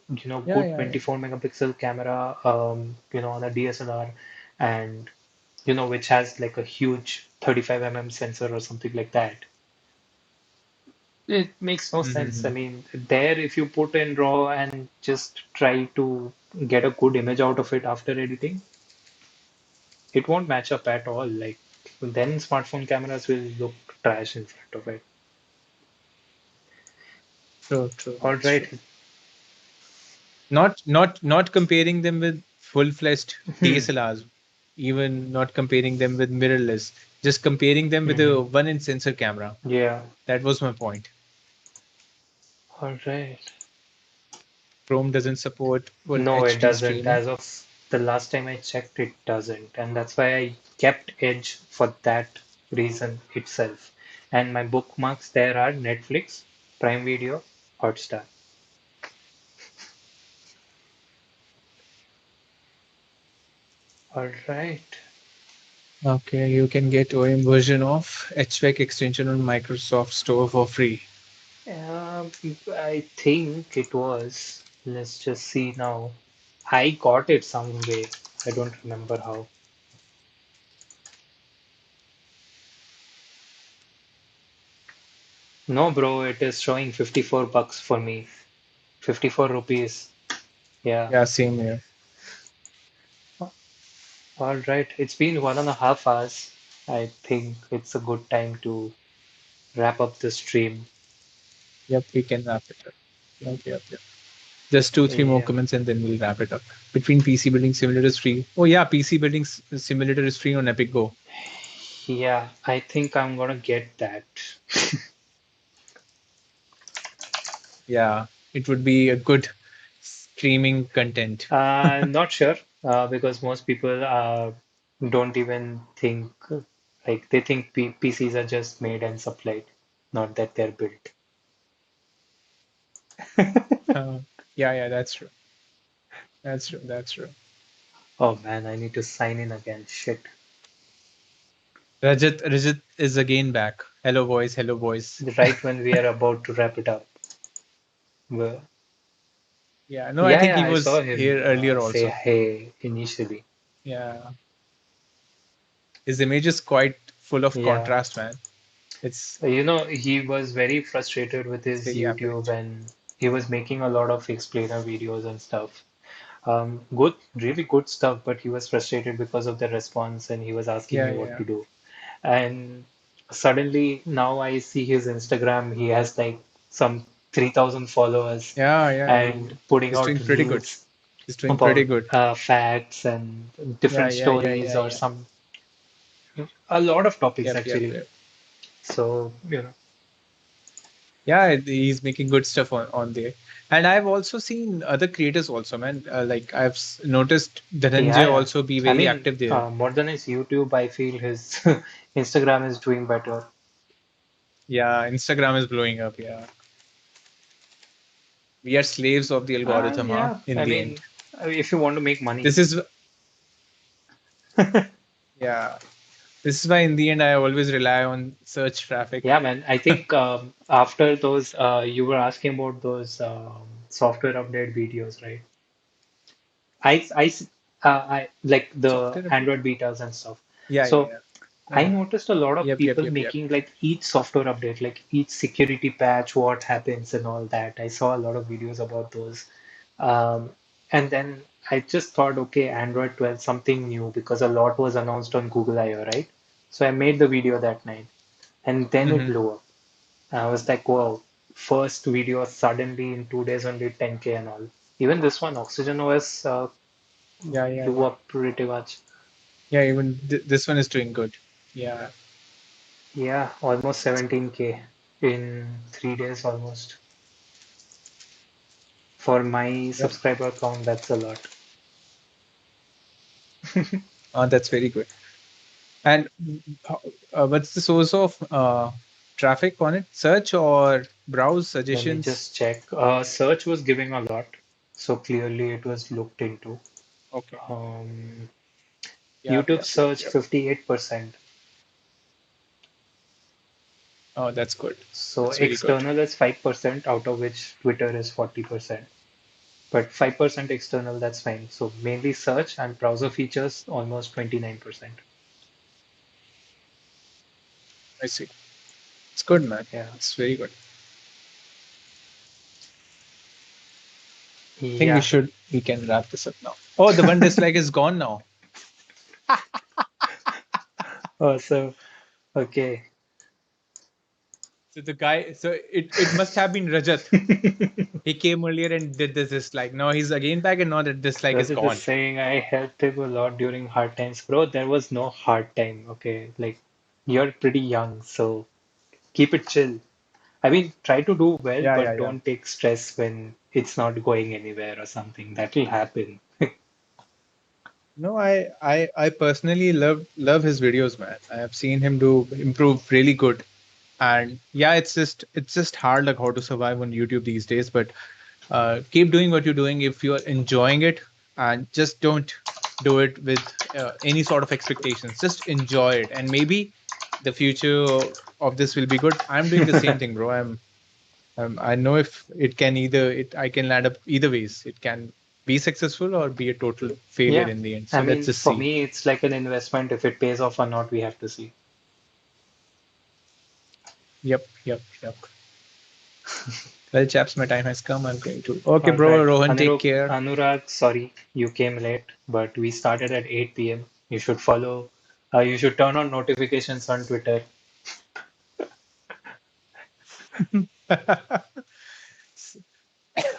Speaker 2: Yeah,
Speaker 1: good
Speaker 2: yeah, yeah.
Speaker 1: 24 megapixel camera, on a DSLR, and which has like a huge 35 sensor or something like that, it makes no sense. I
Speaker 2: Hmm.
Speaker 1: mean, there if you put in RAW and just try to get a good image out of it after editing, it won't match up at all. Like then smartphone cameras will look trash in front of it.
Speaker 2: True, true.
Speaker 1: All
Speaker 2: That's true.
Speaker 1: right.
Speaker 2: Not comparing them with full-fledged
Speaker 1: Hmm.
Speaker 2: DSLRs, even not comparing them with mirrorless, just comparing them with
Speaker 1: Hmm.
Speaker 2: a one-inch sensor camera.
Speaker 1: Yeah.
Speaker 2: That was my point.
Speaker 1: All right.
Speaker 2: Chrome doesn't support full
Speaker 1: No, it
Speaker 2: HD
Speaker 1: doesn't.
Speaker 2: streaming.
Speaker 1: As of the last time I checked, it doesn't. And that's why I kept Edge for that reason itself. And my bookmarks there are Netflix, Prime Video, Hotstar. All right.
Speaker 2: Okay, you can get OEM version of HVAC extension on Microsoft Store for free.
Speaker 1: Um, I think it was. Let's just see now. I got it some way. I don't remember how. No, bro, it is showing 54 bucks for me. 54 rupees. Yeah.
Speaker 2: Yeah, same here.
Speaker 1: All right. It's been 1.5 hours. I think it's a good time to wrap up the stream.
Speaker 2: Yep, we can wrap it up. Yep, yep, yep. Just two, three more
Speaker 1: Yeah.
Speaker 2: comments and then we'll wrap it up. Between PC Building Simulator is free. Oh yeah, PC Building Simulator is free on Epic Go.
Speaker 1: Yeah, I think I'm gonna get that.
Speaker 2: Yeah, it would be a good streaming content.
Speaker 1: Not sure, because most people don't even think like they think PCs are just made and supplied, not that they're built.
Speaker 2: Uh, yeah, yeah, that's true. That's true. That's true.
Speaker 1: Oh man, I need to sign in again. Shit.
Speaker 2: Rajat is again back. Hello, boys. Hello, boys.
Speaker 1: Right when we are about to wrap it up. Well,
Speaker 2: Yeah, no, I
Speaker 1: yeah,
Speaker 2: think
Speaker 1: yeah,
Speaker 2: he
Speaker 1: I saw
Speaker 2: was
Speaker 1: him
Speaker 2: here earlier
Speaker 1: say
Speaker 2: also.
Speaker 1: hey initially.
Speaker 2: Yeah, his image is quite full of
Speaker 1: Yeah.
Speaker 2: contrast, man. It's
Speaker 1: He was very frustrated with
Speaker 2: it's
Speaker 1: his
Speaker 2: very
Speaker 1: YouTube
Speaker 2: average.
Speaker 1: and he was making a lot of explainer videos and stuff. Good, really good stuff, but he was frustrated because of the response and he was asking
Speaker 2: Yeah,
Speaker 1: me what
Speaker 2: yeah,
Speaker 1: to do. And suddenly now I see his Instagram, he has like some 3,000 followers
Speaker 2: yeah, yeah.
Speaker 1: and putting
Speaker 2: He's
Speaker 1: out
Speaker 2: doing pretty good.
Speaker 1: reels
Speaker 2: He's doing pretty
Speaker 1: about
Speaker 2: good.
Speaker 1: facts and
Speaker 2: Yeah,
Speaker 1: different
Speaker 2: yeah, yeah,
Speaker 1: stories
Speaker 2: yeah,
Speaker 1: or
Speaker 2: yeah.
Speaker 1: some a lot of topics
Speaker 2: Yep, yep,
Speaker 1: actually.
Speaker 2: yep.
Speaker 1: So,
Speaker 2: Yeah, he's making good stuff on there. And I've also seen other creators also, man. Like noticed
Speaker 1: yeah,
Speaker 2: Dhananjay
Speaker 1: yeah.
Speaker 2: also be
Speaker 1: I
Speaker 2: very
Speaker 1: mean,
Speaker 2: active there.
Speaker 1: more than his YouTube, I feel his Instagram is doing better.
Speaker 2: Yeah, Instagram is blowing up. Yeah, we are slaves of the algorithm, huh?
Speaker 1: Yeah,
Speaker 2: In
Speaker 1: I
Speaker 2: the end,
Speaker 1: mean, if you want to make money.
Speaker 2: this is yeah. This is why in the end I always rely on search traffic.
Speaker 1: Yeah, man. I think after those, you were asking about those software update videos, right? I, I, s- I like the
Speaker 2: Software update.
Speaker 1: Android betas and stuff.
Speaker 2: Yeah, yeah,
Speaker 1: So
Speaker 2: yeah.
Speaker 1: I
Speaker 2: Uh-huh.
Speaker 1: noticed a lot of
Speaker 2: Yep, yep,
Speaker 1: people
Speaker 2: yep, yep.
Speaker 1: making like each software update, like each security patch, what happens and all that. I saw a lot of videos about those. Um, and then I just thought, okay, Android 12, something new because a lot was announced on Google I/O, right? So I made the video that night, and then it
Speaker 2: Mm-hmm.
Speaker 1: blew up. I was like, wow, first video suddenly in 2 days only 10K and all. Even this one, Oxygen OS,
Speaker 2: Yeah, yeah,
Speaker 1: blew
Speaker 2: yeah.
Speaker 1: up pretty much.
Speaker 2: Yeah, even this one is doing good. Yeah.
Speaker 1: Yeah, almost 17K in 3 days almost. For my
Speaker 2: Yep.
Speaker 1: subscriber count, that's a lot.
Speaker 2: That's very good. And what's the source of traffic on it? Search or browse
Speaker 1: Let me
Speaker 2: suggestions?
Speaker 1: just check. Search was giving a lot, so clearly it was looked into.
Speaker 2: Okay.
Speaker 1: Um,
Speaker 2: Yep,
Speaker 1: YouTube
Speaker 2: yep, yep,
Speaker 1: search
Speaker 2: yep.
Speaker 1: 58%.
Speaker 2: Oh, that's good.
Speaker 1: So
Speaker 2: That's really good.
Speaker 1: external is 5%, out of which Twitter is 40%. But 5% external, that's fine. So mainly search and browser features almost 29%.
Speaker 2: I see. It's good, man.
Speaker 1: Yeah.
Speaker 2: It's very good. I think
Speaker 1: Yeah.
Speaker 2: we can wrap this up now. Oh, the one dislike is gone now.
Speaker 1: So, okay.
Speaker 2: So the guy, so it must have been Rajat. He came earlier and did this dislike. Now he's again back and now the dislike is
Speaker 1: Rajat is
Speaker 2: gone.
Speaker 1: saying I helped him a lot during hard times. Bro, there was no hard time, okay? Like, you're pretty young, so keep it chill. I mean, try to do well,
Speaker 2: Yeah, yeah,
Speaker 1: but
Speaker 2: yeah.
Speaker 1: don't take stress when it's not going anywhere or something. That'll happen.
Speaker 2: No, I personally love his videos, man. I have seen him do improve really good. And yeah, it's just hard like how to survive on YouTube these days. But keep doing what you're doing if you're enjoying it, and just don't do it with any sort of expectations. Just enjoy it, and maybe the future of this will be good. I'm doing the same thing, bro. I know if it can either it I can land up either ways. It can be successful or be a total failure
Speaker 1: Yeah.
Speaker 2: in the end.
Speaker 1: I
Speaker 2: So let's
Speaker 1: mean,
Speaker 2: just
Speaker 1: for
Speaker 2: see.
Speaker 1: me, it's like an investment. If it pays off or not, we have to see.
Speaker 2: Yep, yep, yep. Well, chaps, my time has come. I'm going to. Okay,
Speaker 1: All
Speaker 2: bro.
Speaker 1: right.
Speaker 2: Rohan, take care.
Speaker 1: Anurag, sorry you came late, but we started at 8 p.m. You should follow, you should turn on notifications on Twitter.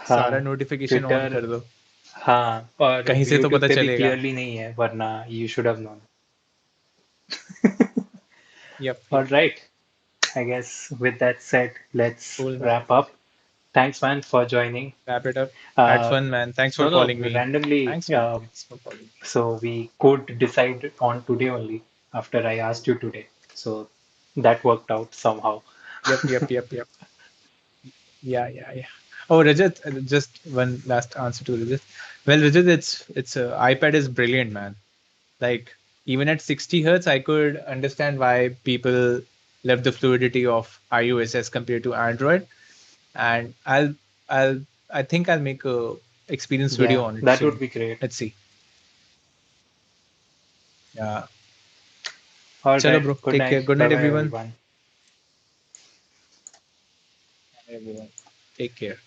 Speaker 2: सारा
Speaker 1: हाँ,
Speaker 2: notification on
Speaker 1: Twitter
Speaker 2: कर दो.
Speaker 1: हाँ और
Speaker 2: कहीं से तो
Speaker 1: YouTube
Speaker 2: पता
Speaker 1: पे भी
Speaker 2: चलेगा.
Speaker 1: क्लियरली नहीं है वरना you should have known
Speaker 2: Yep,
Speaker 1: all
Speaker 2: yep.
Speaker 1: right I guess with that said let's
Speaker 2: Cool, man.
Speaker 1: wrap up thanks man for joining
Speaker 2: Wrap it up. Had
Speaker 1: uh,
Speaker 2: fun, man. Thanks for
Speaker 1: no
Speaker 2: calling me.
Speaker 1: randomly
Speaker 2: Thanks, man. Thanks for calling me.
Speaker 1: so we could decide on today only after I asked you today so that worked out somehow
Speaker 2: Yep, yep, yep, yep. Yeah, yeah, yeah. Oh, Rajat, just one last answer to Rajat. Well, Rajat, it's iPad is brilliant, man. Like even at 60 hertz, I could understand why people love the fluidity of iOS as compared to Android. And I'll I think I'll make a experience video
Speaker 1: yeah
Speaker 2: on it
Speaker 1: that would
Speaker 2: soon.
Speaker 1: be great
Speaker 2: Let's see. Yeah.
Speaker 1: all
Speaker 2: Chalo,
Speaker 1: right
Speaker 2: bro.
Speaker 1: good
Speaker 2: Take care.
Speaker 1: night
Speaker 2: Good
Speaker 1: bye
Speaker 2: night,
Speaker 1: bye
Speaker 2: everyone.
Speaker 1: everyone
Speaker 2: Everyone. Take care.